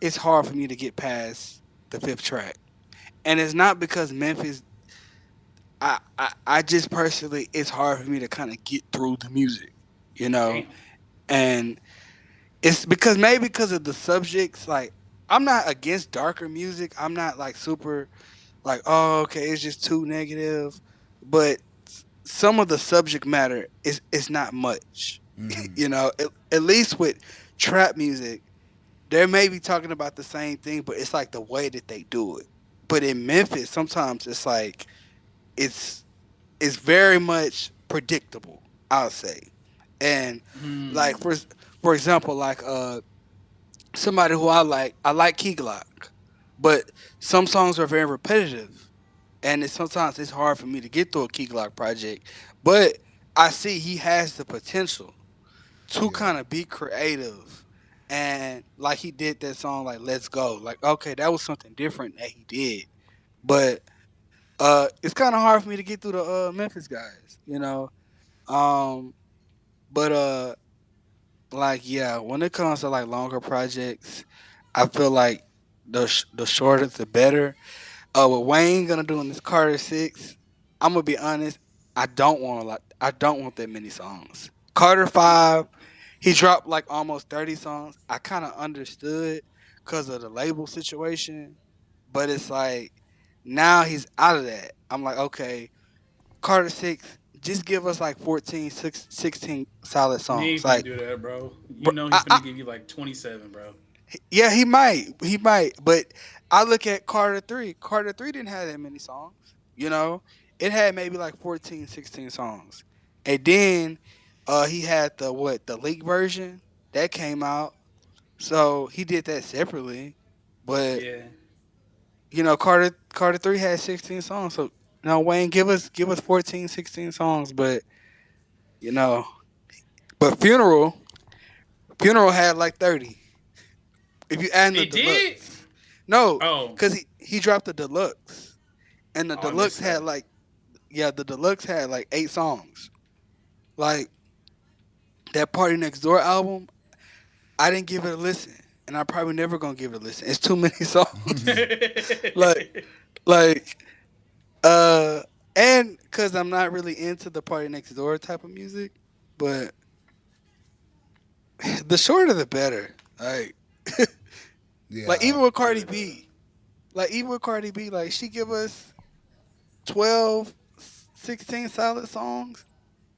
it's hard for me to get past the fifth track, and it's not because Memphis I just personally, it's hard for me to kind of get through the music, you know, Damn. and it's because maybe because of the subjects. Like, I'm not against darker music. I'm not like super like, oh, okay, it's just too negative, but some of the subject matter is not much. Mm-hmm. You know, at least with trap music, they may be talking about the same thing, but it's like the way that they do it. But in Memphis, sometimes it's like it's it's very much predictable, I'll say. And like Hmm. for example, like somebody who I like Key Glock, but some songs are very repetitive, and sometimes it's hard for me to get through a Key Glock project. But I see he has the potential to Yeah. kind of be creative, and like he did that song like "Let's Go." Like, okay, that was something different that he did, but it's kind of hard for me to get through the Memphis guys, you know. Um, but like yeah, when it comes to like longer projects, I feel like the shorter the better. What Wayne gonna do in this Carter 6? I'm gonna be honest. I don't want a lot. I don't want that many songs. Carter 5, he dropped like almost 30 songs. I kind of understood because of the label situation, but it's like now he's out of that. I'm like, okay, Carter 6, just give us like 14, 16 solid He songs. ain't finna Like, do that, bro. You bro, know he finna give you like 27, bro. yeah, he might. But I look at Carter 3. Carter 3 didn't have that many songs. You know, it had maybe like 14, 16 songs, and then he had the leak version that came out. So he did that separately, but Yeah. Carter 3 had 16 songs. So no, Wayne, give us 14, 16 songs, but you know, but funeral had like 30. If you add in the It did? deluxe. No, Oh. because he dropped the deluxe, and the Oh, I deluxe missed had that. like yeah, the deluxe had like 8 songs. Like that Party Next Door album, I didn't give it a listen, and I'm probably never gonna give it a listen. It's too many songs. like like uh, and because I'm not really into the Party Next Door type of music, but the shorter the better. Like Yeah. even with Cardi Really, bro. B, like she give us 12, 16 solid songs.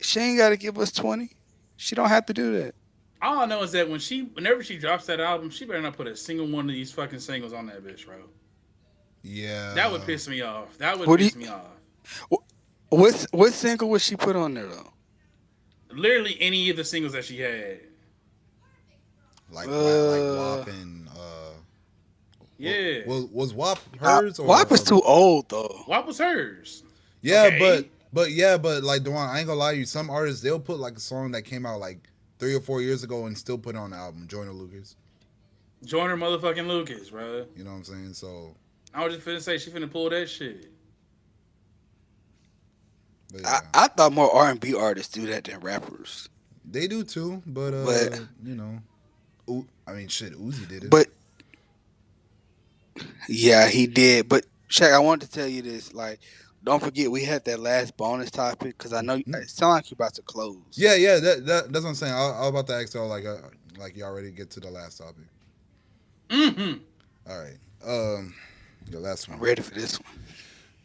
She ain't got to give us 20. She don't have to do that. All I know is that whenever she drops that album, she better not put a single one of these fucking singles on that bitch, bro. That would Yeah. piss me off. That would What do you? piss me off. What single would she put on there though? Literally any of the singles that she had. Like Uh, WAP and Yeah. was WAP hers WAP is or too old though. What was hers? yeah, Okay. but yeah, but like Dewan, I ain't gonna lie to you. Some artists they'll put like a song that came out like 3 or 4 years ago and still put it on the album. Joyner Lucas, Join her motherfucking Lucas, bro. you know what I'm saying? So, I was just finna say she finna pull that shit. but I, yeah, I thought more R&B artists do that than rappers, they do too. But but you know, I mean, shit, Uzi did it. but yeah, he did. But Shaq, I wanted to tell you this. Like, don't forget we had that last bonus topic because I know Mm. it sounds like you're about to close. Yeah. That's what I'm saying. I was about to ask y'all like you already get to the last topic. Mm-hmm. All right. The last I'm one. ready for this one.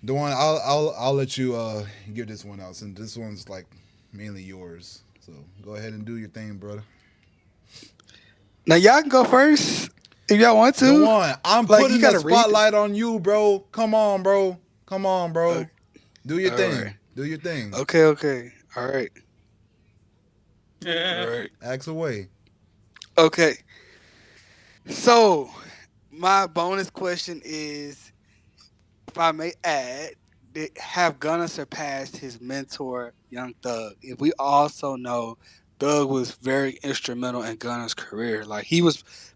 The one I'll let you give this one out since this one's like mainly yours. So go ahead and do your thing, brother. Now y'all can go first if y'all want The to. one I'm Like you putting the gotta read it. spotlight on you, bro. Come on, bro. Come on, bro. Okay. Do your All right. thing. Do your thing. Okay. Okay. All right. All Yeah. right. Axe away. Okay. So my bonus question is, if I may add, have Gunna surpassed his mentor, Young Thug? If we also know Thug was very instrumental in Gunna's career. Like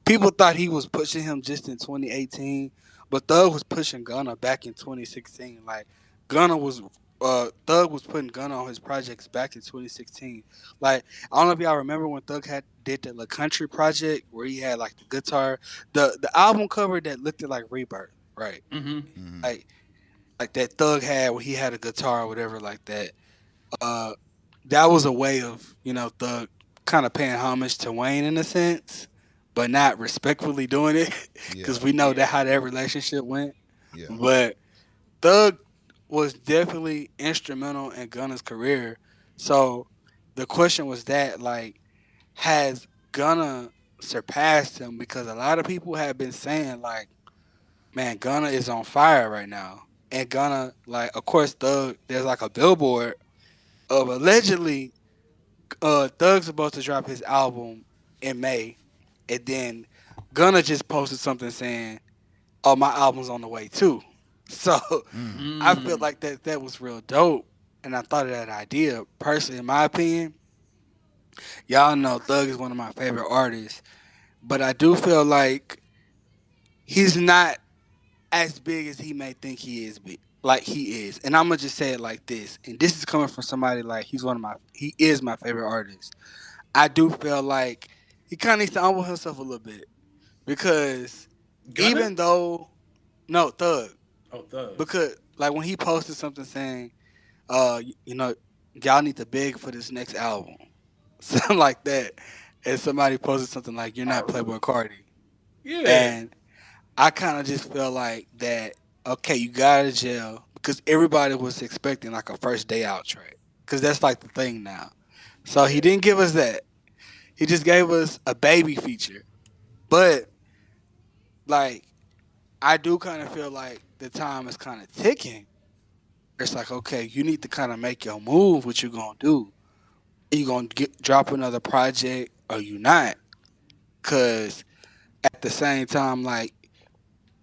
people thought he was pushing him just in 2018, but Thug was pushing Gunna back in 2016. Like Thug was putting Gunna on his projects back in 2016. Like I don't know if y'all remember when Thug had did the La Country project where he had like the guitar, the album cover that looked like Rebirth, right? Mm-hmm. Hmm. Like like that Thug had when he had a guitar or whatever like that. Uh, that was a way of Thug kind of paying homage to Wayne in a sense, but not respectfully doing it Yeah, because we know that Yeah. how that relationship went. yeah. But Thug was definitely instrumental in Gunna's career. So the question was that like has Gunna surpassed him because a lot of people have been saying like, man, Gunna is on fire right now. And Gunna, like, of course, Thug, there's like a billboard of allegedly Thug's supposed to drop his album in May. And then Gunna just posted something saying, oh, my album's on the way too. So Mm. I feel Mm. like that was real dope. And I thought of that idea. Personally, in my opinion, y'all know Thug is one of my favorite artists. But I do feel like he's not as big as he may think he is big. Like he is. And I'm gonna just say it like this. And this is coming from somebody like he is my favorite artist. I do feel like he kinda needs to humble himself a little bit. Because Gunna? even though no, Thug. Oh, Thug. Because like when he posted something saying, you know, y'all need to beg for this next album. Something like that. And somebody posted something like, you're not Playboy Cardi. Yeah. And I kind of just feel like that. Okay, you got out of jail because everybody was expecting like a first day out track because that's like the thing now. So he Yeah. didn't give us that. He just gave us a baby feature. But like, I do kind of feel like the time is kind of ticking. It's like, okay, you need to kind of make your move. What you gonna do? Are you gonna drop another project or you not? Cause at the same time, like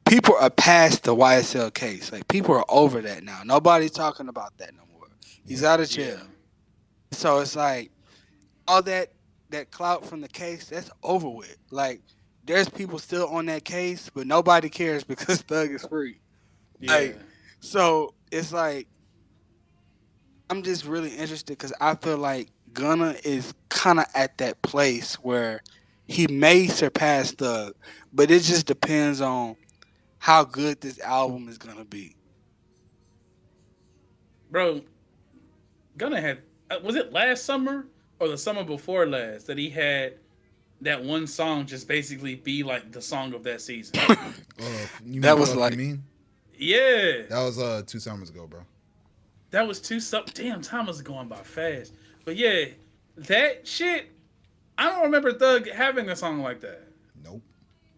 people are past the YSL case. Like people are over that now. Nobody's talking about that no more. He's Yeah. out of Yeah. jail. So it's like all that clout from the case, that's over with. Like there's people still on that case, but nobody cares because Thug is free. Yeah. Like so it's like I'm just really interested because I feel like Gunna is kind of at that place where he may surpass Thug, but it just depends on how good this album is gonna be. Bro, Gunna had was it last summer or the summer before last that he had that one song just basically be like the song of that season. You That mean was fuck you like mean? Yeah. That was 2 summers ago, bro. That was two something. Damn, time was going by fast. But yeah, that shit. I don't remember Thug having a song like that. Nope.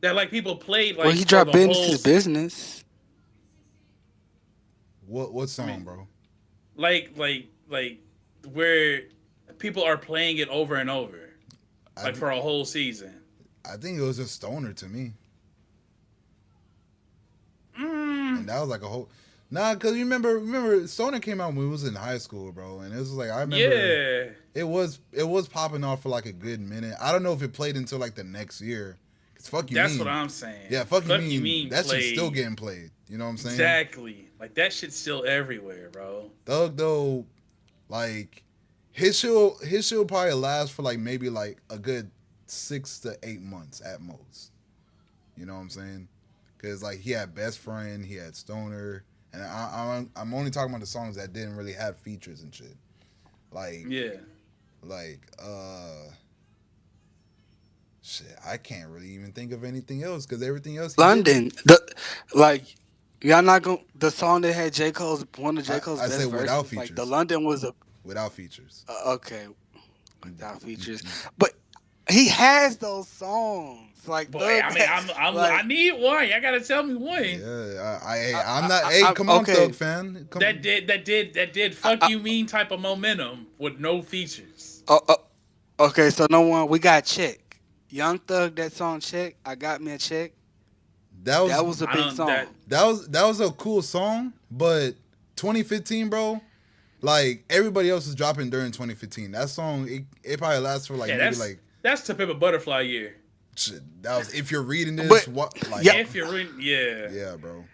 That like people played well, like he for dropped the business whole. is business. What I song, mean, bro? like where people are playing it over and over, I like for a whole season. I think it was just Stoner to me, Mm, and that was like a whole. Nah, cause you remember Stoner came out when we was in high school, bro, and it was like I remember yeah, it was popping off for like a good minute. I don't know if it played until like the next year. Cause fuck you that's what mean, I'm saying. yeah, fuck you Fuck you mean mean that shit's still played getting played. You know what I'm saying? exactly like that shit's still everywhere, bro. Thug though, like his shit will probably last for like maybe like a good 6 to 8 months at most. You know what I'm saying? Because like he had Best Friend, he had Stoner, and I'm only talking about the songs that didn't really have features and shit. Like Yeah, like shit, I can't really even think of anything else because everything else he did. London, the like y'all not going the song that had J Cole's one of J Cole's I best said without verses. Like the features, London was a without features. okay without features, but he has those songs like boy. Thug. I mean, I Like need one. Y'all gotta tell me one Yeah, I'm not. Hey, come on, okay. Thug fan. Come. that did fuck you mean type of momentum with no features. Oh, okay, so no one. We got Check. Young Thug, that song Check. I got me a check. That was That was a I big don't that. song. that was a cool song, but 2015, bro. Like everybody else was dropping during 2015. That song, it probably lasts for like Yeah, maybe that's like that's to Pimp a Butterfly year. shit. That was if you're reading this, But what like yeah, If you're in, yeah, yeah, bro.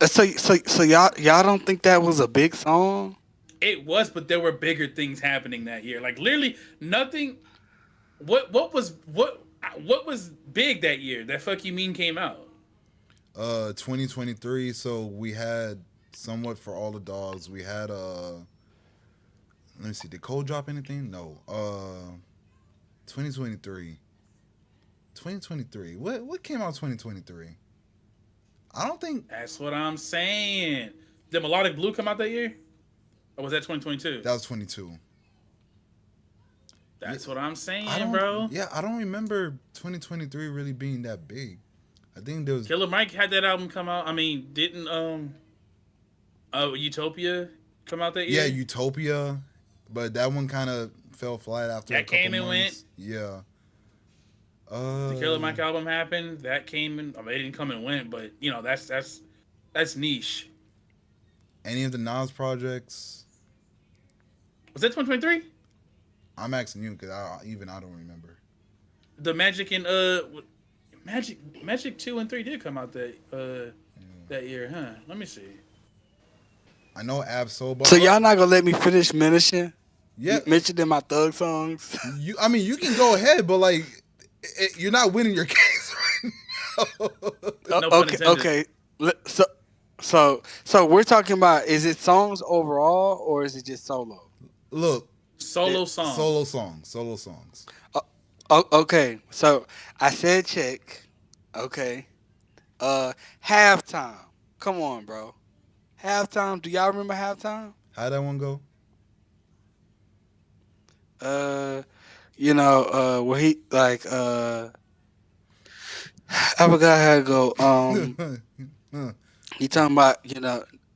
so y'all don't think that was a big song? it was, but there were bigger things happening that year. Like literally nothing. What was big that year? That fuck you mean came out. 2023. So we had somewhat for all the dogs. We had let me see. Did Cole drop anything? No. 2023. 2023. What came out 2023? I don't think That's what I'm saying. Did Melodic Blue come out that year? Or was that 2022? that was 22. Yeah, That's what I'm I saying, don't. bro. Yeah, I don't remember 2023 really being that big. I think there was. Killer Mike had that album come out. I mean, didn't Utopia come out that Yeah, year? Utopia, but that one kind of fell flat after a That couple came and went. months. Yeah. The Killer Uh, Mike album happened. That came and I mean, it didn't come and went, but that's niche. any of the Nas projects? Was that 2023? I'm asking you because I don't remember. The Magic and Magic 2 and 3 did come out that year, huh? Let me see. I know Ab Soul, but So y'all not gonna let me finish mentioning yeah, mentioning my thug songs? you. I mean, you can go ahead, but like, you're not winning your case right now. No pun Okay, intended. okay. So we're talking about, is it songs overall or is it just solo? Look, Solo song. solo songs. Uh, okay, so I said check. Okay. Halftime. Come on, bro. Halftime. Do y'all remember halftime? How that one go? Uh, where he like I forgot how to go. Huh. He talking about,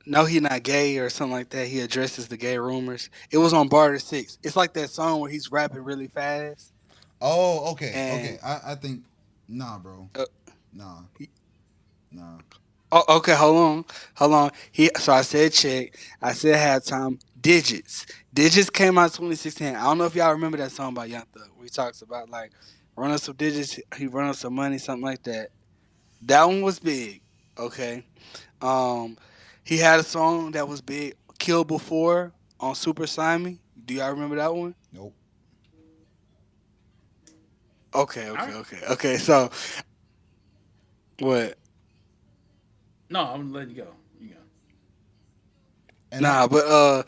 no, he not gay or something like that. He addresses the gay rumors. It was on Barter Six. It's like that song where he's rapping really fast. Oh, okay, okay. And I think, nah, bro, uh, nah, nah. oh, okay, hold on. So I said check. I said halftime. Digits. Digits came out 2016. I don't know if y'all remember that song by Young Thug where he talks about like run us some digits. He run us some money, something like that. That one was big. Okay. Um, he had a song that was big, "Kill Before" on Super Simon. Do y'all remember that one? Nope. Okay, All okay, right. okay, okay. So what? No, I'm gonna let you go. You go. And I Nah, but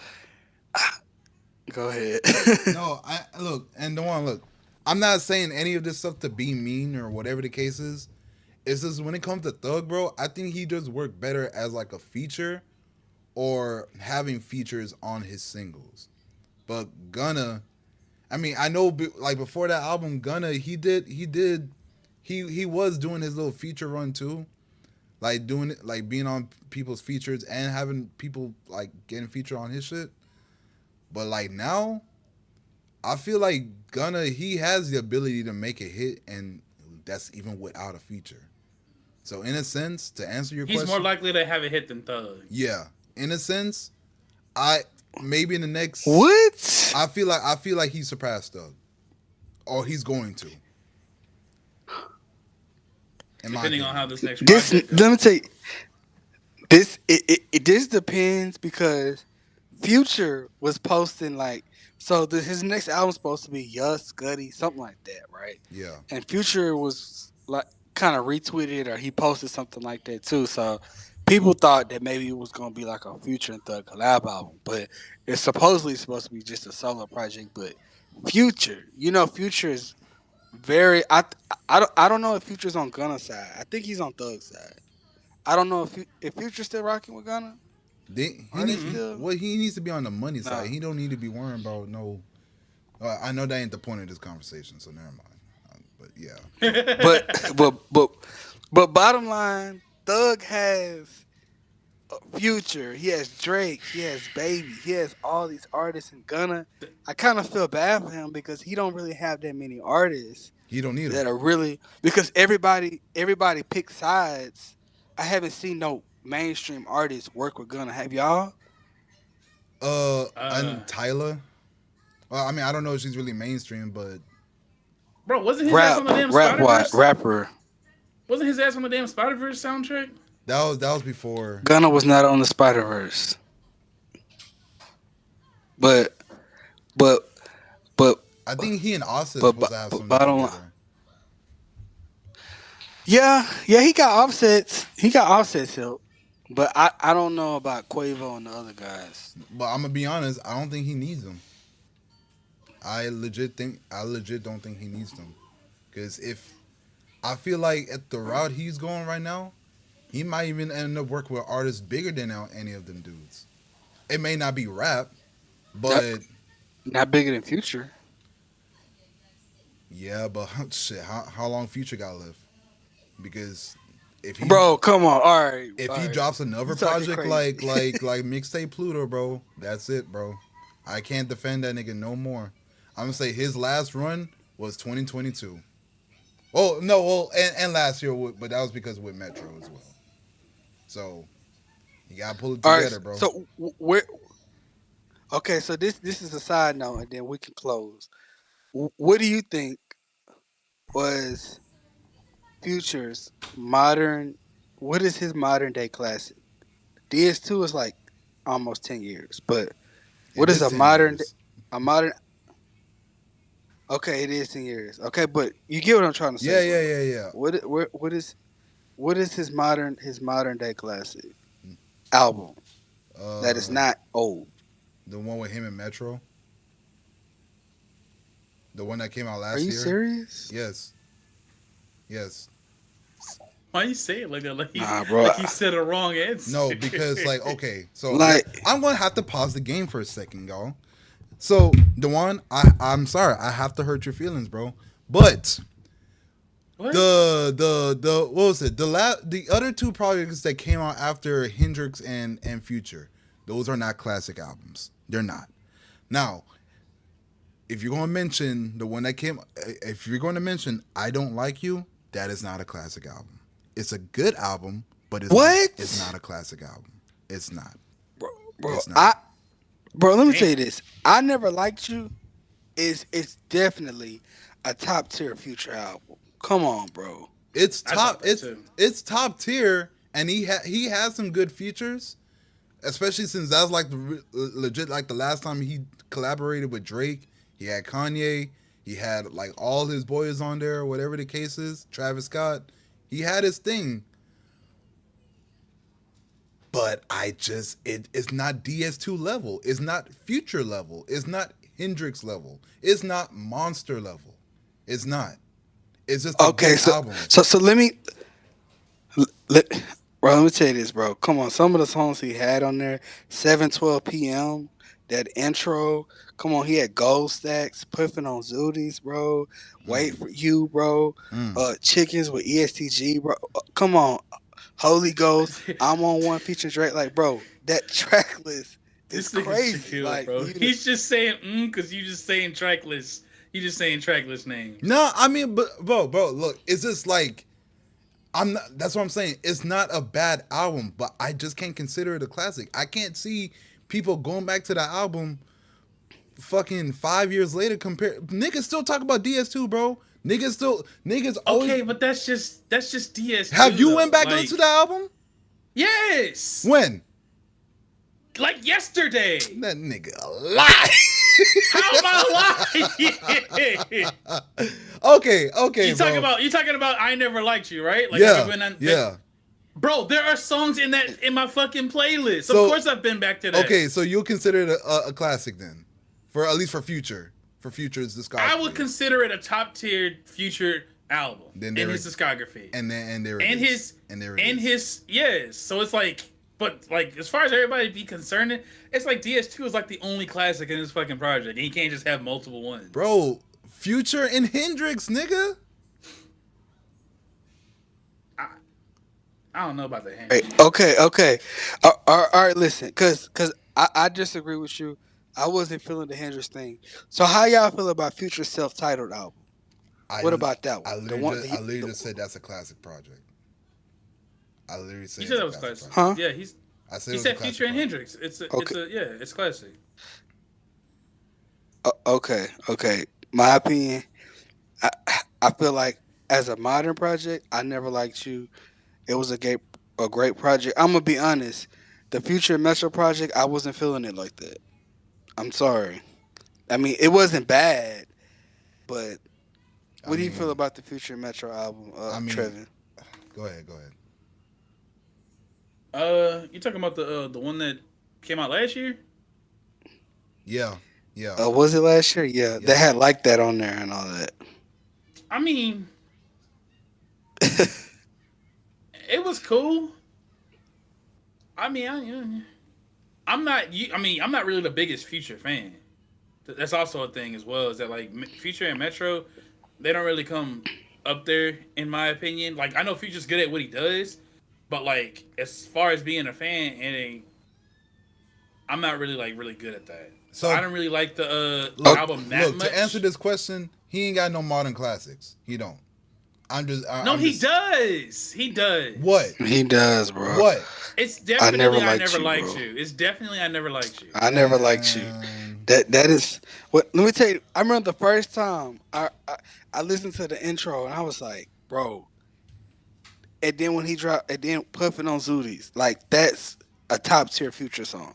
go ahead. no, I look and the one look. I'm not saying any of this stuff to be mean or whatever the case is. It's just when it comes to Thug, bro, I think he does work better as like a feature or having features on his singles. But Gunna, I mean, I know like before that album, Gunna, he was doing his little feature run too, like doing it, like being on people's features and having people like getting featured on his shit. But like now, I feel like Gunna, he has the ability to make a hit, and that's even without a feature. So in a sense, to answer your He's more question, likely to have a hit than Thug. yeah, in a sense, I maybe in the next, What? I feel like he surpassed Thug, or he's going to, in my Depending on how opinion. this next This project let me tell goes. you. This depends because Future was posting like, his next album's supposed to be Yus Scuddy, something like that, right? Yeah, And Future was like kind of retweeted or he posted something like that too. So people thought that maybe it was gonna be like a Future and Thug collab album, but it's supposedly supposed to be just a solo project. But Future, Future is very. I don't know if Future's on Gunna's side. I think he's on Thug's side. I don't know if Future's still rocking with Gunna. he Are they need Mm-mm. still? well he needs to be on the money side. Nah. He don't need to be worrying about no. I know that ain't the point of this conversation, so never mind. But yeah, But but but but bottom line, Thug has Future. He has Drake. He has Baby. He has all these artists in Gunna. I kind of feel bad for him because he don't really have that many artists he don't need him. that are really, because everybody picks sides. I haven't seen no mainstream artists work with Gunna. Have y'all? uh, And Tyler. Well, I mean, I don't know if she's really mainstream, but bro, wasn't his ass on the damn Spider Verse? Rapper. Wasn't his ass on the damn Spider Verse soundtrack? that was before. Gunna was not on the Spider Verse, but but but I think he and Austin but supposed to have but something bottom line. together. Yeah, yeah, he got offsets. He got offsets help, but I don't know about Quavo and the other guys. But I'm gonna be honest. I don't think he needs them. I legit don't think he needs them. Because if I feel like at the route he's going right now, he might even end up working with artists bigger than any of them dudes. It may not be rap, Not, but not bigger than Future, yeah. But shit, how long Future got left? Because if he bro. Come on, if all he right. drops You another talking project crazy? like mixtape Pluto, bro, that's it, bro. I can't defend that nigga no more. I'm gonna say his last run was 2022. Oh no, well, and last year, but that was because with Metro as well. So you gotta pull it All right. together, bro. So where? Okay, so this is a side note, and then we can close. What do you think was Future's modern? What is his modern day classic? DS2 is like almost 10 years, but what It is is 10 years. a modern? Okay, it is 10 years. Okay, but you get what I'm trying to say, Yeah, yeah, bro. yeah, yeah. What is his modern day classic album that is Uh, not old? the one with him and Metro, the one that came out Are last you year. serious? Yes, yes. Why you say it like that? Nah, bro. Like he said a wrong No, answer. because like okay, so Like I'm gonna have to pause the game for a second, y'all. So the one I'm sorry, I have to hurt your feelings, bro. But What? the what was it? The other two projects that came out after Hendrix and Future, those are not classic albums. They're not. Now, if you're gonna mention the one that came, if you're going to mention I Don't Like You, that is not a classic album. It's a good album, but it's not what? a classic album. It's not. Bro, bro, It's not. I bro, let me tell Damn. you this. I Never Liked You is it's definitely a top tier Future album. Come on, bro. It's I thought top. that too. It's top tier, and he has some good features, especially since that's like legit like the last time he collaborated with Drake. He had Kanye. He had like all his boys on there, whatever the case is. Travis Scott. He had his thing, but it's not DS2 level. It's not Future level. It's not Hendrix level. It's not Monster level. It's not. It's just a Okay, good album. so let bro, let me tell you this, bro. Come on, some of the songs he had on there, 7:12 p.m. That intro, come on, he had Gold Stacks, Puffin on Zooties, bro. Wait Mm, for You, bro. mm. Chickens with ESTG, bro. Come on, Holy Ghost, I'm on one feature Drake. Like, bro, that track list is This nigga crazy. Shaquille, Like, bro. He's just saying because you just saying track lists. You just saying track list names. No, I mean, but bro, look, it's just like I'm not. That's what I'm saying. It's not a bad album, but I just can't consider it a classic. I can't see people going back to the album fucking 5 years later. Compare niggas still talk about DS2, bro. Niggas always. Okay, but that's just Have DS2 you went though. back and listened to Like the album? yes, When? like yesterday. That nigga lie. How am I lying? Okay, okay, bro. You talking about I never liked you, right? Like have you Yeah, been on yeah. bro, there are songs in my fucking playlist. Of So course I've been back to that. okay, so you'll consider it a classic then, for at least for Future's I would discography. consider it a top tier Future album Then in there his discography. and there it And is, his and there it and is, his yes. So it's like but like as far as everybody be concerned, it's like DS2 is like the only classic in this fucking project. And he can't just have multiple ones. bro. Future and Hendrix, nigga. I, I don't know about the hey, Hendrix shit. okay. All right, listen, cause I disagree with you. I wasn't feeling the Hendrix thing. So how y'all feel about Future's self-titled album? I What about that one? The one, I literally just said that's a classic project. I literally You said said it's that a was classic classic. project. huh? Yeah, I said he it was a said Future classic and project. Hendrix. It's Okay, a yeah, it's classic. okay. My opinion, I I feel like as a modern project, I Never Liked You. It was a great project. I'm gonna be honest. The Future Metro project, I wasn't feeling it like that. I'm sorry. I mean, it wasn't bad, but I what do you feel mean, about the Future Metro album, I mean, Trevin? Go ahead. Go ahead. You talking about the one that came out last year? Yeah. Yeah. Was it last year? Yeah, they Yep. had like that on there and all that. I mean, it was cool. I mean, I'm not. I mean, I'm not really the biggest Future fan. That's also a thing as well. Is that like Future and Metro, they don't really come up there in my opinion. Like I know Future's good at what he does, but like as far as being a fan, I'm not really like really good at that. So I So don't really like the look, album that look. To answer much. this question, he ain't got no modern classics. He don't. No, I'm he just. does. He What? does. He does, bro. What? It's I never definitely I liked never you, liked bro. you. It's definitely I never liked you. I never liked you. Man. That is what. Let me tell you. I remember the first time I listened to the intro and I was like, bro. And then when he dropped, and then puffing on Zooties, like that's a top tier Future song.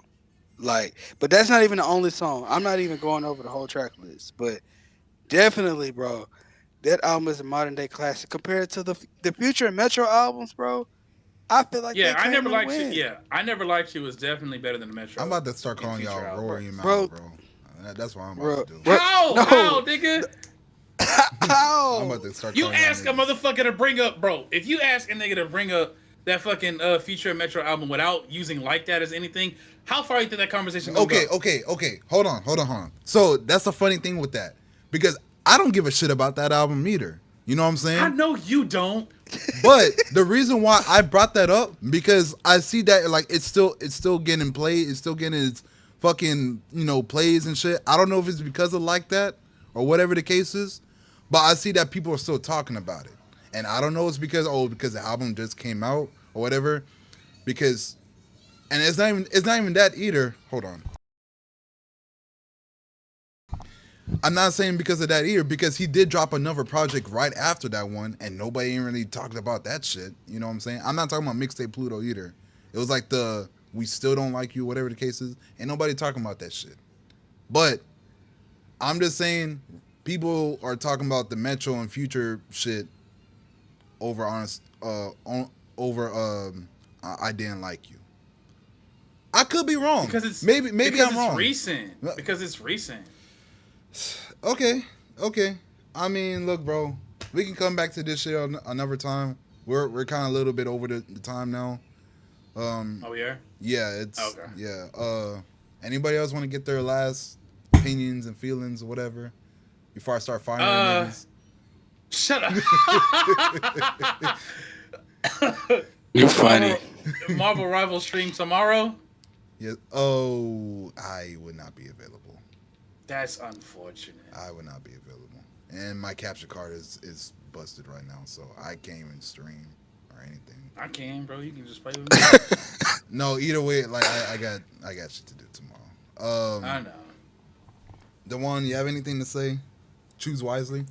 Like, but that's not even the only song. I'm not even going over the whole track list, but definitely, bro, that album is a modern day classic compared to the Future and Metro albums, bro. I feel like Yeah, they I came never to liked you. win, Yeah, I never liked you was definitely better than the I'm Metro about to start and calling Future y'all album. Rory Mal, bro, bro. That's what I'm about to bro, do. bro. How, No, nigga? I'm how? about to start You calling y'all ask a niggas. motherfucker to bring up, bro. If you ask a nigga to bring up that fucking Future and Metro album without using like that as anything, how far you think that conversation gonna Okay, go? okay, okay. Hold on. So that's the funny thing with that, because I don't give a shit about that album either. You know what I'm I saying? know you don't. But the reason why I brought that up, because I see that like it's still getting played, it's still getting its fucking plays and shit. I don't know if it's because of like that or whatever the case is, but I see that people are still talking about it, and I don't know it's because the album just came out or whatever. Because and it's not even that either. Hold on. I'm not saying because of that either, because he did drop another project right after that one, and nobody ain't really talked about that shit. You know what I'm saying? I'm not talking about mixtape Pluto either. It was like the "We Still Don't Like You," whatever the case is. Ain't nobody talking about that shit. But I'm just saying, people are talking about the Metro and Future shit over honest, over I didn't like you. I could be wrong. Because it's Maybe because I'm it's wrong. recent. Because it's recent. Okay, okay. I mean, look, bro, we can come back to this shit another time. We're kind of a little bit over the time now. Oh yeah. Yeah, it's Okay. yeah. Anybody else want to get their last opinions and feelings or whatever before I start firing Uh, niggas? shut up. You funny. Marvel Marvel Rival stream tomorrow. Yeah. Oh, I would not be available. That's unfortunate. I would not be available, and my capture card is busted right now, so I can't even stream or anything. I can, bro. You can just play with me. No, either way, like I got shit to do tomorrow. I know. Dewan, you have anything to say? Choose wisely.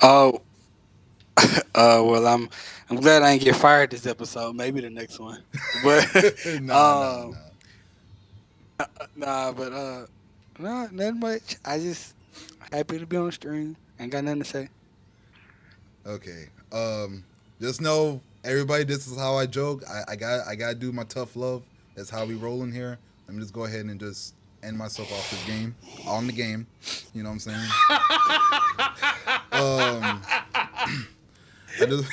Oh, well, I'm glad I didn't get fired this episode. Maybe the next one, but Nah. um, nah, but nah, nothing much. I just happy to be on the stream. Ain't got nothing to say. Okay. Just know everybody. This is how I joke. I gotta do my tough love. That's how we rolling here. Let me just go ahead and just end myself off this game on the game. You know what I'm saying? Um, I just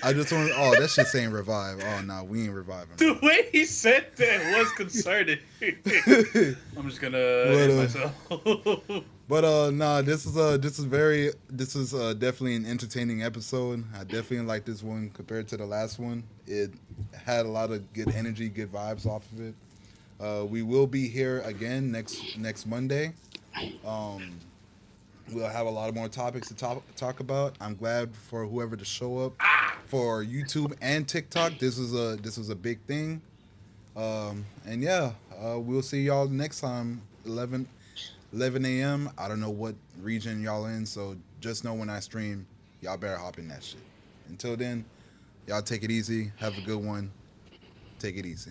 I just want. Oh, that shit saying revive. Oh no, we ain't reviving. The way he said that was concerning. I'm just gonna end myself. But nah, this is definitely an entertaining episode. I definitely like this one compared to the last one. It had a lot of good energy, good vibes off of it. We will be here again next Monday. Um, we'll have a lot of more topics to talk about. I'm glad for whoever to show up for YouTube and TikTok. This was a big thing. And yeah, we'll see y'all next time. 11 a.m. I don't know what region y'all in, so just know when I stream, y'all better hop in that shit. Until then, y'all take it easy. Have a good one. Take it easy.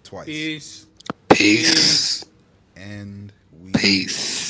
Twice. Peace. Peace. And we Peace.